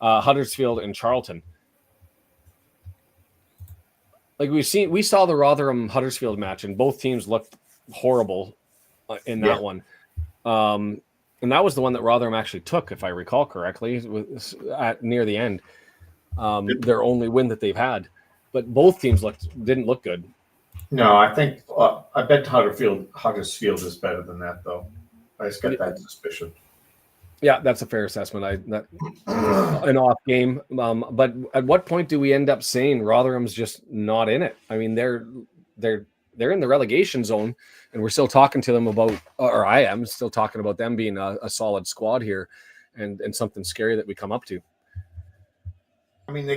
Huddersfield and Charlton. Like we saw the Rotherham Huddersfield match, and both teams looked horrible in that one. And that was the one that Rotherham actually took, if I recall correctly, near the end. Their only win that they've had, but both teams didn't look good. No, I think I bet Huddersfield is better than that, though. I just got that suspicion. Yeah, that's a fair assessment. An off game, but at what point do we end up saying Rotherham's just not in it? I mean, they're in the relegation zone, and we're still talking to them about, or I am still talking about them being a solid squad here, and something scary that we come up to. I mean,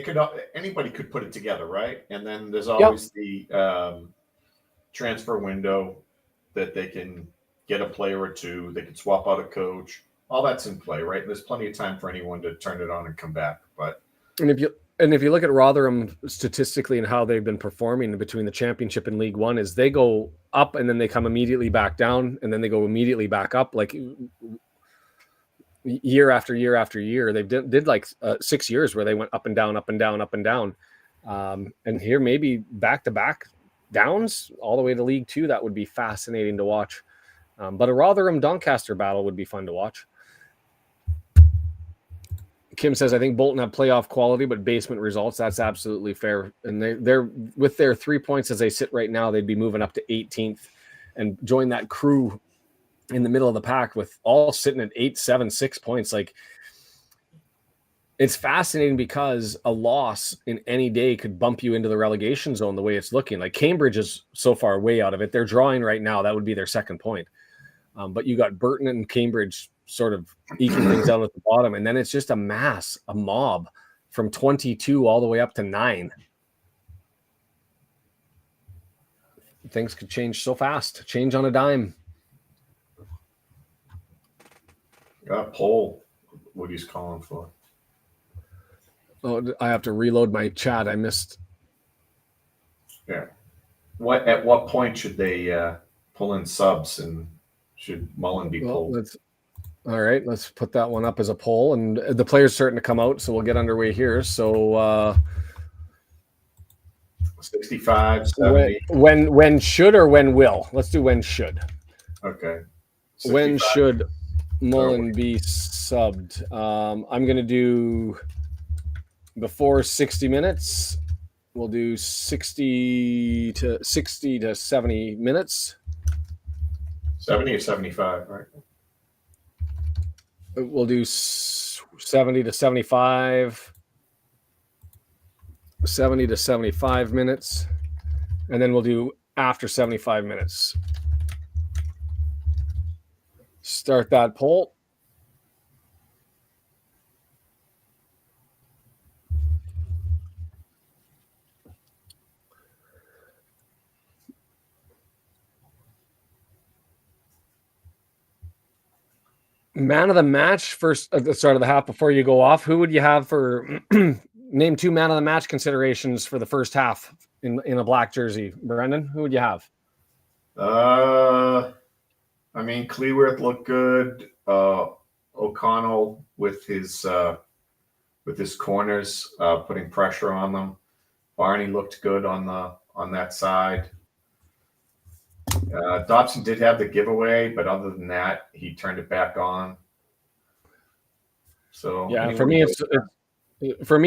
anybody could put it together, right? And then there's always the transfer window that they can get a player or two. They can swap out a coach. All that's in play, right? And there's plenty of time for anyone to turn it on and come back. And if you look at Rotherham statistically and how they've been performing between the Championship and League One, is they go up and then they come immediately back down and then they go immediately back up, like year after year after year. They did like 6 years where they went up and down, up and down, up and down. And here maybe back-to-back downs all the way to League Two. That would be fascinating to watch. But a Rotherham-Doncaster battle would be fun to watch. Kim says, I think Bolton have playoff quality, but basement results. That's absolutely fair. And they're with their 3 points as they sit right now, they'd be moving up to 18th and join that Crewe in the middle of the pack with all sitting at 8, 7, 6 points. Like, it's fascinating because a loss in any day could bump you into the relegation zone the way it's looking. Like, Cambridge is so far way out of it. They're drawing right now. That would be their 2nd point. But you got Burton and Cambridge sort of eking things out at the bottom. And then it's just a mob from 22 all the way up to 9. Things could change so fast. Change on a dime. Got a poll. What he's calling for. Oh, I have to reload my chat. I missed. Yeah. At what point should they pull in subs, and should Mullen be pulled? All right, let's put that one up as a poll, and the players starting to come out, so we'll get underway here. So 65, 70. When should or when will? Let's do when should. Okay. 65. When should Mullen be subbed? I'm going to do before 60 minutes. We'll do 60 to 70 minutes. 70 or 75, right? We'll do 70 to 75. 70 to 75 minutes. And then we'll do after 75 minutes. Start that poll. Man of the match first at the start of the half before you go off. Who would you have for name 2 man of the match considerations for the first half in a black jersey? Brendan, who would you have? I mean, Cleworth looked good. O'Connell with his corners, putting pressure on them. Barney looked good on that side. Dobson did have the giveaway, but other than that, he turned it back on. So yeah, for me,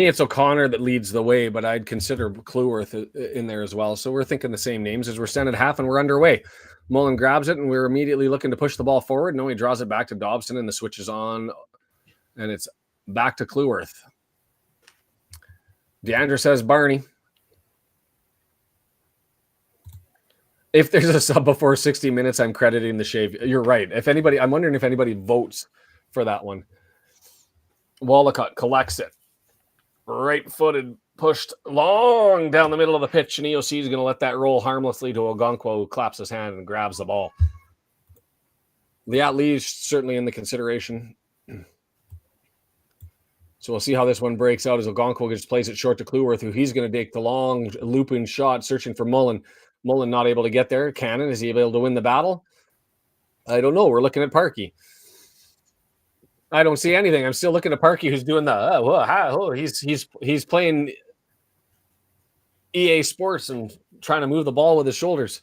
it's O'Connor that leads the way, but I'd consider Cleworth in there as well. So we're thinking the same names as we're standing at half and we're underway. Mullen grabs it and we're immediately looking to push the ball forward. No, he draws it back to Dobson and the switch is on, and it's back to Cleworth. Deandra says Barney. If there's a sub before 60 minutes, I'm crediting the shave. You're right. If anybody, I'm wondering if anybody votes for that one. Wallacott collects it. Right-footed, pushed long down the middle of the pitch, and EOC is going to let that roll harmlessly to Ogonkwo, who claps his hand and grabs the ball. Liat Lee's certainly in the consideration. So we'll see how this one breaks out as Ogonkwo just plays it short to Cleworth, who he's going to take the long looping shot, searching for Mullen. Mullen not able to get there. Cannon, is he able to win the battle? I don't know. We're looking at Parkey. I don't see anything. I'm still looking at Parkey, who's doing the he's playing EA Sports and trying to move the ball with his shoulders.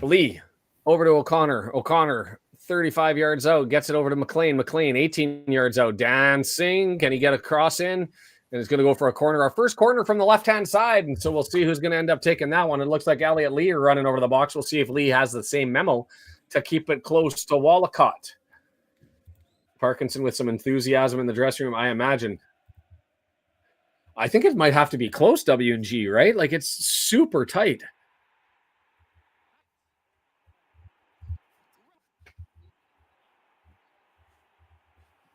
Lee over to O'Connor. O'Connor 35 yards out, gets it over to McLean. McLean 18 yards out, dancing. Can he get a cross in? And it's going to go for a corner. Our first corner from the left-hand side. And so we'll see who's going to end up taking that one. It looks like Elliot Lee are running over the box. We'll see if Lee has the same memo to keep it close to Wallacott. Parkinson with some enthusiasm in the dressing room, I imagine. I think it might have to be close, W&G, right? Like, it's super tight.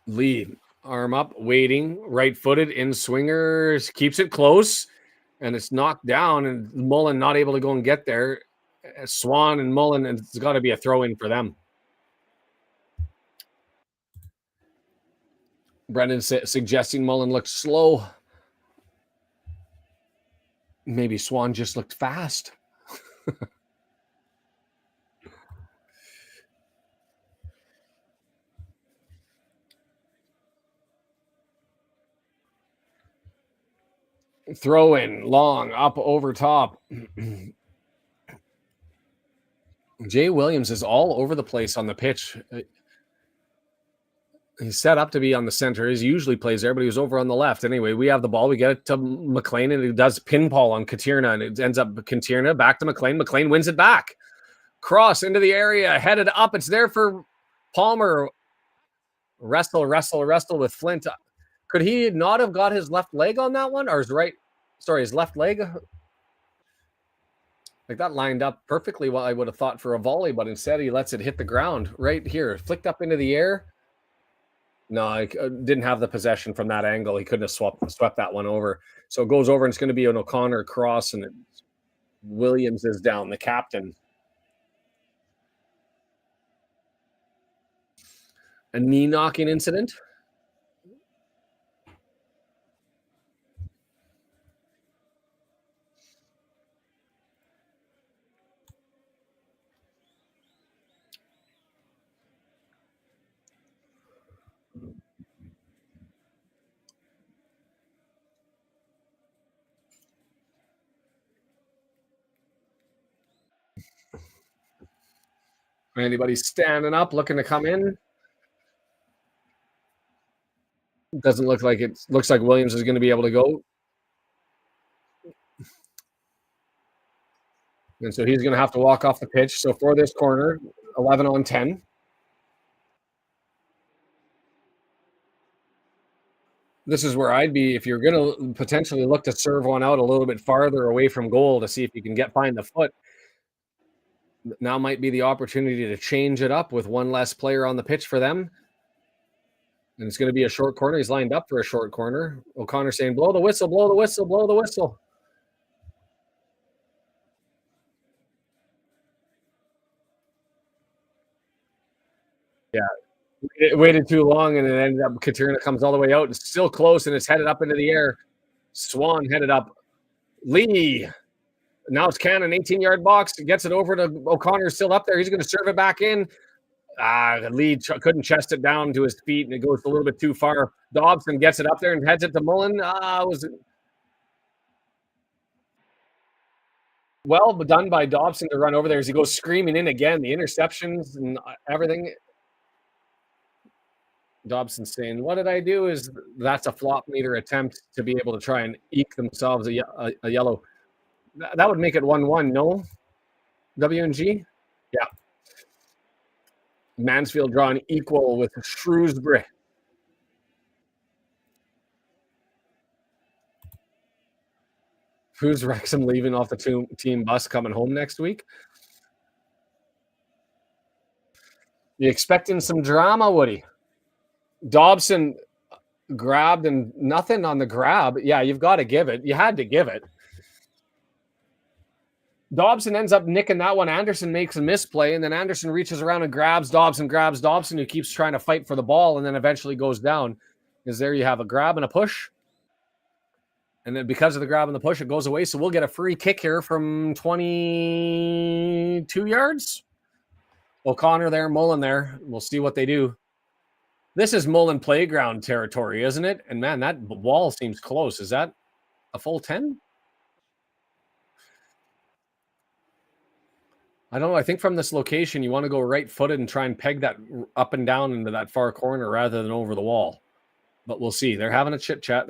Lee, arm up, waiting, right-footed, in swingers, keeps it close, and it's knocked down, and Mullen not able to go and get there. Swan and Mullen, and it's got to be a throw-in for them. Brendan suggesting Mullen looked slow. Maybe Swan just looked fast. Throw in, long, up over top. Jay Williams is all over the place on the pitch. He's set up to be on the center. He usually plays there, but he was over on the left. Anyway, we have the ball. We get it to McLean, and he does pinball on Katirna, and it ends up Katirna back to McLean. McLean wins it back. Cross into the area, headed up. It's there for Palmer. Wrestle with Flint. Could he not have got his left leg on that one, or his right? Sorry, his left leg. Like, that lined up perfectly what I would have thought for a volley, but instead he lets it hit the ground right here. Flicked up into the air. No, I didn't have the possession from that angle. He couldn't have swept that one over. So it goes over, and it's going to be an O'Connor cross, and Williams is down, the captain. A knee-knocking incident. Anybody standing up, looking to come in? Doesn't look like it. Looks like Williams is going to be able to go. And so he's going to have to walk off the pitch. So for this corner, 11 on 10. This is where I'd be if you're going to potentially look to serve one out a little bit farther away from goal to see if you can find the foot. Now might be the opportunity to change it up with one less player on the pitch for them. And it's going to be a short corner. He's lined up for a short corner. O'Connor saying, blow the whistle, blow the whistle, blow the whistle. Yeah. It waited too long, and it ended up Katerina comes all the way out. It's still close, and it's headed up into the air. Swan headed up. Lee. Now it's Cannon, 18-yard box. Gets it over to O'Connor, still up there. He's going to serve it back in. Lee couldn't chest it down to his feet, and it goes a little bit too far. Dobson gets it up there and heads it to Mullen. Well done by Dobson to run over there as he goes screaming in again. The interceptions and everything. Dobson saying, what did I do? That's a flop meter attempt to be able to try and eke themselves a yellow. That would make it 1-1, no? W&G? Yeah. Mansfield drawing equal with Shrewsbury. Who's Wrexham leaving off the team bus coming home next week? You expecting some drama, Woody? Dobson grabbed and nothing on the grab. Yeah, you've got to give it. You had to give it. Dobson ends up nicking that one. Anderson makes a misplay, and then Anderson reaches around and grabs Dobson, who keeps trying to fight for the ball and then eventually goes down. Because there you have a grab and a push. And then because of the grab and the push, it goes away. So we'll get a free kick here from 22 yards. O'Connor there, Mullen there. We'll see what they do. This is Mullen playground territory, isn't it? And man, that wall seems close. Is that a full 10? I don't know. I think from this location, you want to go right-footed and try and peg that up and down into that far corner rather than over the wall. But we'll see. They're having a chit-chat.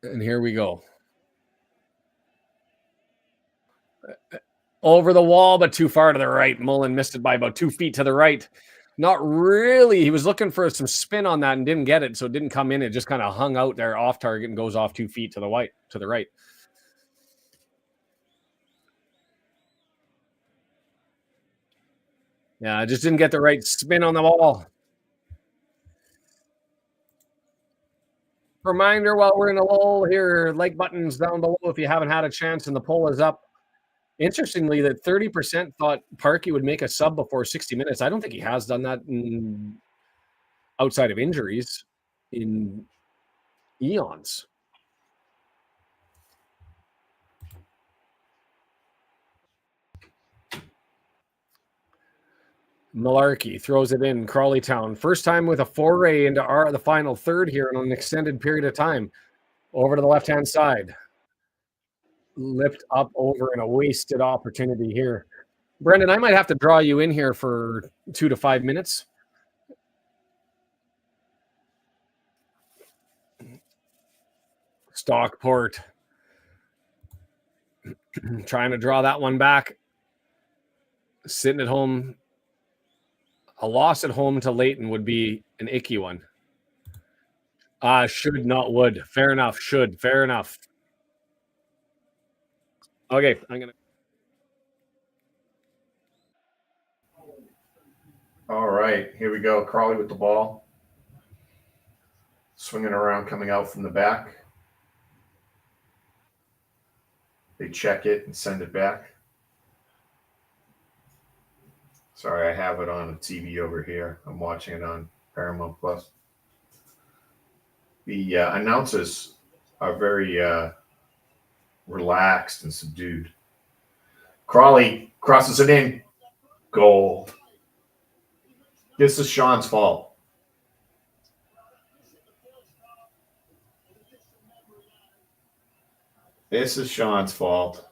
And here we go. Over the wall, but too far to the right. Mullen missed it by about 2 feet to the right. Not really. He was looking for some spin on that and didn't get it, so it didn't come in. It just kind of hung out there off target and goes off 2 feet to the right. Yeah, I just didn't get the right spin on the ball. Reminder while we're in a lull here, like buttons down below if you haven't had a chance, and the poll is up. Interestingly, that 30% thought Parkey would make a sub before 60 minutes. I don't think he has done that outside of injuries in eons. Malarkey throws it in. Crawley Town. First time with a foray into the final third here in an extended period of time. Over to the left-hand side. Lift up over and a wasted opportunity here. Brendan, I might have to draw you in here for 2 to 5 minutes. Stockport. Trying to draw that one back. Sitting at home. A loss at home to Leighton would be an icky one. Should, not would. Fair enough. Should. Fair enough. Okay, I'm going to. All right, here we go. Crawley with the ball. Swinging around, coming out from the back. They check it and send it back. Sorry, I have it on the TV over here. I'm watching it on Paramount Plus. The announcers are very relaxed and subdued. Crawley crosses it in. Goal. This is Sean's fault. This is Sean's fault.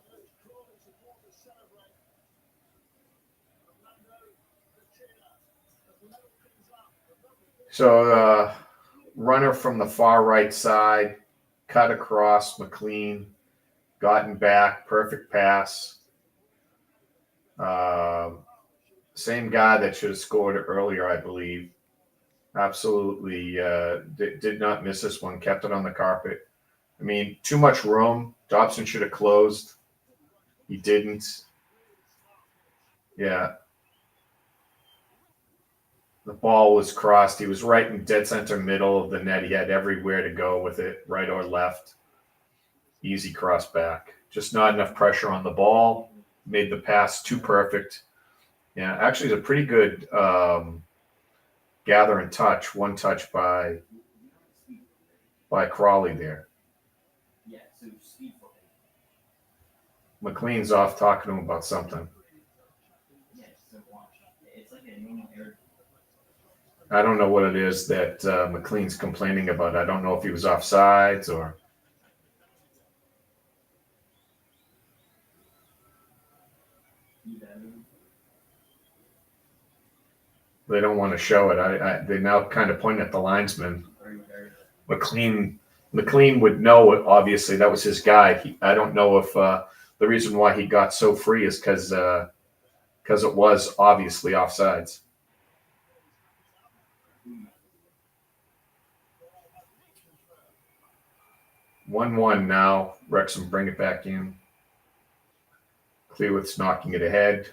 So runner from the far right side, cut across McLean, gotten back, perfect pass. Same guy that should have scored earlier, I believe. Absolutely did not miss this one, kept it on the carpet. I mean, too much room. Dobson should have closed. He didn't. Yeah. The ball was crossed. He was right in dead center middle of the net. He had everywhere to go with it, right or left. Easy cross back. Just not enough pressure on the ball. Made the pass too perfect. Yeah, actually, it's a pretty good gather and touch. One touch by Crawley there. McLean's off talking to him about something. I don't know what it is that McLean's complaining about. I don't know if he was offsides or. They don't want to show it. They now kind of point at the linesman. McLean would know, obviously, that was his guy. I don't know if the reason why he got so free is because it was obviously offsides. 1-1 now. Wrexham bring it back in. Clearwith's knocking it ahead.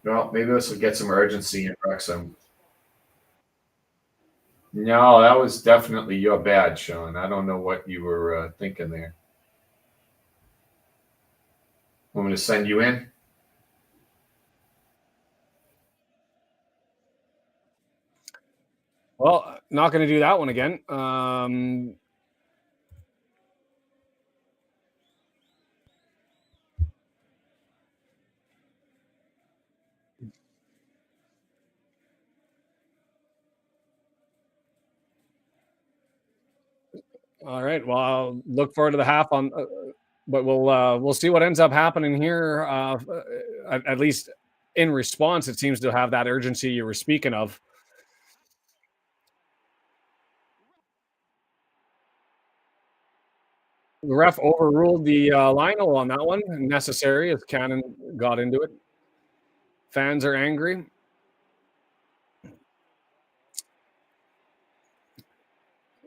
Well, maybe this will get some urgency in Wrexham. No, that was definitely your bad, Sean. I don't know what you were thinking there. Want me to send you in? Well, not going to do that one again. All right. Well, I'll look forward to the half on, but we'll see what ends up happening here. At least in response, it seems to have that urgency you were speaking of. The ref overruled the Lionel on that one. Necessary as Cannon got into it. Fans are angry.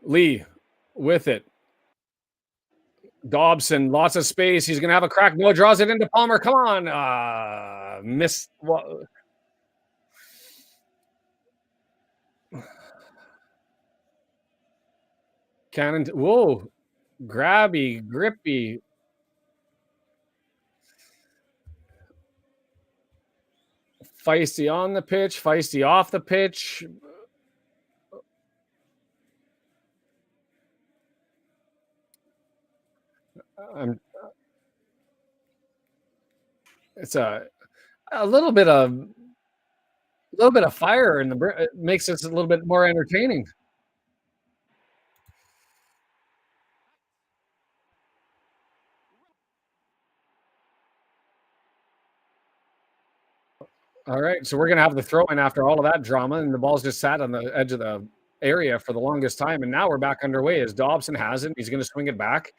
Lee with it. Dobson, lots of space. He's going to have a crack. No, draws it into Palmer. Come on. Missed. Cannon. Whoa. Grabby, grippy. Feisty on the pitch. Feisty off the pitch. It's a little bit of fire in the. It makes this a little bit more entertaining. All right, so we're gonna have the throw in after all of that drama, and the ball's just sat on the edge of the area for the longest time, and now we're back underway as Dobson has it. He's gonna swing it back.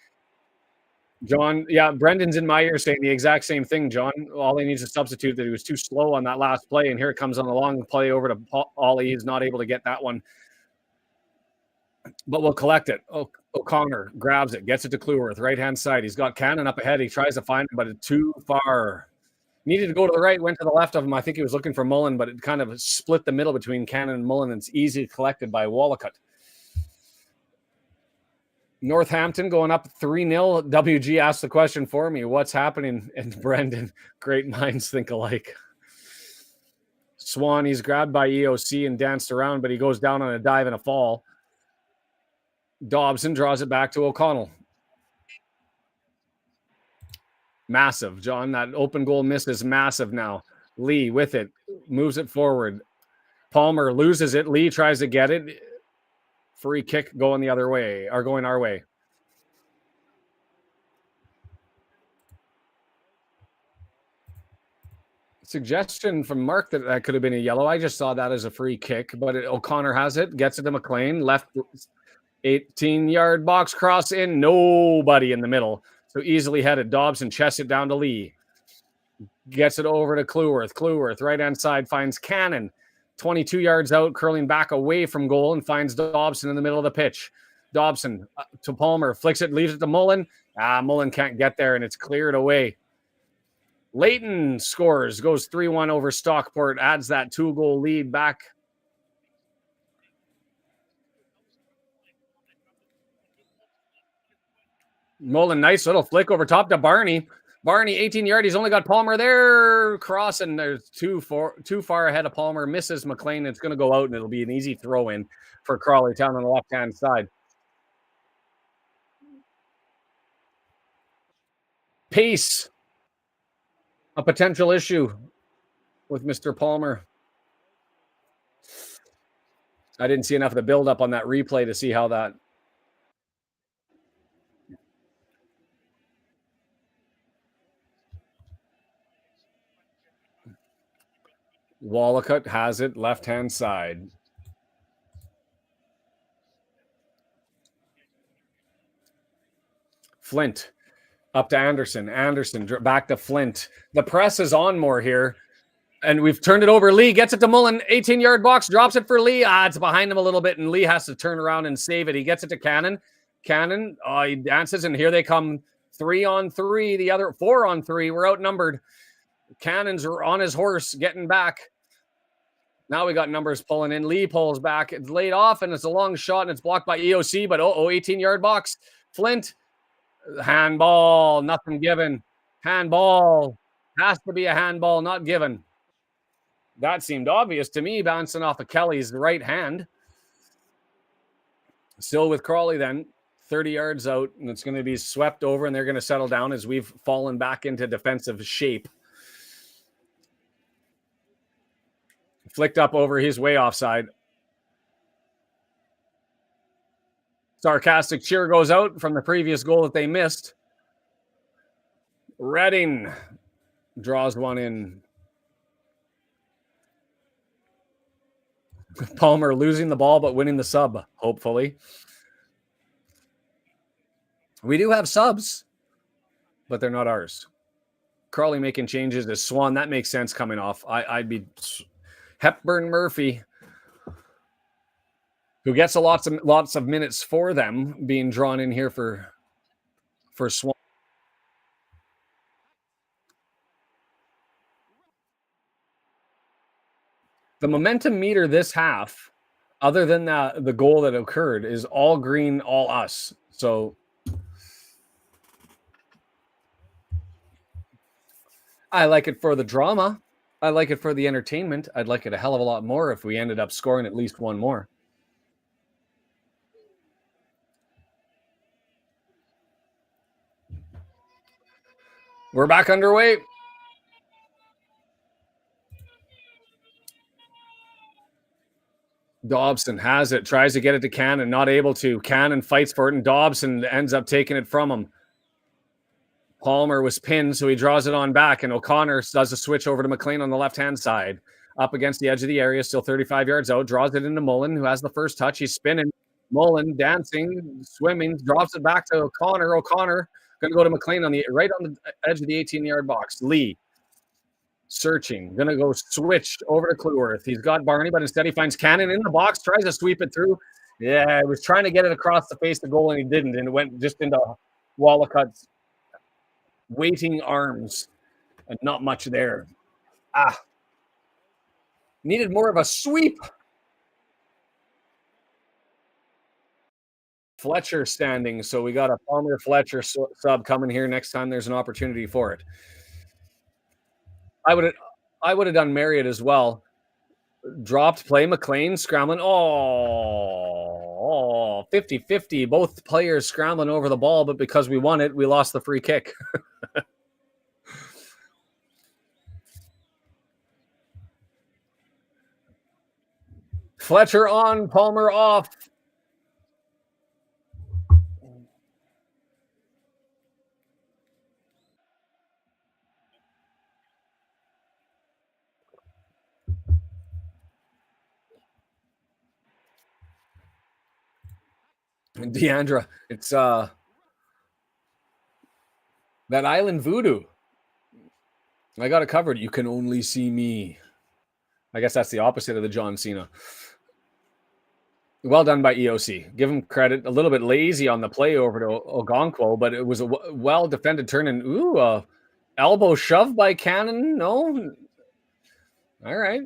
John, yeah, Brendan's in my ear saying the exact same thing, John. All he needs to substitute that he was too slow on that last play, and here it comes on the long play over to Ollie. He's not able to get that one, but we'll collect it. O'Connor grabs it, gets it to Cleworth, right-hand side. He's got Cannon up ahead. He tries to find him, but it's too far. Needed to go to the right, went to the left of him. I think he was looking for Mullen, but it kind of split the middle between Cannon and Mullen, and it's easily collected by Wallacott. Northampton going up 3-0. WG asked the question for me, what's happening? And Brendan, great minds think alike. Swan, he's grabbed by EOC and danced around, but he goes down on a dive and a fall. Dobson draws it back to O'Connell. Massive, John. That open goal miss is massive now. Lee with it, moves it forward. Palmer loses it. Lee tries to get it. Free kick going the other way, or going our way. Suggestion from Mark that could have been a yellow. I just saw that as a free kick, but O'Connor has it, gets it to McLean. Left 18-yard box cross in. Nobody in the middle. So easily headed. Dobson chests it down to Lee. Gets it over to Cleworth. Cleworth, right-hand side, finds Cannon. 22 yards out, curling back away from goal, and finds Dobson in the middle of the pitch. Dobson to Palmer, flicks it, leaves it to Mullen. Mullen can't get there, and it's cleared away. Leighton scores, goes 3-1 over Stockport, adds that 2-goal lead back. Mullen, nice little flick over top to Barney. Barney, 18-yard. He's only got Palmer there. Cross, and there's too far ahead of Palmer. Misses McLean. It's going to go out, and it'll be an easy throw-in for Crawley Town on the left-hand side. Pace. A potential issue with Mr. Palmer. I didn't see enough of the build-up on that replay to see how that... Wallacott has it, left-hand side. Flint up to Anderson. Anderson back to Flint. The press is on more here. And we've turned it over. Lee gets it to Mullen, 18-yard box, drops it for Lee. It's behind him a little bit, and Lee has to turn around and save it. He gets it to Cannon. Cannon, he dances, and here they come 3-on-3. The other 4-on-3. We're outnumbered. Cannon's on his horse, getting back. Now we got numbers pulling in. Lee pulls back. It's laid off, and it's a long shot, and it's blocked by EOC, but 18-yard box. Flint, handball, nothing given. Handball. Has to be a handball, not given. That seemed obvious to me, bouncing off of Kelly's right hand. Still with Crawley then, 30 yards out, and it's going to be swept over, and they're going to settle down as we've fallen back into defensive shape. Flicked up over, he's way offside. Sarcastic cheer goes out from the previous goal that they missed. Redding draws one in. Palmer losing the ball, but winning the sub, hopefully. We do have subs, but they're not ours. Crawley making changes as Swan. That makes sense coming off. I'd be Hepburn Murphy, who gets lots of minutes for them, being drawn in here for Swan. The momentum meter this half, other than the goal that occurred, is all green, all us. So I like it for the drama. I like it for the entertainment. I'd like it a hell of a lot more if we ended up scoring at least one more. We're back underway. Dobson has it, tries to get it to Cannon, not able to. Cannon fights for it, and Dobson ends up taking it from him. Palmer was pinned, so he draws it on back, and O'Connor does a switch over to McLean on the left-hand side. Up against the edge of the area, still 35 yards out, draws it into Mullen, who has the first touch. He's spinning. Mullen dancing, swimming, drops it back to O'Connor. O'Connor going to go to McLean right on the edge of the 18-yard box. Lee searching, going to go switch over to Cleworth. He's got Barney, but instead he finds Cannon in the box, tries to sweep it through. Yeah, he was trying to get it across the face of the goal, and he didn't, and it went just into Wallacott's waiting arms, and not much there. Needed more of a sweep. Fletcher standing, so we got a Palmer Fletcher sub coming here next time there's an opportunity for it. I would have done Marriott as well. Dropped play, McLean scrambling. 50-50. Both players scrambling over the ball, but because we won it, we lost the free kick. Fletcher on, Palmer off. Deandra, it's that Island Voodoo. I got it covered. You can only see me. I guess that's the opposite of the John Cena. Well done by EOC. Give him credit. A little bit lazy on the play over to Ogonkwo, but it was a well-defended turn. And, elbow shove by Cannon. No. All right.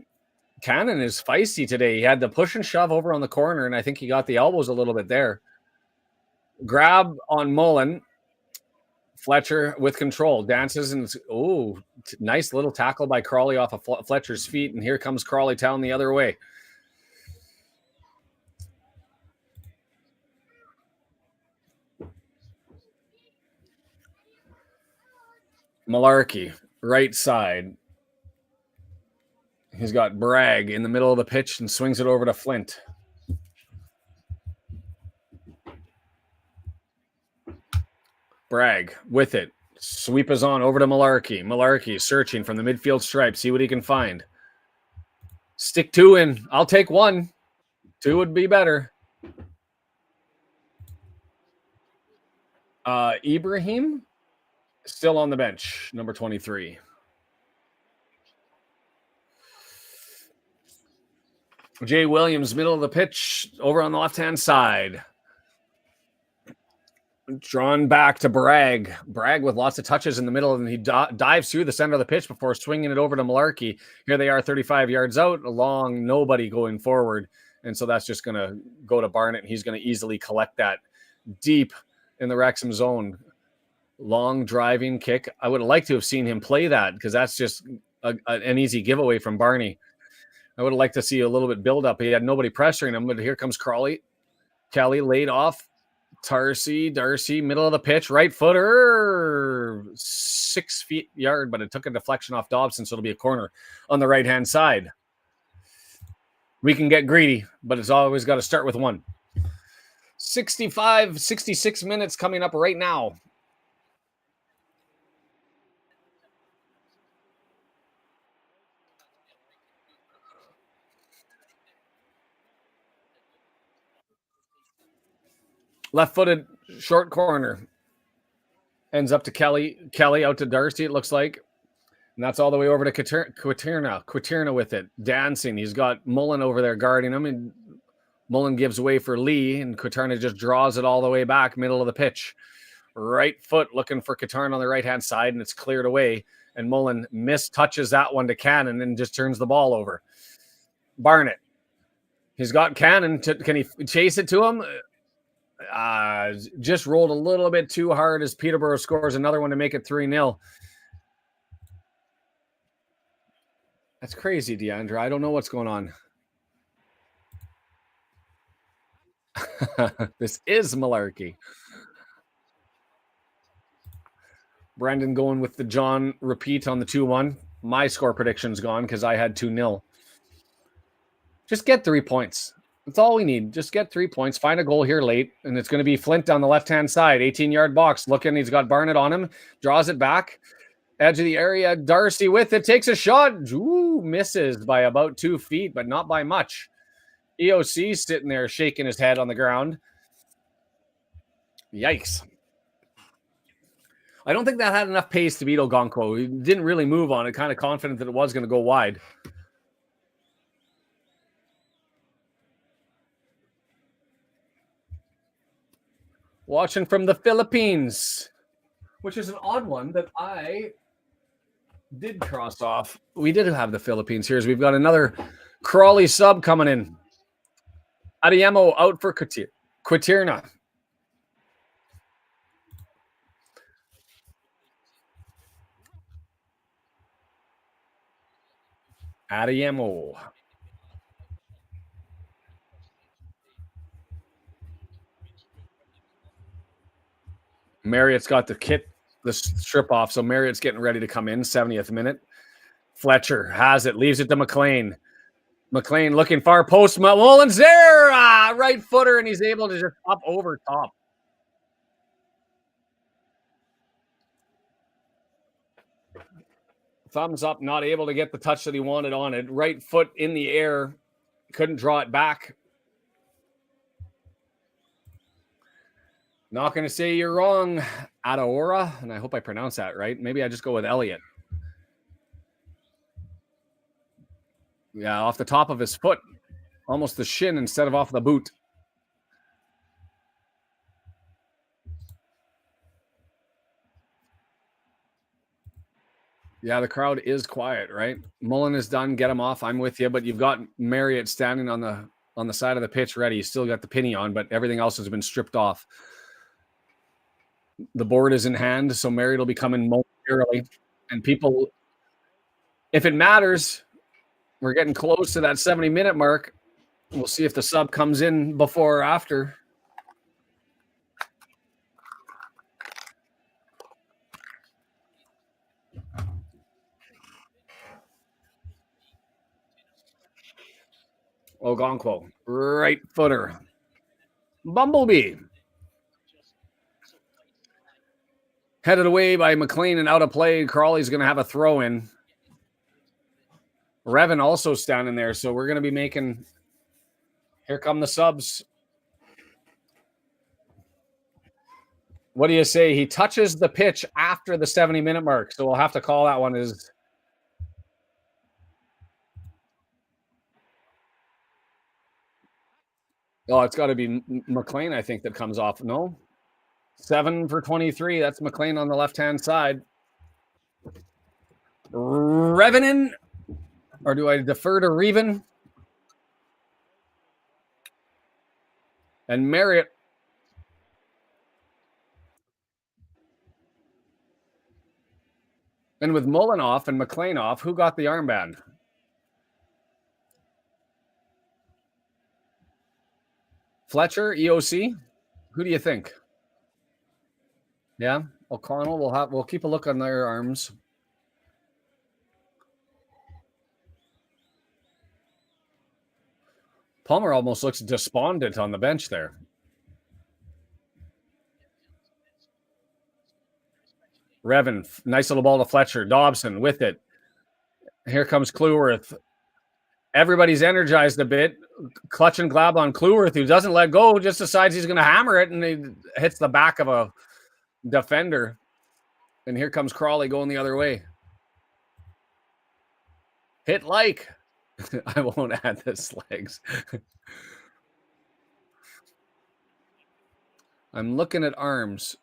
Cannon is feisty today. He had the push and shove over on the corner, and I think he got the elbows a little bit there. Grab on Mullen. Fletcher with control. Dances and, nice little tackle by Crawley off of Fletcher's feet, and here comes Crawley Town the other way. Malarkey, right side. He's got Bragg in the middle of the pitch and swings it over to Flint. Bragg with it. Sweep is on over to Malarkey. Malarkey searching from the midfield stripe. See what he can find. Stick two in. I'll take one. Two would be better. Ibrahim still on the bench, number 23. Jay Williams, middle of the pitch, over on the left-hand side. Drawn back to Bragg. Bragg with lots of touches in the middle, and he dives through the center of the pitch before swinging it over to Malarkey. Here they are 35 yards out, along, nobody going forward. And so that's just going to go to Barnett, and he's going to easily collect that deep in the Wrexham zone. Long driving kick. I would have liked to have seen him play that because that's just an easy giveaway from Barney. I would have liked to see a little bit build up. He had nobody pressuring him, but here comes Crawley. Kelly laid off. Darcy, middle of the pitch, right footer, 6 feet yard, but it took a deflection off Dobson, so it'll be a corner on the right-hand side. We can get greedy, but it's always got to start with one. 66 minutes coming up right now. Left-footed short corner. Ends up to Kelly. Kelly out to Darcy, it looks like. And that's all the way over to Quaterna with it. Dancing. He's got Mullen over there guarding him. And Mullen gives way for Lee. And Quaterna just draws it all the way back, middle of the pitch. Right foot looking for Quaterna on the right-hand side. And it's cleared away. And Mullen mistouches that one to Cannon and just turns the ball over. Barnett. He's got Cannon. Can he chase it to him? Just rolled a little bit too hard as Peterborough scores another one to make it 3-0. That's crazy, Deandra. I don't know what's going on. This is Malarkey. Brendan going with the John repeat on the 2-1. My score prediction's gone because I had 2-0. Just get 3 points. That's all we need. Just get 3 points. Find a goal here late, and it's going to be Flint on the left-hand side. 18-yard box. Looking, he's got Barnett on him. Draws it back. Edge of the area. Darcy with it. Takes a shot. Ooh, misses by about 2 feet, but not by much. EOC sitting there shaking his head on the ground. Yikes. I don't think that had enough pace to beat Ogonko. He didn't really move on it. Kind of confident that it was going to go wide. Watching from the Philippines, which is an odd one that I did cross off. We did have the Philippines here. We've got another Crawley sub coming in. Adeyemo out for Quaterna. Adeyemo. Marriott's got the strip off, so Marriott's getting ready to come in, 70th minute. Fletcher has it, leaves it to McLean. McLean looking far post. Mullen's there, right footer, and he's able to just up over top. Thumbs up, not able to get the touch that he wanted on it. Right foot in the air, couldn't draw it back. Not going to say you're wrong, Adaora, and I hope I pronounce that right. Maybe I just go with Elliott. Yeah, off the top of his foot, almost the shin instead of off the boot. Yeah, the crowd is quiet, right? Mullen is done. Get him off. I'm with you, but you've got Marriott standing on the side of the pitch ready. You still got the penny on, but everything else has been stripped off. The board is in hand, so Marriott will be coming momentarily. And people, if it matters, we're getting close to that 70-minute mark. We'll see if the sub comes in before or after. Ogonkwo, right footer. Bumblebee. Headed away by McLean and out of play. Crawley's going to have a throw in. Revan also standing there, so we're going to be making. Here come the subs. What do you say? He touches the pitch after the 70-minute mark, so we'll have to call that one as. Oh, it's got to be McLean, I think, that comes off. No? 7 for 23. That's McLean on the left-hand side. Revenin, or do I defer to Reven? And Marriott. And with Mullen off and McLean off, who got the armband? Fletcher, EOC? Who do you think? Yeah, O'Connell. We'll keep a look on their arms. Palmer almost looks despondent on the bench there. Revan, nice little ball to Fletcher. Dobson with it. Here comes Cleworth. Everybody's energized a bit. Clutch and glab on Cleworth, who doesn't let go, just decides he's going to hammer it, and he hits the back of a defender. And here comes Crawley going the other way. Hit like. I won't add the legs. I'm looking at arms.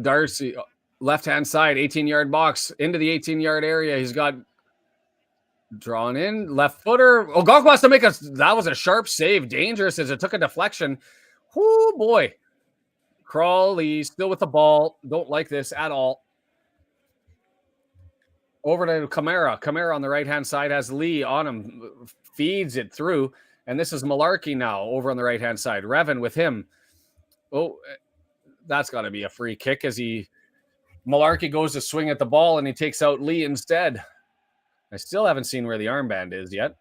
Darcy, left-hand side, 18-yard box, into the 18-yard area. He's got drawn in, left footer. Ogok wants to make that was a sharp save. Dangerous as it took a deflection. Whoo, boy. Crawley still with the ball. Don't like this at all. Over to Kamara. Kamara on the right-hand side has Lee on him. Feeds it through. And this is Malarkey now over on the right-hand side. Revan with him. Oh, that's got to be a free kick as Malarkey goes to swing at the ball and he takes out Lee instead. I still haven't seen where the armband is yet.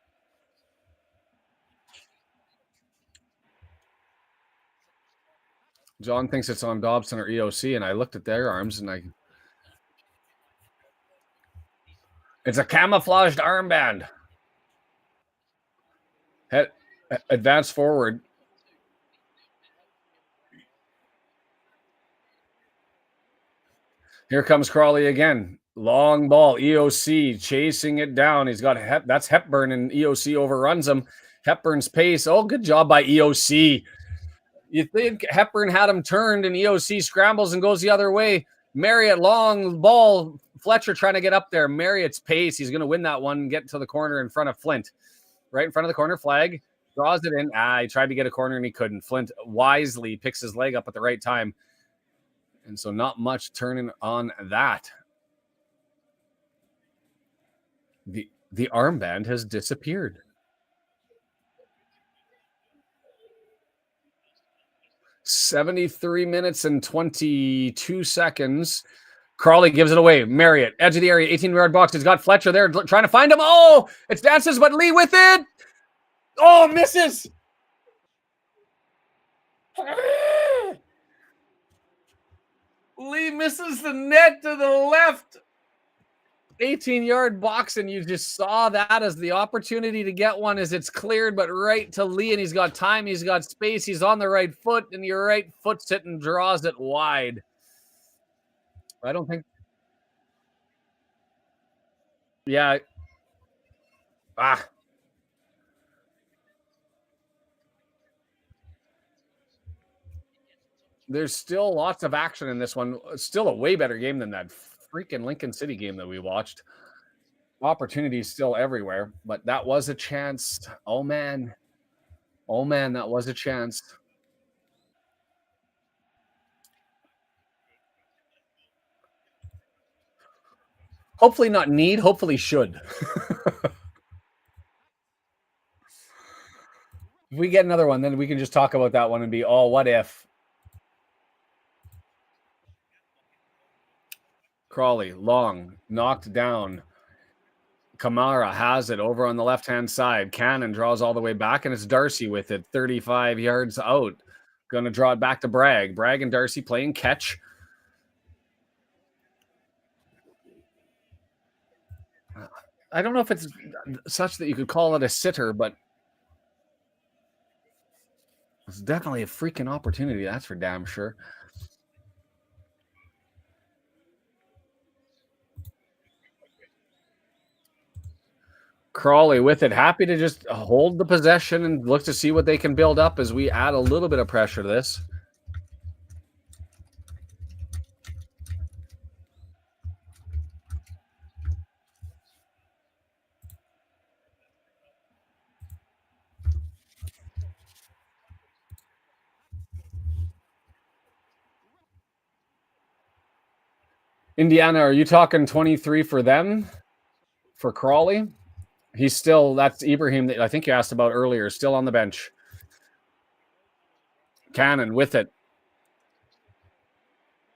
John thinks it's on Dobson or EOC, and I looked at their arms and it's a camouflaged armband. Advance forward. Here comes Crawley again. Long ball. EOC chasing it down. He's got that's Hepburn, and EOC overruns him. Hepburn's pace. Oh, good job by EOC. You think Hepburn had him turned, and EOC scrambles and goes the other way. Marriott, long ball. Fletcher trying to get up there. Marriott's pace. He's going to win that one, get to the corner in front of Flint. Right in front of the corner flag. Draws it in. He tried to get a corner and he couldn't. Flint wisely picks his leg up at the right time. And so not much turning on that. The armband has disappeared. (73 minutes and 22 seconds). Crawley gives it away. Marriott, edge of the area, 18-yard box. He's got Fletcher there trying to find him. Oh, it's dances, but Lee with it. Oh, misses. Lee misses the net to the left. 18-yard box, and you just saw that as the opportunity to get one as it's cleared, but right to Lee, and he's got time, he's got space, he's on the right foot, and your right foot's it and draws it wide. I don't think. Yeah. There's still lots of action in this one. Still a way better game than that freaking Lincoln City game that we watched. Opportunities still everywhere, but that was a chance. Oh man, that was a chance. Hopefully not need, hopefully should. If we get another one, then we can just talk about that one and be, oh, what if? Crawley, long, knocked down. Kamara has it over on the left-hand side. Cannon draws all the way back, and it's Darcy with it, 35 yards out. Going to draw it back to Bragg. Bragg and Darcy playing catch. I don't know if it's such that you could call it a sitter, but it's definitely a freaking opportunity. That's for damn sure. Crawley with it, happy to just hold the possession and look to see what they can build up as we add a little bit of pressure to this. Indiana, are you talking 23 for them? For Crawley? He's still, that's Ibrahim that I think you asked about earlier, still on the bench. Cannon with it.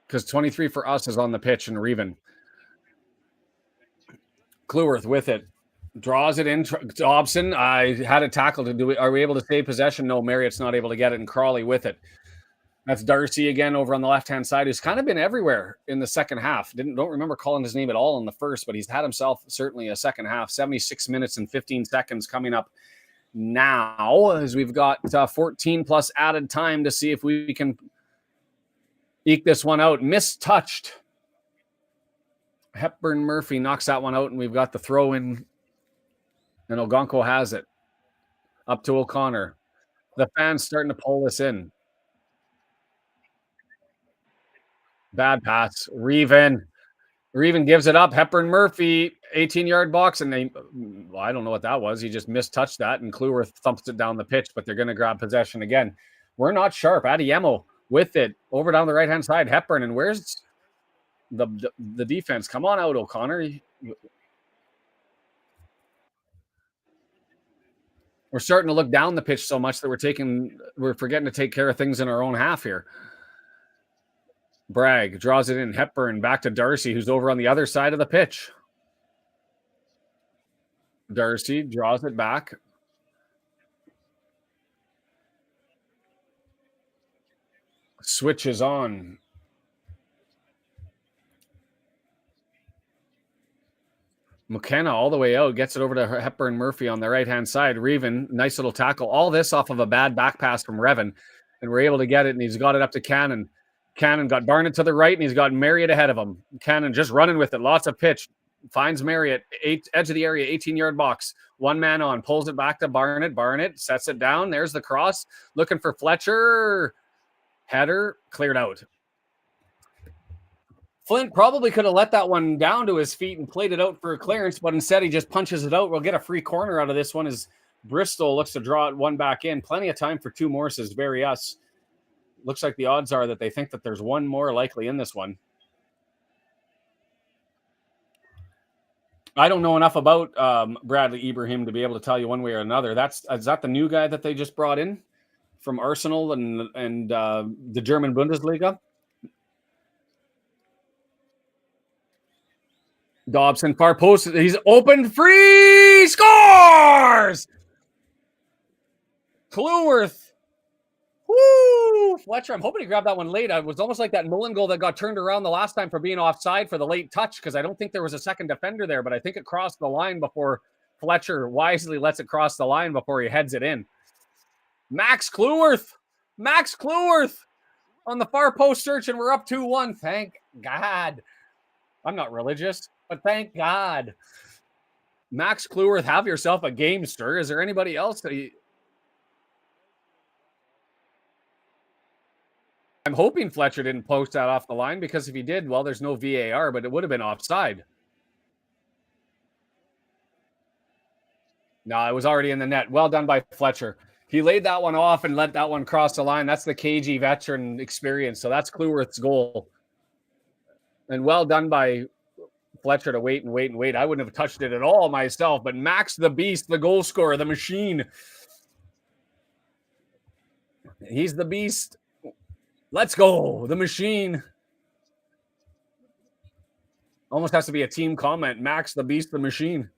Because 23 for us is on the pitch and Reven. Cleworth with it. Draws it in. Dobson, I had a tackle to do it. Are we able to save possession? No, Marriott's not able to get it. And Crawley with it. That's Darcy again over on the left-hand side, who's kind of been everywhere in the second half. Don't remember calling his name at all in the first, but he's had himself certainly a second half. 76 minutes and 15 seconds coming up now as we've got 14 plus added time to see if we can eke this one out. Mistouched. Hepburn Murphy knocks that one out, and we've got the throw in, and Ogonko has it. Up to O'Connor. The fans starting to pull this in. Bad pass. Reven gives it up. Hepburn Murphy, 18-yard box, and I don't know what that was. He just mistouched that, and Cleworth thumps it down the pitch, but they're going to grab possession again. We're not sharp. Adiemo with it over down the right-hand side. Hepburn, and where's the defense? Come on out, O'Connor. We're starting to look down the pitch so much that we're forgetting to take care of things in our own half here. Bragg draws it in. Hepburn back to Darcy, who's over on the other side of the pitch. Darcy draws it back. Switches on. McKenna all the way out, gets it over to Hepburn Murphy on the right-hand side. Reven, nice little tackle. All this off of a bad back pass from Reven. And we're able to get it, and he's got it up to Cannon. Cannon got Barnett to the right, and he's got Marriott ahead of him. Cannon just running with it. Lots of pitch. Finds Marriott, edge of the area, 18-yard box. One man on, pulls it back to Barnett. Barnett sets it down. There's the cross. Looking for Fletcher. Header cleared out. Flint probably could have let that one down to his feet and played it out for a clearance, but instead he just punches it out. We'll get a free corner out of this one as Bristol looks to draw it one back in. Plenty of time for two more, says Barry Us. Looks like the odds are that they think that there's one more likely in this one. I don't know enough about Bradley Ibrahim to be able to tell you one way or another. Is that the new guy that they just brought in from Arsenal and the German Bundesliga? Dobson, far post. He's open, free, scores! Cleworth. Woo! Fletcher, I'm hoping he grabbed that one late. It was almost like that Mullen goal that got turned around the last time for being offside for the late touch, because I don't think there was a second defender there, but I think it crossed the line before Fletcher wisely lets it cross the line before he heads it in. Max Cleworth on the far post search, and we're up 2-1. Thank God. I'm not religious, but thank God. Max Cleworth, have yourself a game, sir. Is there anybody else that I'm hoping Fletcher didn't post that off the line, because if he did, well, there's no VAR, but it would have been offside. No, it was already in the net. Well done by Fletcher. He laid that one off and let that one cross the line. That's the KG veteran experience. So that's Cleworth's goal. And well done by Fletcher to wait. I wouldn't have touched it at all myself, but Max the Beast, the goal scorer, the machine. He's the beast. Let's go. The machine. Almost has to be a team comment. Max the Beast, the machine.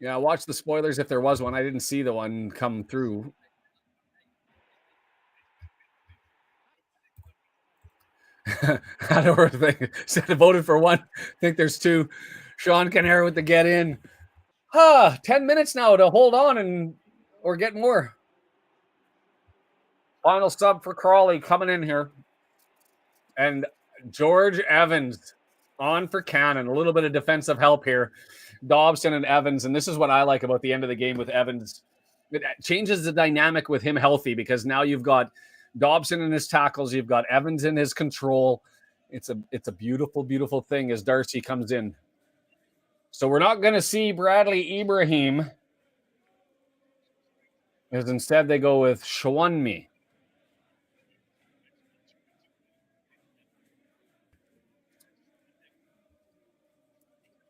Yeah, watch the spoilers if there was one. I didn't see the one come through. Said voted for one. Think there's two. Sean Canary with the get in. 10 minutes now to hold on or get more. Final sub for Crawley coming in here. And George Evans On for Cannon. A little bit of defensive help here. Dobson and Evans. And this is what I like about the end of the game with Evans. It changes the dynamic with him healthy because now you've got Dobson in his tackles. You've got Evans in his control. It's a beautiful, beautiful thing as Darcy comes in. So we're not going to see Bradley Ibrahim. As instead they go with Shawunmi.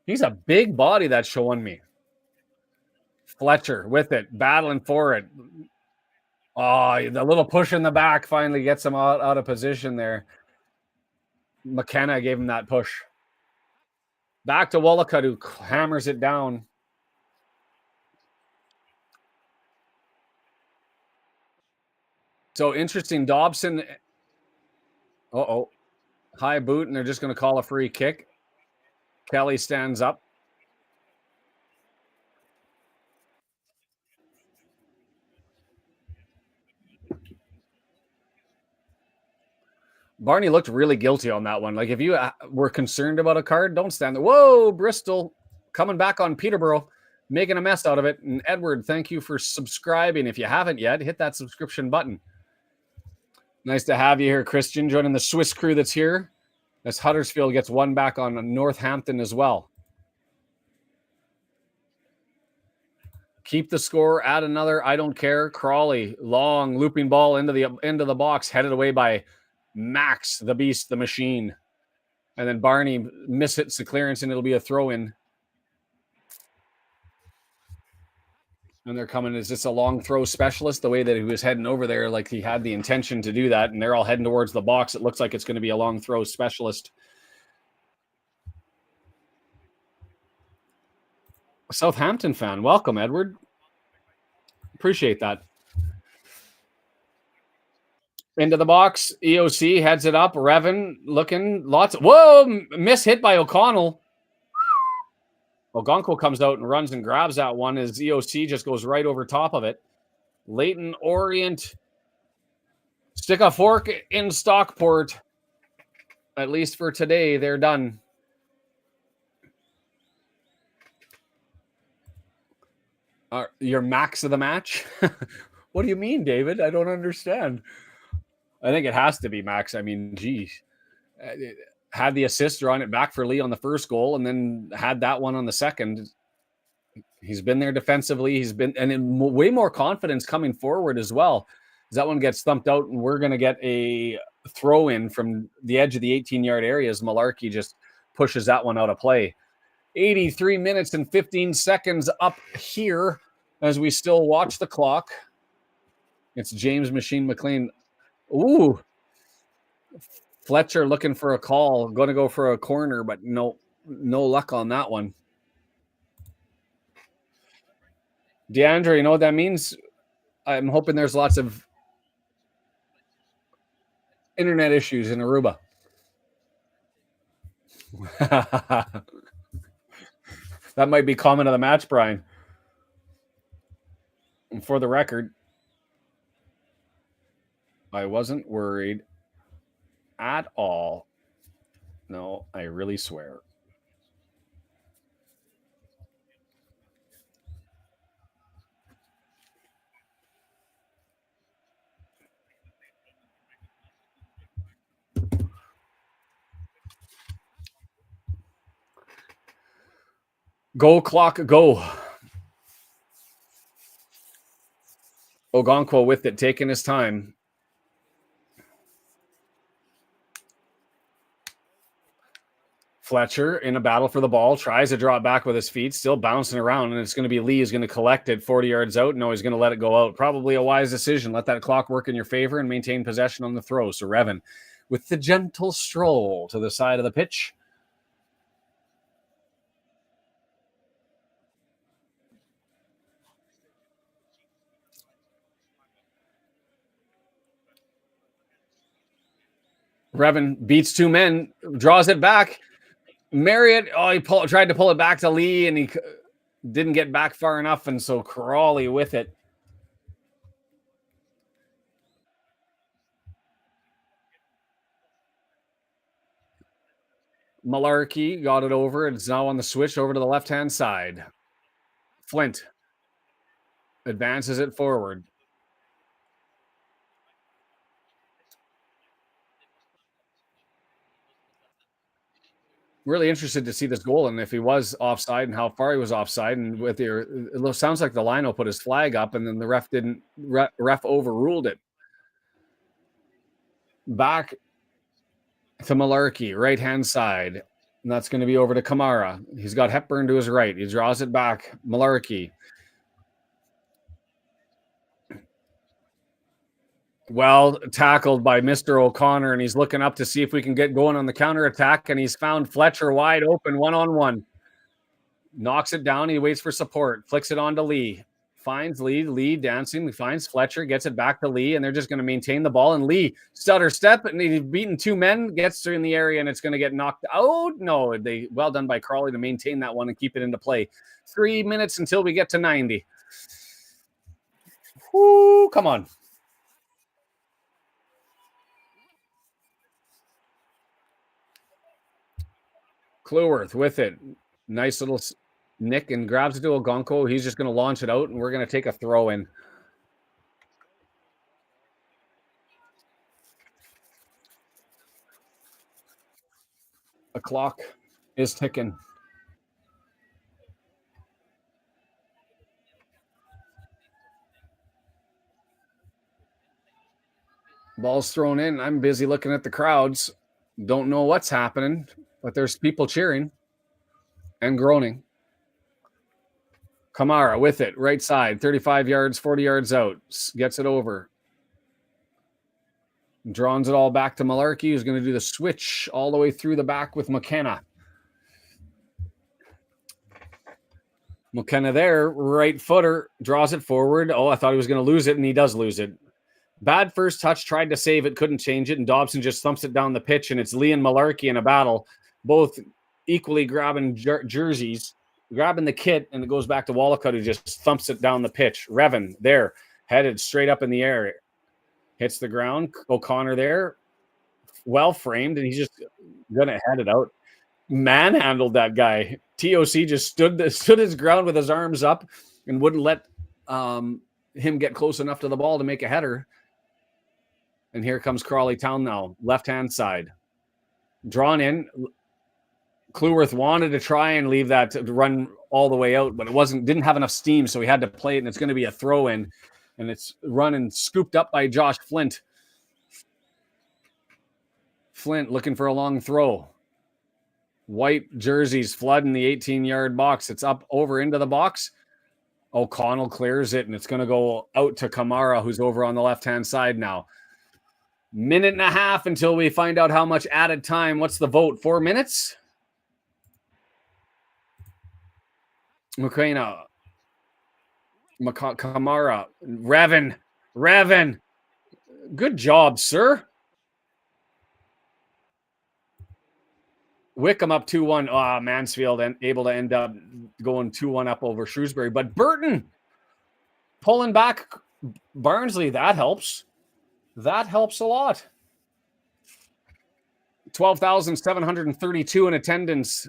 He's a big body, that Shawunmi. Fletcher with it, battling for it. Oh, the little push in the back finally gets him out of position there. McKenna gave him that push. Back to Wollicott, who hammers it down. So interesting. Dobson. Uh-oh. High boot, and they're just going to call a free kick. Kelly stands up. Barney looked really guilty on that one. Like, if you were concerned about a card, don't stand there. Whoa, Bristol coming back on Peterborough, making a mess out of it. And Edward, thank you for subscribing. If you haven't yet, hit that subscription button. Nice to have you here, Christian, joining the Swiss crew that's here. As Huddersfield gets one back on Northampton as well. Keep the score, add another. I don't care. Crawley, long looping ball into the box, headed away by Max, the beast, the machine. And then Barney mishits the clearance, and it'll be a throw-in. And they're coming. Is this a long throw specialist? The way that he was heading over there, like he had the intention to do that, and they're all heading towards the box. It looks like it's going to be a long throw specialist. Southampton fan. Welcome, Edward. Appreciate that. Into the box. EOC heads it up. Revan looking. Lots of... Whoa! Miss hit by O'Connell. Ogonko comes out and runs and grabs that one as EOC just goes right over top of it. Leighton Orient. Stick a fork in Stockport. At least for today, they're done. Your max of the match? What do you mean, David? I don't understand. I think it has to be max. I mean, geez. Had the assist drawing it back for Lee on the first goal and then had that one on the second. He's been there defensively. He's been, and in way more confidence coming forward as well. As that one gets thumped out, and we're going to get a throw in from the edge of the 18-yard area as Malarkey just pushes that one out of play. 83 minutes and 15 seconds up here as we still watch the clock. It's James Machine McLean. Ooh. Fletcher looking for a call. Going to go for a corner, but no luck on that one. DeAndre, you know what that means? I'm hoping there's lots of internet issues in Aruba. That might be comment of the match, Brian. And for the record, I wasn't worried at all. No, I really swear. Go clock, go. Ogonquo with it, taking his time. Fletcher in a battle for the ball, tries to draw it back with his feet, still bouncing around, and it's going to be Lee who's going to collect it 40 yards out. No, he's going to let it go out. Probably a wise decision. Let that clock work in your favor and maintain possession on the throw. So Revan with the gentle stroll to the side of the pitch. Revan beats two men, draws it back. Marriott, he tried to pull it back to Lee, and he didn't get back far enough, and so Crawley with it. Malarkey got it over. It's now on the switch over to the left-hand side. Flint advances it forward. Really interested to see this goal and if he was offside and how far he was offside. And with it sounds like the line will put his flag up, and then the ref overruled it. Back to Malarkey, right-hand side. And that's going to be over to Kamara. He's got Hepburn to his right. He draws it back. Malarkey. Well tackled by Mr. O'Connor, and he's looking up to see if we can get going on the counterattack, and he's found Fletcher wide open one-on-one. Knocks it down. He waits for support. Flicks it on to Lee. Finds Lee. Lee dancing. Finds Fletcher. Gets it back to Lee, and they're just going to maintain the ball. And Lee, stutter step, and he's beaten two men. Gets in the area, and it's going to get knocked out. No, well done by Crawley to maintain that one and keep it into play. 3 minutes until we get to 90. Whoo, come on. Cleworth with it. Nice little nick and grabs it to Ogonko. He's just going to launch it out, and we're going to take a throw in. The clock is ticking. Ball's thrown in. I'm busy looking at the crowds. Don't know what's happening, but there's people cheering and groaning. Kamara with it, right side, 35 yards, 40 yards out. Gets it over. Draws it all back to Malarkey, who's going to do the switch all the way through the back with McKenna. McKenna there, right footer, draws it forward. Oh, I thought he was going to lose it, and he does lose it. Bad first touch, tried to save it, couldn't change it, and Dobson just thumps it down the pitch, and it's Lee and Malarkey in a battle, both equally grabbing jerseys, grabbing the kit, and it goes back to Wallacut, who just thumps it down the pitch. Revan there, headed straight up in the air. Hits the ground. O'Connor there, well framed, and he's just going to head it out. Manhandled that guy. TOC just stood his ground with his arms up and wouldn't let him get close enough to the ball to make a header. And here comes Crawley Town now, left-hand side. Drawn in. Cleworth wanted to try and leave that to run all the way out, but didn't have enough steam, so he had to play it, and it's going to be a throw-in. And it's run and scooped up by Josh Flint. Flint looking for a long throw. White jerseys flooding the 18-yard box. It's up over into the box. O'Connell clears it, and it's going to go out to Kamara, who's over on the left-hand side now. Minute and a half until we find out how much added time. What's the vote? 4 minutes? McKenna. Kamara. Revan. Good job, sir. Wickham up 2-1. Mansfield able to end up going 2-1 up over Shrewsbury. But Burton pulling back Barnsley. That helps. That helps a lot. 12,732 in attendance.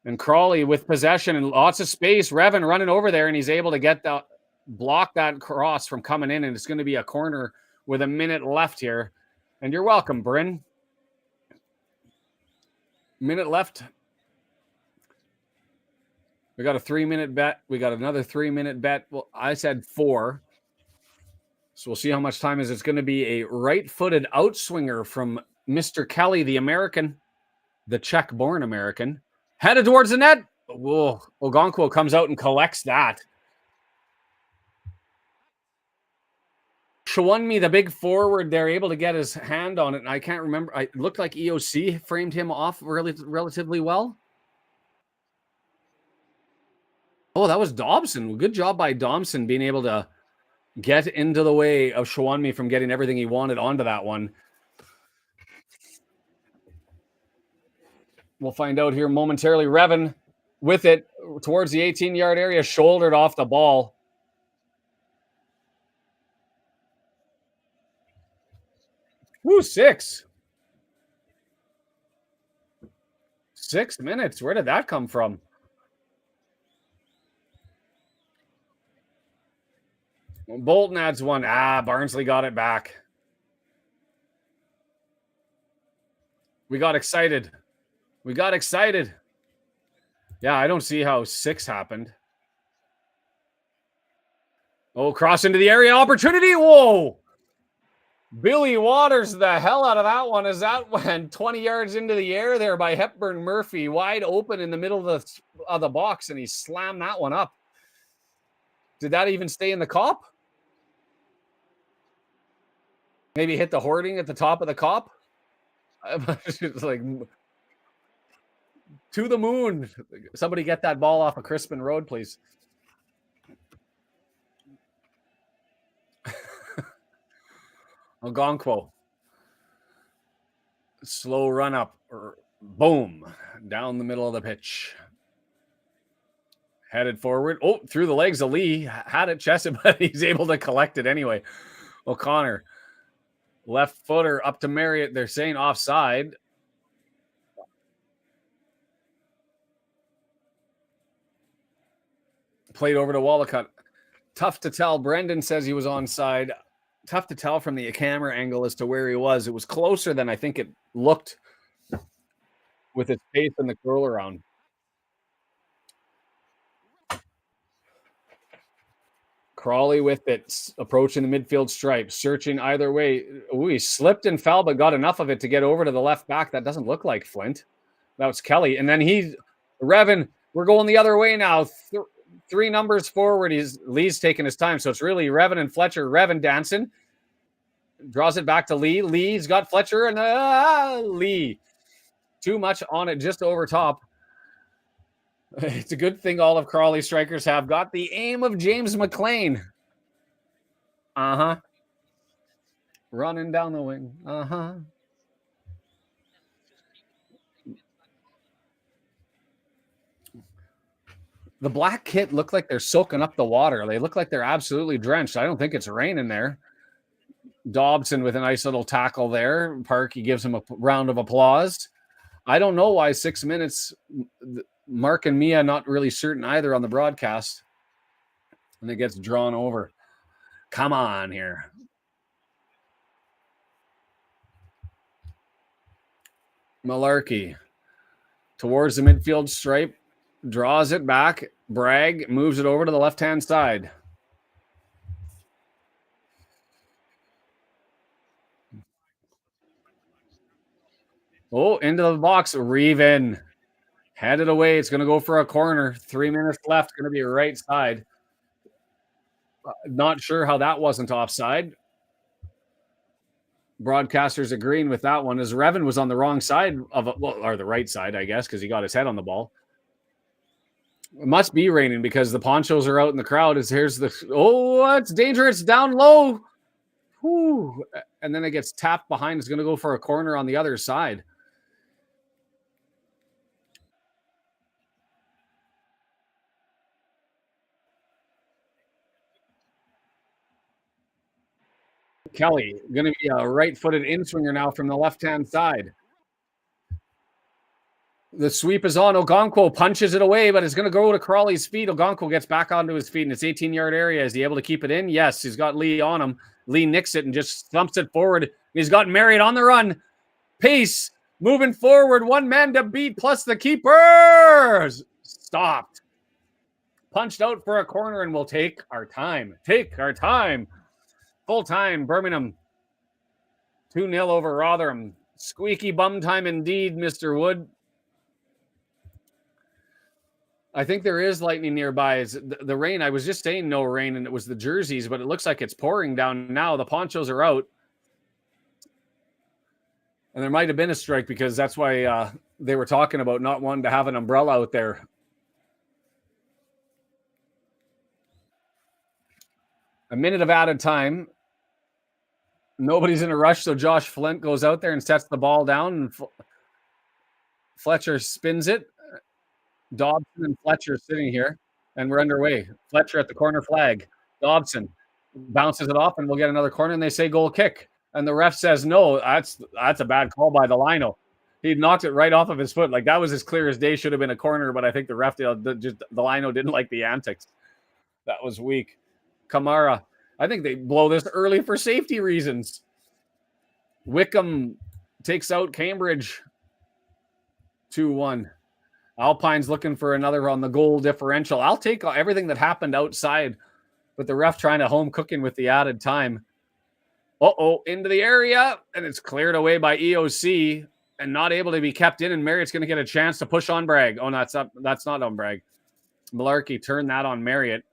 And Crawley with possession and lots of space. Revan running over there, and he's able to block that cross from coming in, and it's going to be a corner with a minute left here. And you're welcome, Bryn. Minute left. We got a 3-minute bet. We got another 3-minute bet. Well, I said 4. So we'll see how much time is. It's going to be a right-footed outswinger from Mr. Kelly, the American, the Czech-born American. Headed towards the net. Whoa. Ogonko comes out and collects that. Shawunmi, the big forward, they're able to get his hand on it. And I can't remember. It looked like EOC framed him off relatively well. Oh, that was Dobson. Good job by Dobson being able to get into the way of Shawunmi from getting everything he wanted onto that one. We'll find out here momentarily. Revan with it towards the 18-yard area, shouldered off the ball. Woo, 6. 6 minutes. Where did that come from? Bolton adds one. Barnsley got it back. We got excited. Yeah, I don't see how 6 happened. Oh, cross into the area. Opportunity. Whoa. Billy Waters the hell out of that one as that went 20 yards into the air there by Hepburn Murphy, wide open in the middle of the box, and he slammed that one up. Did that even stay in the cop? Maybe hit the hoarding at the top of the cop? It's like to the moon. Somebody get that ball off of Crispin Road, please. Ogonkwo. Slow run up. Boom. Down the middle of the pitch. Headed forward. Oh, through the legs of Lee. Had it chested, but he's able to collect it anyway. O'Connor. Left footer up to Marriott. They're saying offside. Played over to Wallacott. Tough to tell. Brendan says he was onside. Tough to tell from the camera angle as to where he was. It was closer than I think it looked with its pace and the curl around. Crawley with it, approaching the midfield stripe, searching either way. Ooh, he slipped and fell, but got enough of it to get over to the left back. That doesn't look like Flint. That was Kelly. And then Revan, we're going the other way now. 3 numbers forward. Lee's taking his time. So it's really Revan and Fletcher. Revan dancing. Draws it back to Lee. Lee's got Fletcher and Lee. Too much on it, just over top. It's a good thing all of Crawley strikers have got the aim of James McLean. Running down the wing. The black kit look like they're soaking up the water. They look like they're absolutely drenched. I don't think it's raining there. Dobson with a nice little tackle there. Parkey gives him a round of applause. I don't know why 6 minutes. Mark and Mia not really certain either on the broadcast. And it gets drawn over. Come on here. Malarkey towards the midfield stripe. Draws it back. Bragg moves it over to the left-hand side. Oh, into the box. Reven. Headed away. It's going to go for a corner. 3 minutes left. Going to be right side. Not sure how that wasn't offside. Broadcasters agreeing with that one as Revan was on the wrong side or the right side, I guess, because he got his head on the ball. It must be raining because the ponchos are out in the crowd. It's dangerous down low. Whew. And then it gets tapped behind. It's going to go for a corner on the other side. Kelly going to be a right-footed in-swinger now from the left-hand side. The sweep is on. Ogonkwo punches it away, but it's going to go to Crawley's feet. Ogonkwo gets back onto his feet in its 18-yard area. Is he able to keep it in? Yes, he's got Lee on him. Lee nicks it and just thumps it forward. He's got Marriott on the run. Pace, moving forward. One man to beat, plus the keepers. Stopped. Punched out for a corner, and we'll take our time. Full time, Birmingham. 2-0 over Rotherham. Squeaky bum time indeed, Mr. Wood. I think there is lightning nearby. The rain, I was just saying no rain, and it was the jerseys, but it looks like it's pouring down now. The ponchos are out. And there might have been a strike because that's why they were talking about not wanting to have an umbrella out there. A minute of added time. Nobody's in a rush, so Josh Flint goes out there and sets the ball down. And Fletcher spins it. Dobson and Fletcher sitting here, and we're underway. Fletcher at the corner flag. Dobson bounces it off, and we'll get another corner, and they say goal kick. And the ref says, no, that's a bad call by the lino. He knocked it right off of his foot. Like, that was as clear as day. Should have been a corner, but I think the ref, the lino didn't like the antics. That was weak. Kamara. I think they blow this early for safety reasons. Wickham takes out Cambridge 2-1. Alpine's looking for another on the goal differential. I'll take everything that happened outside, but the ref trying to home cooking with the added time. Into the area, and it's cleared away by EOC and not able to be kept in, and Marriott's going to get a chance to push on Bragg. Oh, no, that's not on Bragg. Malarkey turned that on Marriott.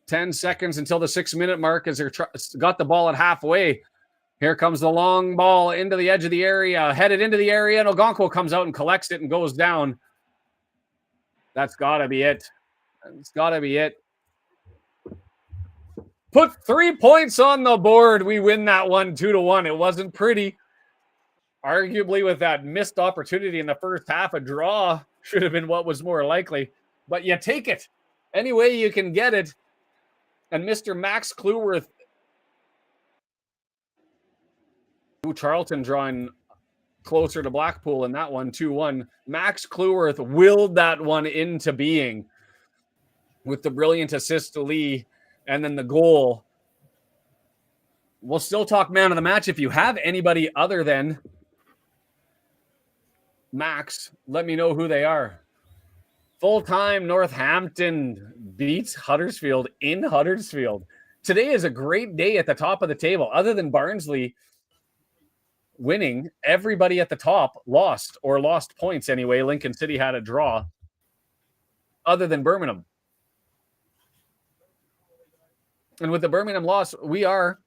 10 seconds until the 6-minute mark as they're got the ball at halfway. Here comes the long ball into the edge of the area, headed into the area, and Ogonko comes out and collects it and goes down. That's got to be it. It's got to be it. Put 3 points on the board. We win that one 2-1. It wasn't pretty. Arguably, with that missed opportunity in the first half, a draw should have been what was more likely. But you take it any way you can get it. And Mr. Max Cleworth, Charlton drawing closer to Blackpool in that one, 2-1. Max Cleworth willed that one into being with the brilliant assist to Lee and then the goal. We'll still talk man of the match. If you have anybody other than Max, let me know who they are. Full-time Northampton beats Huddersfield in Huddersfield. Today is a great day at the top of the table. Other than Barnsley winning, everybody at the top lost points anyway. Lincoln City had a draw. Other than Birmingham. And with the Birmingham loss, we are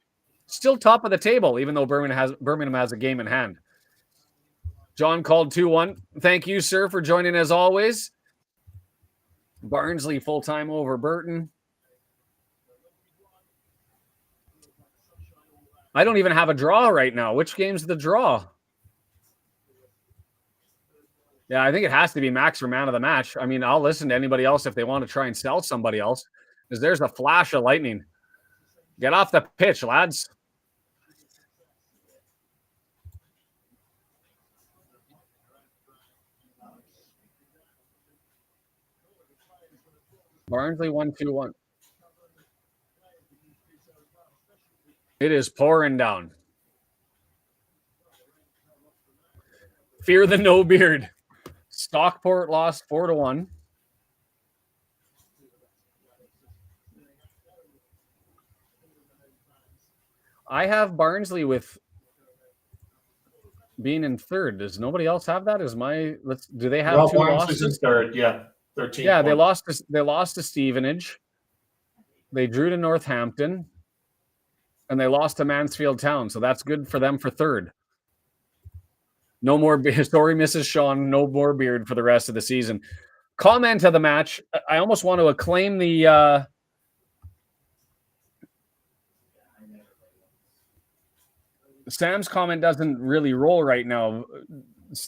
still top of the table, even though Birmingham has a game in hand. John called 2-1. Thank you, sir, for joining as always. Barnsley full-time over Burton. I don't even have a draw right now. Which game's the draw? Yeah, I think it has to be Max for man of the match. I mean, I'll listen to anybody else if they want to try and sell somebody else, because there's a flash of lightning. Get off the pitch, lads. Barnsley 1-2-1. It is pouring down. Fear the no beard. Stockport lost 4-1. I have Barnsley with being in third. Does nobody else have that? Do they have two losses? In third, yeah. 13. Yeah, they lost to Stevenage. They drew to Northampton. And they lost to Mansfield Town. So that's good for them for third. No more, sorry, Mrs. Sean, no more beard for the rest of the season. Comment of the match. I almost want to acclaim the Sam's comment doesn't really roll right now.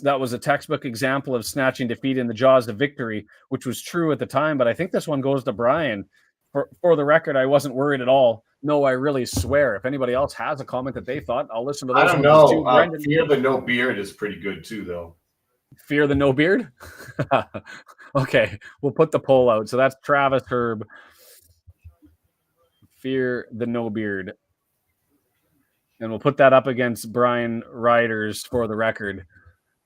That was a textbook example of snatching defeat in the jaws of victory, which was true at the time. But I think this one goes to Brian. For the record, I wasn't worried at all. No, I really swear. If anybody else has a comment that they thought, I'll listen to those. I don't know. Fear the no beard is pretty good too, though. Fear the no beard? Okay, we'll put the poll out. So that's Travis Herb. Fear the no beard. And we'll put that up against Brian Riders for the record.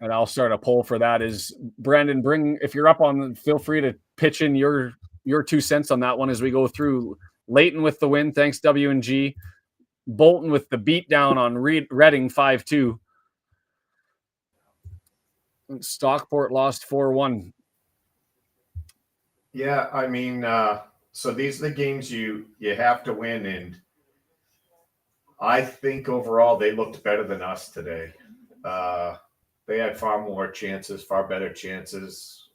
And I'll start a poll for that. Is Brendan, if you're up on, feel free to pitch in your 2 cents on that one as we go through. Leighton with the win, thanks W&G. Bolton with the beatdown on Reading 5-2. Stockport lost 4-1. Yeah, I mean, so these are the games you have to win, and I think overall they looked better than us today. They had far more chances, far better chances.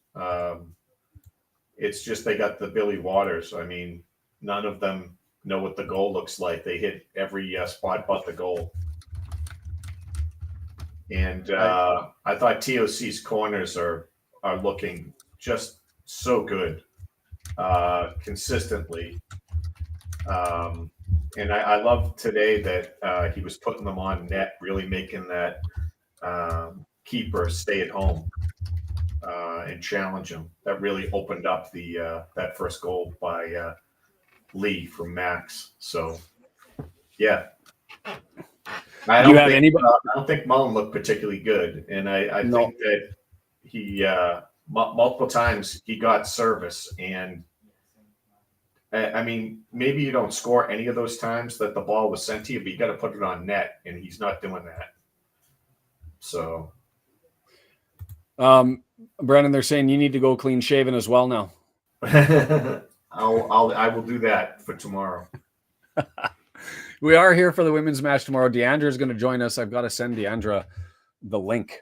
It's just they got the Billy Waters. I mean, none of them know what the goal looks like. They hit every spot but the goal. And I thought TOC's corners are looking just so good consistently. And I love today that he was putting them on net, really making that keeper stay at home and challenge him. That really opened up the that first goal by Lee from Max. So yeah, I don't think Mullen looked particularly good, and I No. think that he multiple times he got service, and I mean, maybe you don't score any of those times that the ball was sent to you, but you got to put it on net, and he's not doing that. So, Brennan, they're saying you need to go clean shaven as well now. I will do that for tomorrow. We are here for the women's match tomorrow. Deandra is going to join us. I've got to send Deandra the link.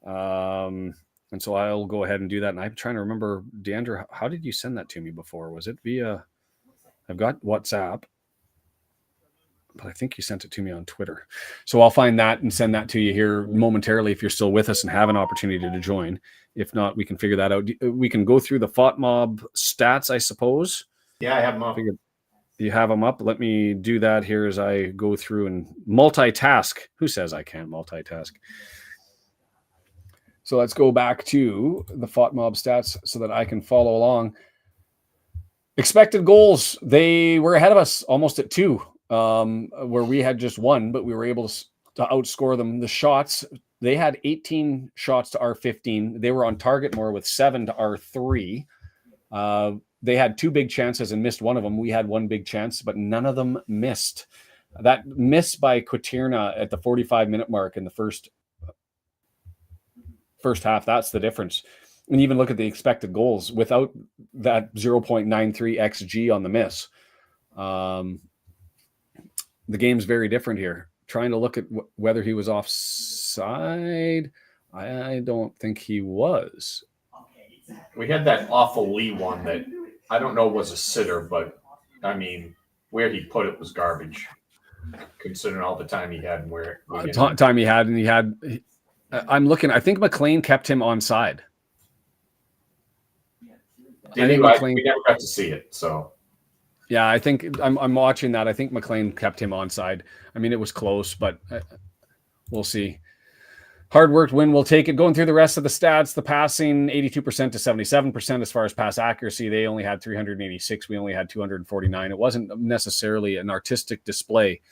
And so I'll go ahead and do that. And I'm trying to remember, Deandra, how did you send that to me before? Was it via, I've got WhatsApp, but I think you sent it to me on Twitter. So I'll find that and send that to you here momentarily if you're still with us and have an opportunity to join. If not, we can figure that out. We can go through the FOTMob stats, I suppose. Yeah, I have them up. You have them up. Let me do that here as I go through and multitask. Who says I can't multitask? So let's go back to the FOTMob stats so that I can follow along. Expected goals, they were ahead of us almost at 2, where we had just 1, but we were able to outscore them. The shots, they had 18 shots to our 15. They were on target more with 7 to our 3. They had 2 big chances and missed one of them. We had 1 big chance, but none of them missed. That miss by Quaterna at the 45-minute mark in the first half, that's the difference. And even look at the expected goals without that 0.93 XG on the miss. The game's very different here. Trying to look at whether he was offside. I don't think he was. We had that awful Lee one that I don't know was a sitter, but I mean, where he put it was garbage, considering all the time he had and where time he had, and he had. I'm looking. I think McLean kept him onside. We never got to see it, so. Yeah, I think I'm watching that. I think McLean kept him onside. I mean, it was close, but we'll see. Hard worked win. We'll take it. Going through the rest of the stats, the passing 82% to 77% as far as pass accuracy. They only had 386. We only had 249. It wasn't necessarily an artistic display,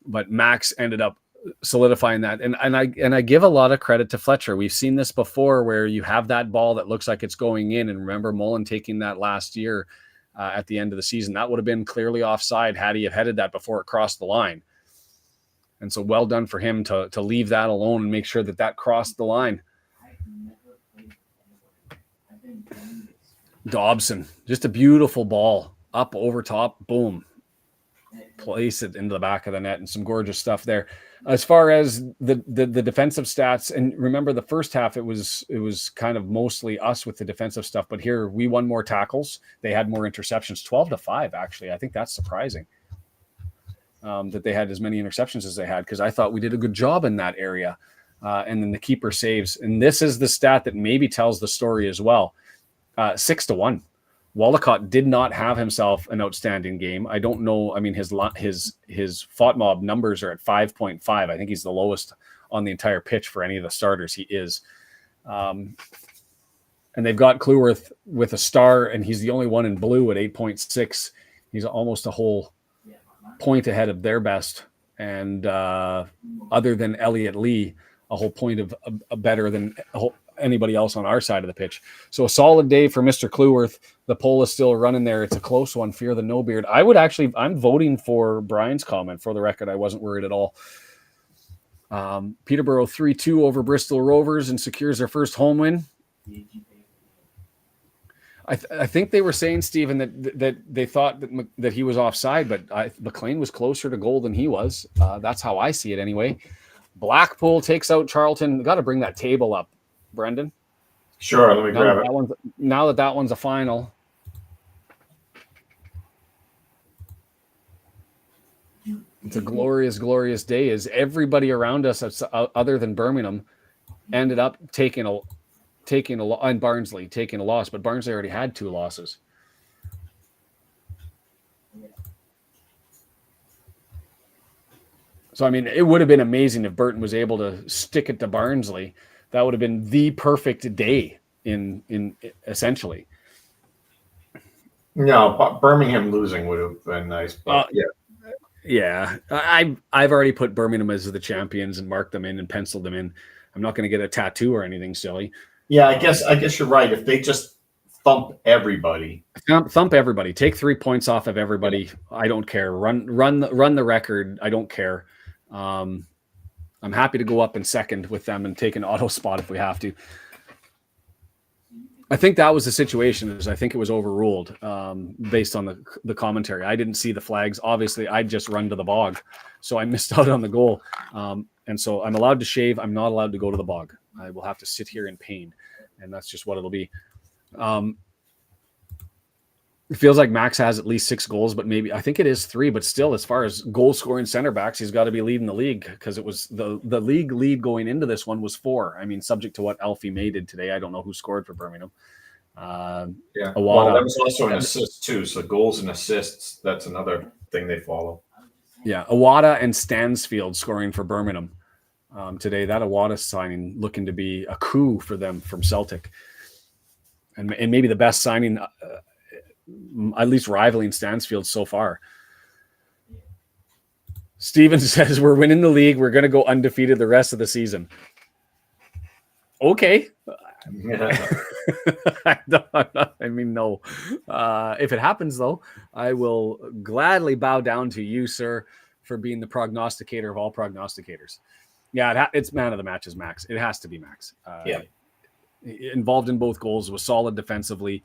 but Max ended up solidifying that. And I give a lot of credit to Fletcher. We've seen this before where you have that ball that looks like it's going in. And remember Mullen taking that last year at the end of the season. That would have been clearly offside had he have headed that before it crossed the line. And so well done for him to leave that alone and make sure that crossed the line. Dobson, just a beautiful ball up over top. Boom. Place it into the back of the net and some gorgeous stuff there. As far as the defensive stats, and remember the first half, it was kind of mostly us with the defensive stuff, but here we won more tackles. They had more interceptions, 12-5, actually. I think that's surprising. That they had as many interceptions as they had, because I thought we did a good job in that area. And then the keeper saves. And this is the stat that maybe tells the story as well. 6-1. Wallacott did not have himself an outstanding game. I don't know. I mean, his FOTMob numbers are at 5.5. I think he's the lowest on the entire pitch for any of the starters. He is. And they've got Crewe with a star, and he's the only one in blue at 8.6. He's almost a whole point ahead of their best, and other than Elliot Lee, a whole point of better than anybody else on our side of the pitch. So a solid day for Mr. Cleworth. The poll is still running there. It's a close one. Fear the no beard. I'm voting for Brian's comment. For the record, I wasn't worried at all. Peterborough 3-2 over Bristol Rovers and secures their first home win. I think they were saying, Stephen, that they thought that he was offside, but McLean was closer to goal than he was. That's how I see it anyway. Blackpool takes out Charlton. Got to bring that table up, Brendan. Sure, let me grab it. Now that one's a final. It's a glorious, glorious day as everybody around us, other than Birmingham, ended up taking a and Barnsley taking a loss, but Barnsley already had 2 losses. So, I mean, it would have been amazing if Burton was able to stick it to Barnsley. That would have been the perfect day in essentially. No, but Birmingham losing would have been nice. But yeah, I've already put Birmingham as the champions and marked them in and penciled them in. I'm not going to get a tattoo or anything silly. Yeah, I guess you're right. If they just thump everybody, thump everybody, take 3 points off of everybody. I don't care. Run the record. I don't care. I'm happy to go up in second with them and take an auto spot if we have to. I think that was the situation. I think it was overruled based on the commentary. I didn't see the flags. Obviously, I just run to the bog, so I missed out on the goal. And so I'm allowed to shave. I'm not allowed to go to the bog. I will have to sit here in pain, and that's just what it'll be. It feels like Max has at least 6 goals, but maybe I think it is 3. But still, as far as goal scoring center backs, he's got to be leading the league because it was the league lead going into this one was 4. I mean, subject to what Alfie May did today, I don't know who scored for Birmingham. Yeah, well, that was also an assist too. So goals and assists, that's another thing they follow. Yeah, Awada and Stansfield scoring for Birmingham today. That Awada signing looking to be a coup for them from Celtic, and maybe the best signing. At least rivaling Stansfield so far. Steven says we're winning the league. We're going to go undefeated the rest of the season. Okay. Yeah. I mean, no. If it happens, though, I will gladly bow down to you, sir, for being the prognosticator of all prognosticators. Yeah, it's man of the match is Max. It has to be Max. Involved in both goals, was solid defensively.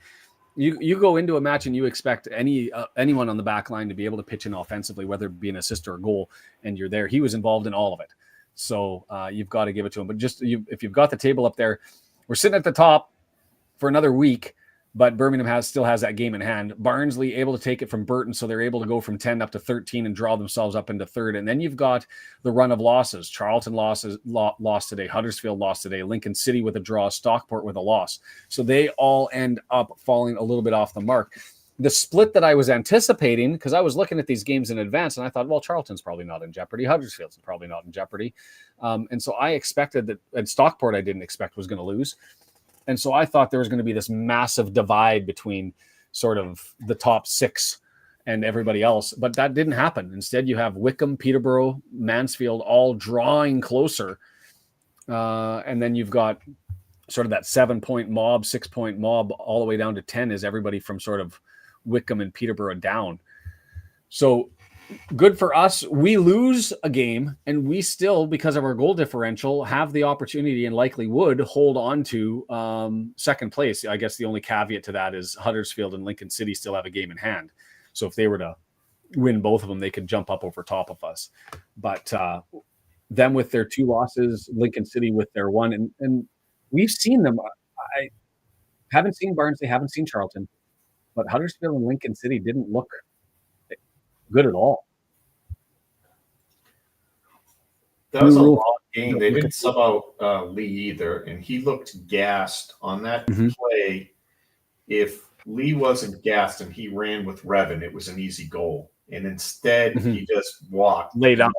You go into a match and you expect anyone on the back line to be able to pitch in offensively, whether it be an assist or a goal, and you're there. He was involved in all of it. So you've got to give it to him. But if you've got the table up there, we're sitting at the top for another week, but Birmingham still has that game in hand. Barnsley able to take it from Burton, so they're able to go from 10 up to 13 and draw themselves up into third. And then you've got the run of losses. Charlton lost today. Huddersfield lost today. Lincoln City with a draw. Stockport with a loss. So they all end up falling a little bit off the mark. The split that I was anticipating, because I was looking at these games in advance, and I thought, well, Charlton's probably not in jeopardy. Huddersfield's probably not in jeopardy. And so I expected that, and Stockport I didn't expect was going to lose. And so I thought there was going to be this massive divide between sort of the top 6 and everybody else, but that didn't happen. Instead, you have Wickham, Peterborough, Mansfield all drawing closer. And then you've got sort of that 7-point mob, 6-point mob, all the way down to 10 is everybody from sort of Wickham and Peterborough down. So good for us. We lose a game and we still, because of our goal differential, have the opportunity and likely would hold on to second place. I guess the only caveat to that is Huddersfield and Lincoln City still have a game in hand. So if they were to win both of them, they could jump up over top of us. But them with their 2 losses, Lincoln City with their 1, and we've seen them. I haven't seen Barnsley, haven't seen Charlton, but Huddersfield and Lincoln City didn't look good at all. That was a long game. They didn't sub out Lee either, and he looked gassed on that play. If Lee wasn't gassed and he ran with Revan, it was an easy goal. And instead, he just walked. Laid out.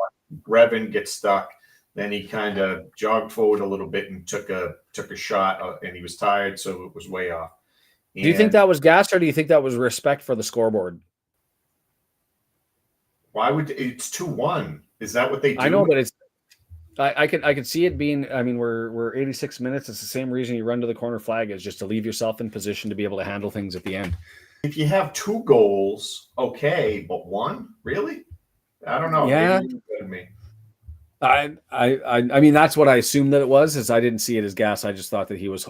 Revan gets stuck. Then he kind of jogged forward a little bit and took a shot, and he was tired, so it was way off. And do you think that was gas, or do you think that was respect for the scoreboard? Why would it's 2-1? Is that what they do? I know, but it's I could see it being. I mean, we're 86 minutes. It's the same reason you run to the corner flag, is just to leave yourself in position to be able to handle things at the end. If you have 2 goals, okay, but 1, really? I don't know. Yeah. I mean, that's what I assumed that it was. Is I didn't see it as gas. I just thought that he was,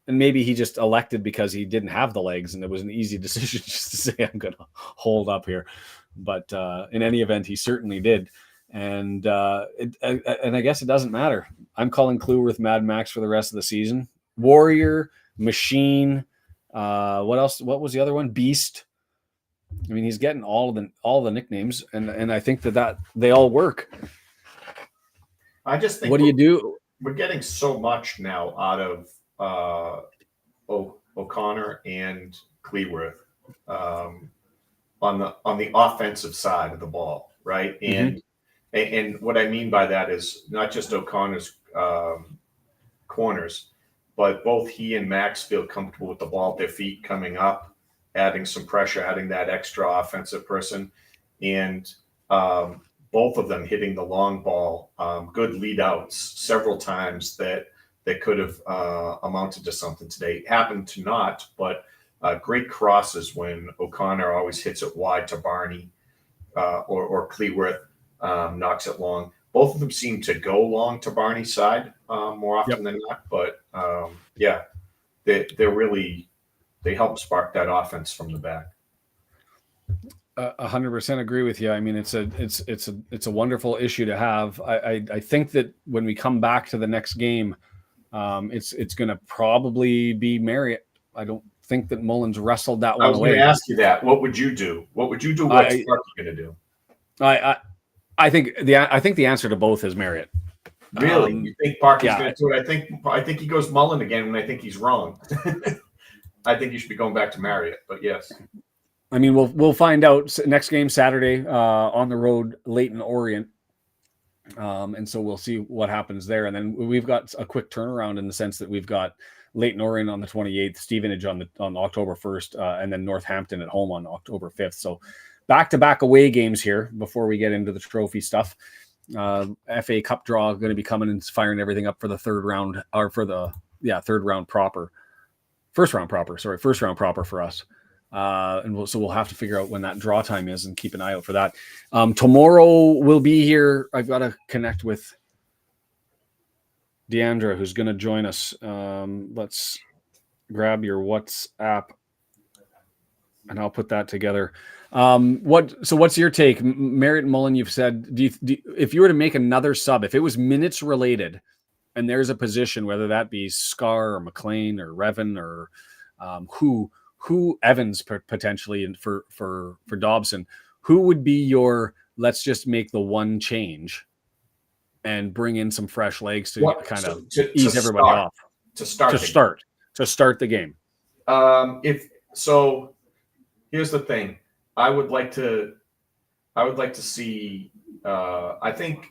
and maybe he just elected because he didn't have the legs, and it was an easy decision just to say, I'm going to hold up here. But in any event, he certainly did. And I guess it doesn't matter. I'm calling Crewe with Mad Max for the rest of the season. Warrior, Machine. What else? What was the other one? Beast. I mean, he's getting all the nicknames, and I think that they all work. I just think. What do you do? We're getting so much now out of O'Connor and Cleworth on the offensive side of the ball, right? And And what I mean by that is not just O'Connor's corners, but both he and Max feel comfortable with the ball at their feet coming up, adding some pressure, adding that extra offensive person, and both of them hitting the long ball, good lead outs several times that could have amounted to something today. Happened to not, but great crosses when O'Connor always hits it wide to Barney or Cleworth knocks it long. Both of them seem to go long to Barney's side more often than not, but yeah, they help spark that offense from the back. 100% agree with you. I mean, it's a wonderful issue to have. I think that when we come back to the next game, it's going to probably be Marriott. I don't think that Mullins wrestled that one away. I was going to ask you that. What would you do? What's Sparky going to do? I think the answer to both is Marriott. Really? You think Parky's going to do it? I think he goes Mullen again, and I think he's wrong. I think you should be going back to Marriott, but yes. I mean, we'll find out next game Saturday on the road, Leyton Orient, and so we'll see what happens there. And then we've got a quick turnaround in the sense that we've got Leyton Orient on the 28th, Stevenage on October 1st, and then Northampton at home on October 5th. So back-to-back away games here before we get into the trophy stuff. FA Cup draw going to be coming and firing everything up for the third round, or for the third round proper, first round proper for us. And we'll have to figure out when that draw time is and keep an eye out for that. Tomorrow we'll be here. I've got to connect with Deandra, who's going to join us. Let's grab your WhatsApp and I'll put that together. What's your take? Merritt and Mullen, you've said, if you were to make another sub, if it was minutes related and there's a position, whether that be Scar or McLean or Revan or who Evans potentially and for Dobson, who would be your, let's just make the one change and bring in some fresh legs to ease everybody off to start the game. Here's the thing. I would like to see. I think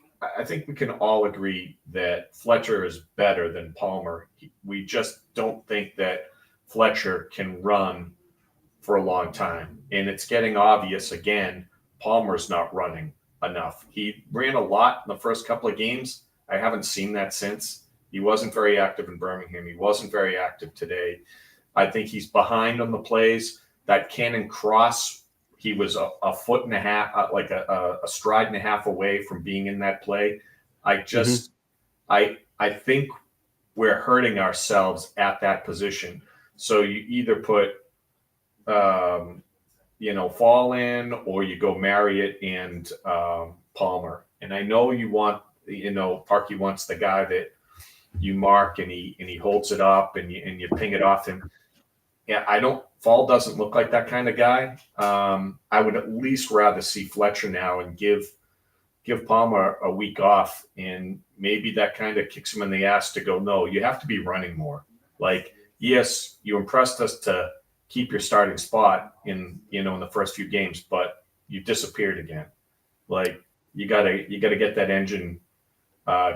we can all agree that Fletcher is better than Palmer. We just don't think that Fletcher can run for a long time, and it's getting obvious again. Palmer's not running enough. He ran a lot in the first couple of games. I haven't seen that since. He wasn't very active in Birmingham. He wasn't very active today. I think he's behind on the plays. That cannon cross, he was a foot and a half, like a stride and a half away from being in that play. I think we're hurting ourselves at that position. So you either put, Fall in, or you go Marriott and Palmer. And I know you want, Parky wants the guy that you mark and he holds it up and you ping it off him. Yeah, Fall doesn't look like that kind of guy. I would at least rather see Fletcher now and give Palmer a week off, and maybe that kind of kicks him in the ass to go, no, you have to be running more. Like, yes, you impressed us to keep your starting spot in the first few games, but you disappeared again. Like, you gotta get that engine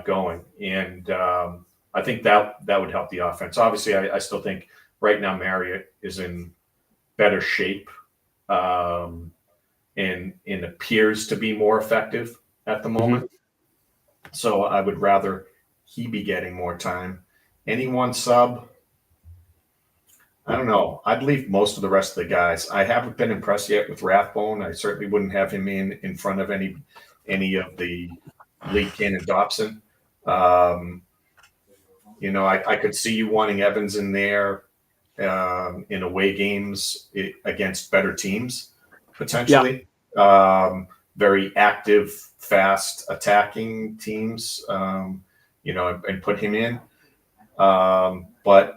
going, and I think that would help the offense. Obviously, I still think right now Marriott is in better shape and appears to be more effective at the moment. Mm-hmm. So I would rather he be getting more time. Any one sub, I don't know. I'd leave most of the rest of the guys. I haven't been impressed yet with Rathbone. I certainly wouldn't have him in front of any of the Lee Ken and Dobson. I could see you wanting Evans in there in away games against better teams, potentially. Yeah. Very active, fast attacking teams, and put him in. But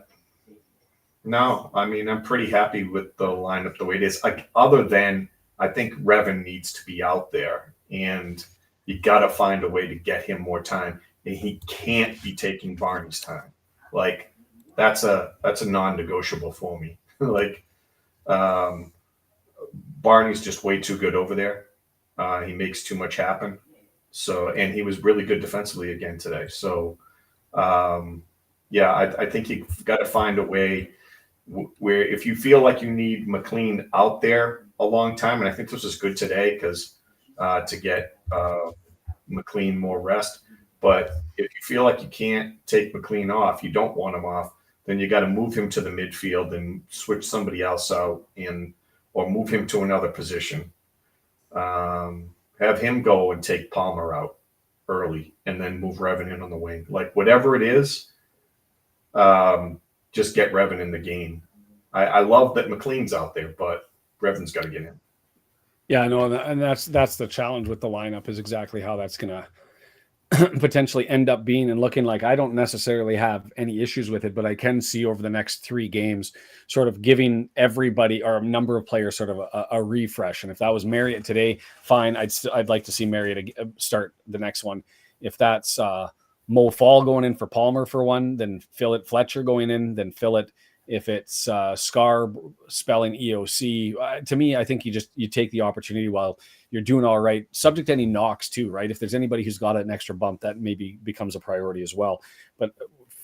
no, I mean, I'm pretty happy with the lineup the way it is. Other than I think Revan needs to be out there, and you got to find a way to get him more time. And he can't be taking Barney's time. Like, that's a non-negotiable for me. Barney's just way too good over there. He makes too much happen. So, and he was really good defensively again today. So, I think you've got to find a way where if you feel like you need McLean out there a long time, and I think this was good today because to get McLean more rest. But if you feel like you can't take McLean off, you don't want him off, then you got to move him to the midfield and switch somebody else out or move him to another position. Have him go and take Palmer out early and then move Revan in on the wing. Like whatever it is, just get Revan in the game. I love that McLean's out there, but Revan's got to get in. Yeah, I know, and that's the challenge with the lineup is exactly how that's going to potentially end up being and looking like. I don't necessarily have any issues with it, but I can see over the next 3 games sort of giving everybody or a number of players sort of a refresh. And if that was Marriott today, fine. I'd like to see Marriott start the next one. If that's Mo Fall going in for Palmer for one, then fill it Fletcher going in, then fill it. If it's Scar spelling EOC, to me, I think you take the opportunity while you're doing all right, subject to any knocks too, right? If there's anybody who's got an extra bump, that maybe becomes a priority as well. But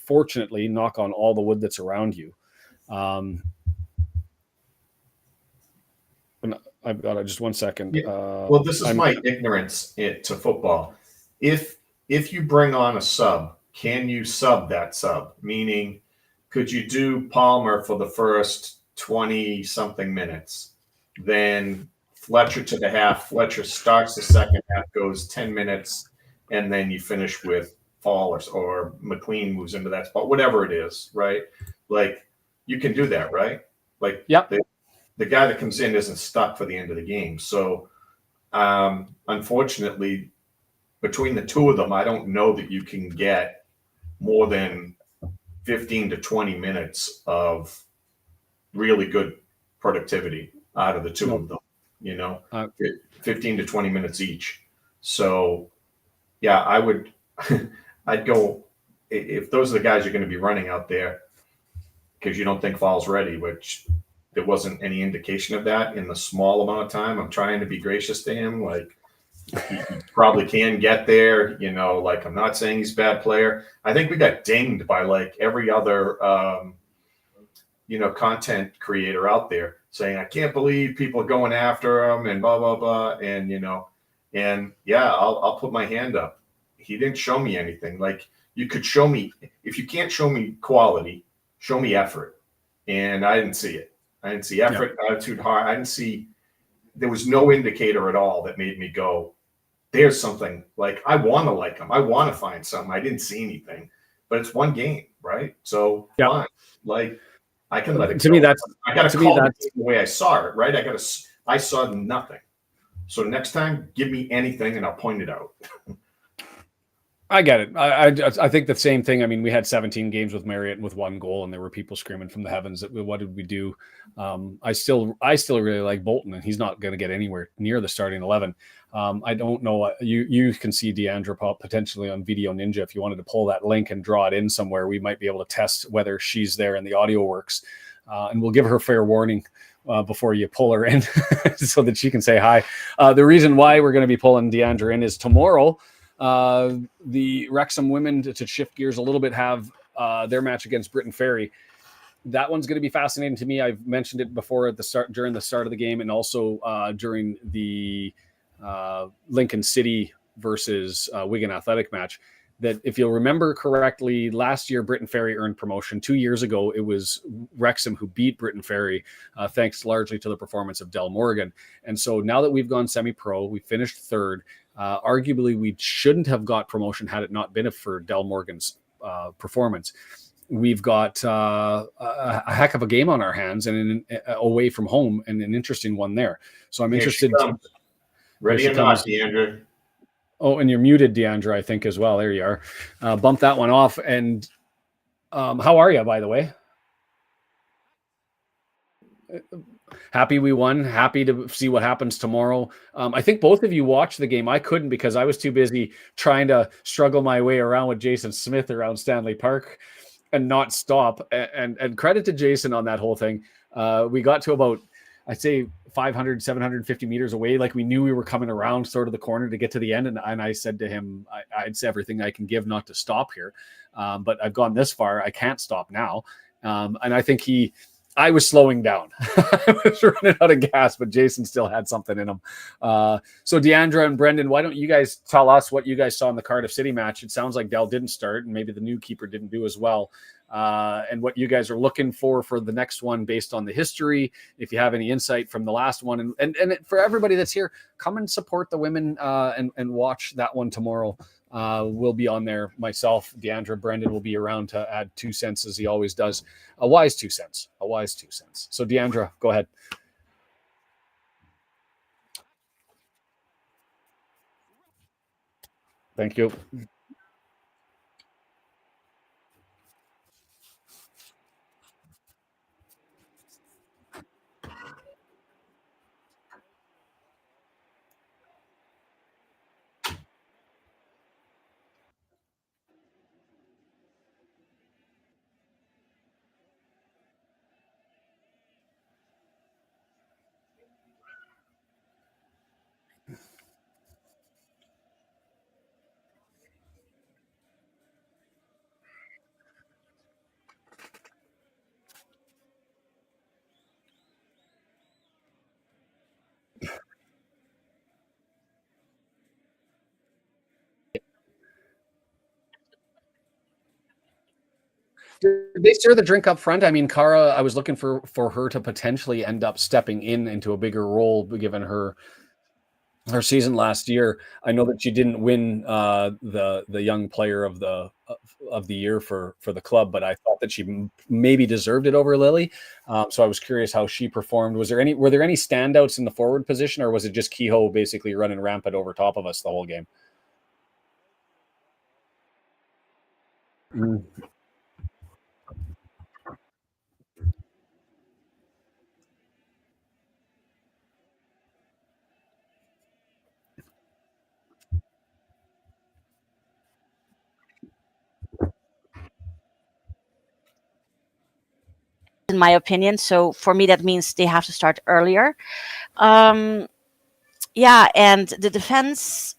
fortunately, knock on all the wood that's around you. I've got just 1 second. Yeah. Well, this is my ignorance to football. If you bring on a sub, can you sub that sub? Meaning, could you do Palmer for the first 20 something minutes, then Fletcher to the half? Fletcher starts the second half, goes 10 minutes, and then you finish with Fall or McLean moves into that spot, whatever it is, right? Like you can do that, right? Like the guy that comes in isn't stuck for the end of the game. So unfortunately, between the two of them, I don't know that you can get more than 15 to 20 minutes of really good productivity out of the two of them, 15 to 20 minutes each. So yeah, I'd go, if those are the guys you're going to be running out there because you don't think Fall's ready, which there wasn't any indication of that in the small amount of time. I'm trying to be gracious to him. Like, he probably can get there, like I'm not saying he's a bad player. I think we got dinged by like every other, content creator out there saying, I can't believe people are going after him and blah, blah, blah. And, I'll put my hand up. He didn't show me anything. Like you could show me, if you can't show me quality, show me effort. And I didn't see it. I didn't see effort, attitude, heart. There was no indicator at all that made me go, there's something like I want to like him. I want to find something. I didn't see anything, but it's one game, right? So fine. Like I can let it go. I got to call it the way I saw it, right? I saw nothing. So next time, give me anything and I'll point it out. I get it. I think the same thing. I mean, we had 17 games with Marriott with 1 goal, and there were people screaming from the heavens that what did we do? I still really like Bolton, and he's not going to get anywhere near the starting 11. I don't know. You can see Deandra potentially on Video Ninja. If you wanted to pull that link and draw it in somewhere, we might be able to test whether she's there and the audio works. And we'll give her fair warning before you pull her in so that she can say hi. The reason why we're going to be pulling Deandra in is tomorrow. The Wrexham women, to shift gears a little bit, have their match against Britain Ferry. That one's going to be fascinating to me. I've mentioned it before during the start of the game, and also during the Lincoln City versus Wigan Athletic match. That if you'll remember correctly, last year Britain Ferry earned promotion. 2 years ago, it was Wrexham who beat Britain Ferry, thanks largely to the performance of Del Morgan. And so now that we've gone semi-pro, we finished 3rd. Arguably, we shouldn't have got promotion had it not been for Del Morgan's performance. We've got a heck of a game on our hands and away from home, and an interesting one there. So I'm interested. Ready or not, Deandra. Oh, and you're muted, Deandra, I think, as well. There you are. Bump that one off. And how are you, by the way? Happy we won. Happy to see what happens tomorrow. I think both of you watched the game. I couldn't because I was too busy trying to struggle my way around with Jason Smith around Stanley Park and not stop. And credit to Jason on that whole thing. We got to about, I'd say, 500, 750 meters away. Like we knew we were coming around sort of the corner to get to the end. And I said to him, I'd say everything I can give not to stop here. But I've gone this far. I can't stop now. And I think I was slowing down. I was running out of gas, but Jason still had something in him. So Deandra and Brendan, why don't you guys tell us what you guys saw in the Cardiff City match? It sounds like Dell didn't start, and maybe the new keeper didn't do as well. And what you guys are looking for the next one based on the history. If you have any insight from the last one, and for everybody that's here, come and support the women and watch that one tomorrow. We'll be on there. Myself, Deandra, Brendan will be around to add 2 cents as he always does. A wise 2 cents. So Deandra, go ahead. Thank you. Did they stir the drink up front? I mean, Cara, I was looking for her to potentially end up stepping into a bigger role given her season last year. I know that she didn't win the young player of the year for the club, but I thought that she maybe deserved it over Lily. So I was curious how she performed. Were there any standouts in the forward position, or was it just Kehoe basically running rampant over top of us the whole game? Mm. In my opinion. So for me, that means they have to start earlier. Um, yeah, and the defense,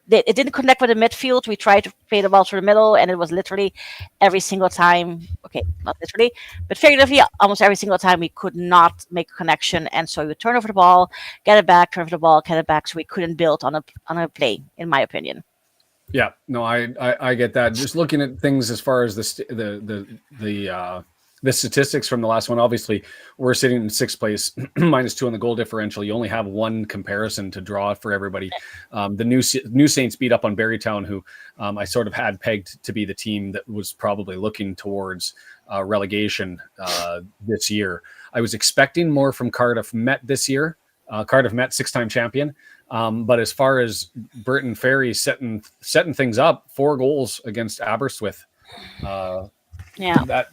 it didn't connect with the midfield. We tried to play the ball through the middle, and it was literally every single time. Okay, not literally, but figuratively, almost every single time we could not make a connection, and so we would turn over the ball, get it back, turn over the ball, get it back. So we couldn't build on a play, in my opinion. Yeah, no, I get that. Just looking at things as far as the statistics from the last one, obviously we're sitting in sixth place, -2 on the goal differential. You only have one comparison to draw for everybody. The new Saints beat up on Barrytown, who I sort of had pegged to be the team that was probably looking towards relegation this year. I was expecting more from Cardiff Met this year. Cardiff Met, 6-time champion. But as far as Burton Ferry setting things up, 4 goals against Aberystwyth. Yeah. That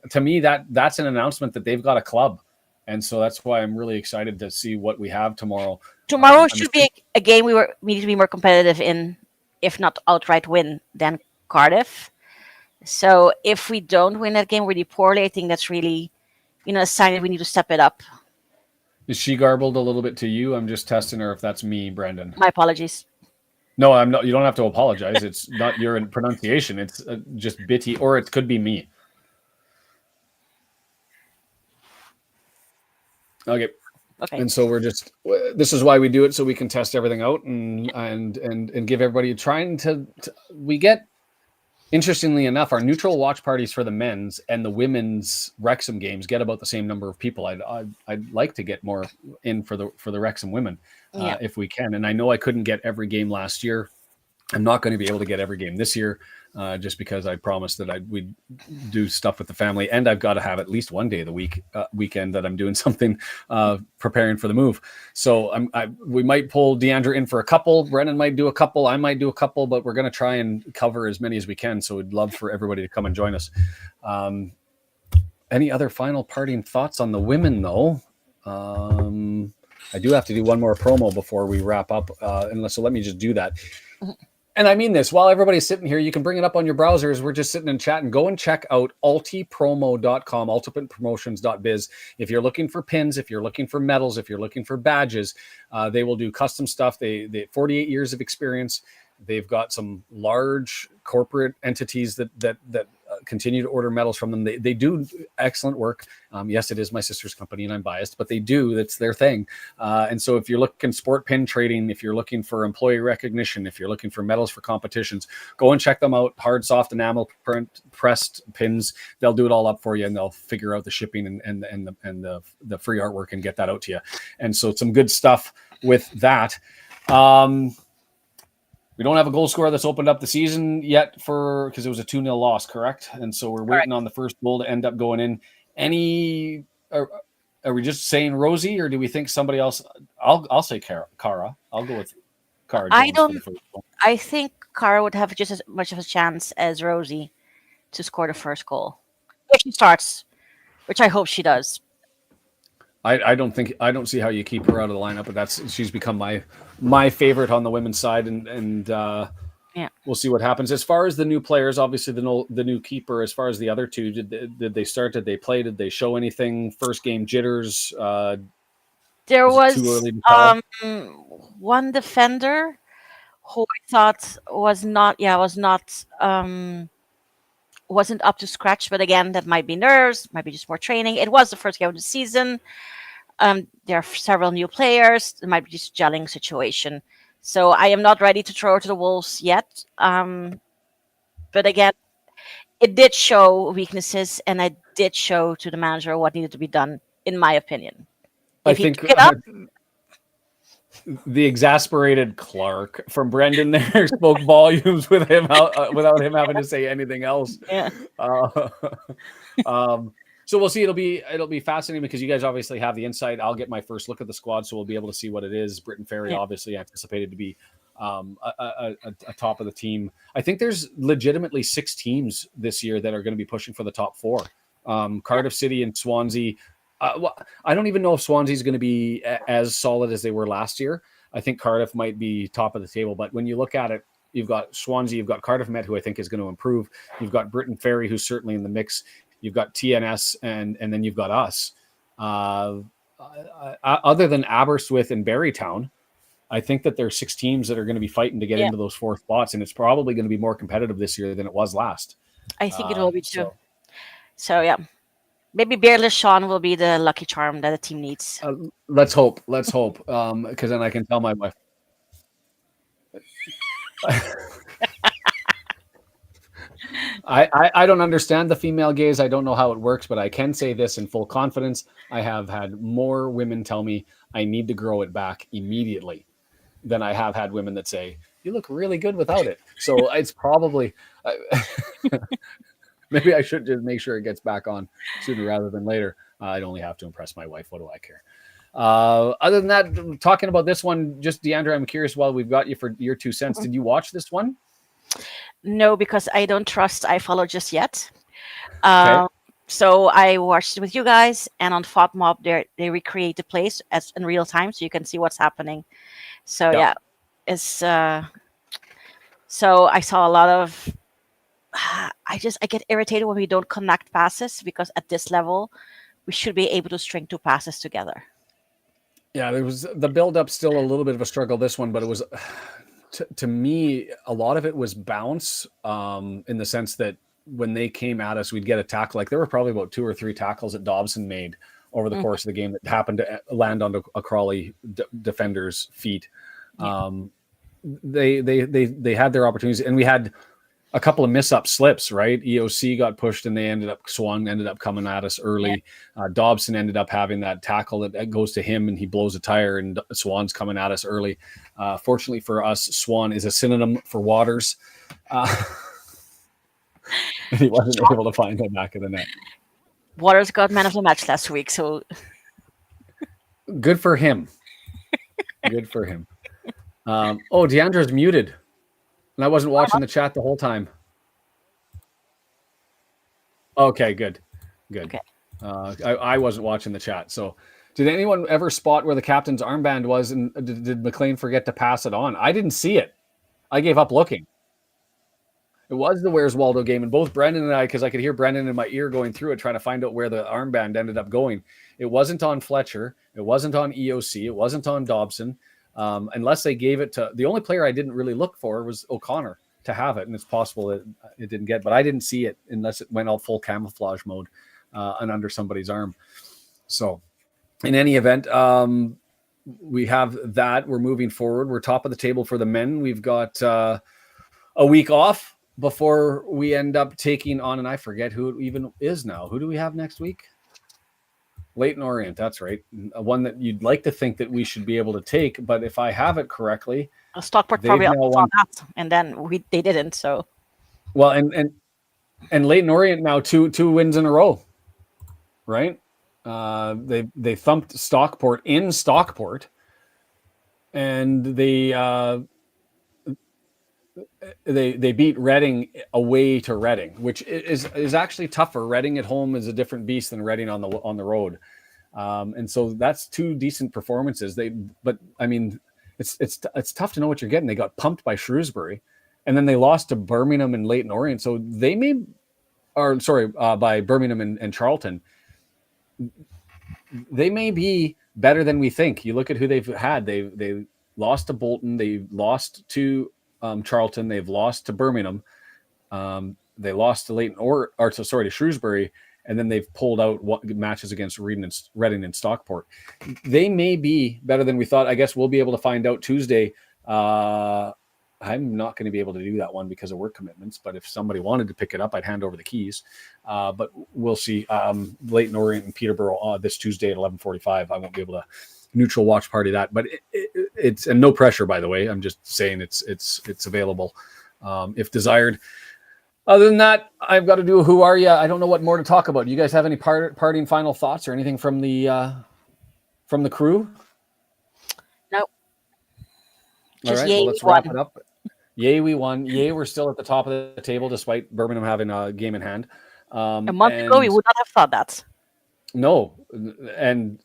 to me, that's an announcement that they've got a club, and so that's why I'm really excited to see what we have tomorrow. Tomorrow should be a game we need to be more competitive in, if not outright win, than Cardiff. So if we don't win that game really poorly, I think that's really, a sign that we need to step it up. Is she garbled a little bit to you? I'm just testing her if that's me, Brendan. My apologies. No, I'm not. You don't have to apologize. It's not your pronunciation. It's just bitty, or it could be me. Okay. And so this is why we do it, so we can test everything out and give everybody we get, interestingly enough, our neutral watch parties for the men's and the women's Wrexham games get about the same number of people. I'd like to get more in for the Wrexham women if we can. And I know I couldn't get every game last year. I'm not going to be able to get every game this year, just because I promised that we'd do stuff with the family, and I've got to have at least one day of the weekend that I'm doing something, preparing for the move. So we might pull Deandra in for a couple. Brennan might do a couple. I might do a couple, but we're going to try and cover as many as we can. So we'd love for everybody to come and join us. Any other final parting thoughts on the women, though? I do have to do one more promo before we wrap up. So let me just do that. And I mean this, while everybody's sitting here, you can bring it up on your browsers. We're just sitting and chatting. Go and check out ultipromo.com, ultimatepromotions.biz. If you're looking for pins, if you're looking for medals, if you're looking for badges, they will do custom stuff. They 48 years of experience. They've got some large corporate entities that continue to order medals from them. They do excellent work. Yes, it is my sister's company and I'm biased, but they do. That's their thing. And so if you're looking sport pin trading, if you're looking for employee recognition, if you're looking for medals for competitions, go and check them out. Hard, soft, enamel, pressed pins. They'll do it all up for you, and they'll figure out the shipping and the free artwork and get that out to you. And so some good stuff with that. We don't have a goal scorer that's opened up the season yet because it was a 2-0 loss, correct? And so we're waiting on the first goal to end up going in. Are we just saying Rosie, or do we think somebody else? I'll say Cara. I'll go with Cara. I think Cara would have just as much of a chance as Rosie to score the first goal if she starts, which I hope she does. I don't see how you keep her out of the lineup, but she's become my favorite on the women's side, and we'll see what happens. As far as the new players, obviously the new keeper. As far as the other two, did they start? Did they play? Did they show anything? First game jitters. There was one defender who I thought wasn't up to scratch, but again, that might be nerves, might be just more training. It was the first game of the season. There are several new players. It might be just a gelling situation. So I am not ready to throw her to the wolves yet. But again, it did show weaknesses, and I did show to the manager what needed to be done, in my opinion. I think the exasperated Clark from Brendan there spoke volumes with him without him having to say anything else. Yeah. So we'll see. It'll be fascinating because you guys obviously have the insight. I'll get my first look at the squad, so we'll be able to see what it is. Britton Ferry obviously anticipated to be a top of the team. I think there's legitimately 6 teams this year that are going to be pushing for the top 4. Cardiff City and Swansea. I don't even know if Swansea is going to be as solid as they were last year. I think Cardiff might be top of the table, but when you look at it, you've got Swansea, you've got Cardiff Met, who I think is going to improve. You've got Britton Ferry, who's certainly in the mix. You've got TNS, and then you've got us. Other than Aberystwyth and Barrytown, I think that there are 6 teams that are going to be fighting to get into those 4 spots, and it's probably going to be more competitive this year than it was last. I think it will be too. So yeah, maybe Bearless Sean will be the lucky charm that the team needs. Let's hope. Because then I can tell my wife. I don't understand the female gaze. I don't know how it works, but I can say this in full confidence. I have had more women tell me I need to grow it back immediately than I have had women that say, you look really good without it. So it's probably, maybe I should just make sure it gets back on sooner rather than later. I'd only have to impress my wife. What do I care? Other than that, talking about this one, just Deandra, I'm curious, while we've got you for your 2 cents, did you watch this one? No, because I don't trust iFollow just yet. Okay. So I watched it with you guys, and on FODMOB, they recreate the place as in real time, so you can see what's happening. So it's so I saw a lot of. I get irritated when we don't connect passes, because at this level, we should be able to string 2 passes together. Yeah, there was the build-up still a little bit of a struggle this one, but it was. To me, a lot of it was bounce, in the sense that when they came at us, we'd get a tackle. Like there were probably about 2 or 3 tackles that Dobson made over the course of the game that happened to land onto a Crawley defender's feet. They had their opportunities, and we had a couple of miss-up slips, right? EOC got pushed, and Swan ended up coming at us early. Dobson ended up having that tackle that goes to him, and he blows a tire, and Swan's coming at us early. Fortunately for us, Swan is a synonym for Waters. And he wasn't able to find the back of the net. Waters got man of the match last week, so good for him. Good for him. Deandra's muted. And I wasn't watching the chat the whole time. Okay, good. Okay. I wasn't watching the chat. So did anyone ever spot where the captain's armband was, and did McLean forget to pass it on? I didn't see it. I gave up looking. It was the Where's Waldo game, and both Brendan and I, because I could hear Brendan in my ear going through it, trying to find out where the armband ended up going. It wasn't on Fletcher. It wasn't on EOC. It wasn't on Dobson. Unless they gave it to the only player I didn't really look for was O'Connor to have it, and it's possible that it didn't get, but I didn't see it unless it went all full camouflage mode and under somebody's arm. So, in any event, we have that. We're moving forward. We're top of the table for the men. We've got a week off before we end up taking on, and I forget who it even is now. Who do we have next week? Leyton Orient, that's right. One that you'd like to think that we should be able to take, but if I have it correctly, Stockport probably saw that, and then they didn't. So, well, and Leyton Orient now two wins in a row, right? They thumped Stockport in Stockport, and they beat Reading away to Reading, which is actually tougher. Reading at home is a different beast than Reading on the road, and so that's two decent performances. But I mean, it's tough to know what you're getting. They got pumped by Shrewsbury, and then they lost to Birmingham and Leyton Orient. So by Birmingham and Charlton. They may be better than we think. You look at who they've had. They lost to Bolton. They lost to Charlton. They've lost to Birmingham. They lost to to Shrewsbury, and then they've pulled out matches against Reading and Stockport. They may be better than we thought. I guess we'll be able to find out Tuesday. I'm not going to be able to do that one because of work commitments, but if somebody wanted to pick it up, I'd hand over the keys. But we'll see. Leyton Orient and Peterborough this Tuesday at 11:45. I won't be able to neutral watch party that, but it's and no pressure, by the way. I'm just saying it's available if desired. Other than that, I've got to do Who Are Ya? I don't know what more to talk about. Do you guys have any parting final thoughts or anything from the crew? No. All right, well, let's wrap it up. Yay, we won. Yay, we're still at the top of the table despite Birmingham having a game in hand. A month ago, we would not have thought that. No, and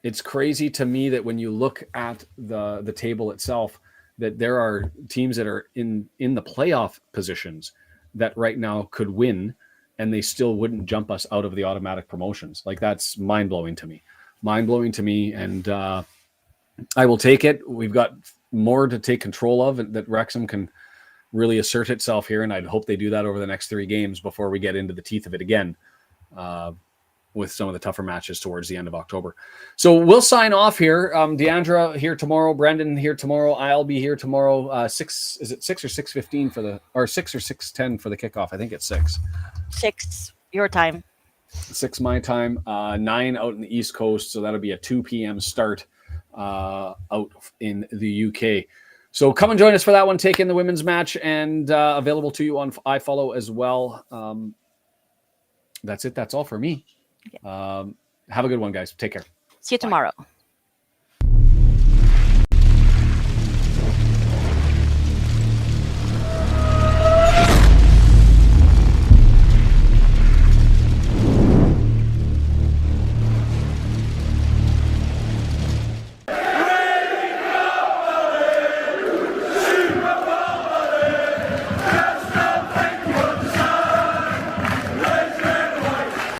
it's crazy to me that when you look at the table itself, that there are teams that are in the playoff positions that right now could win, and they still wouldn't jump us out of the automatic promotions. Like, that's mind-blowing to me. And I will take it. We've got more to take control of, and that Wrexham can really assert itself here, and I'd hope they do that over the next 3 games before we get into the teeth of it again with some of the tougher matches towards the end of October. So we'll sign off here. Deandra here tomorrow, Brendan here tomorrow, I'll be here tomorrow. 6 or 6:15 or 6 or 6:10 for the kickoff? I think it's 6. 6 your time. 6 my time. 9 out in the East Coast, so that'll be a 2 p.m. start out in the UK. So come and join us for that one. Take in the women's match, and available to you on iFollow as well. That's it. That's all for me. Have a good one, guys. Take care. See you tomorrow.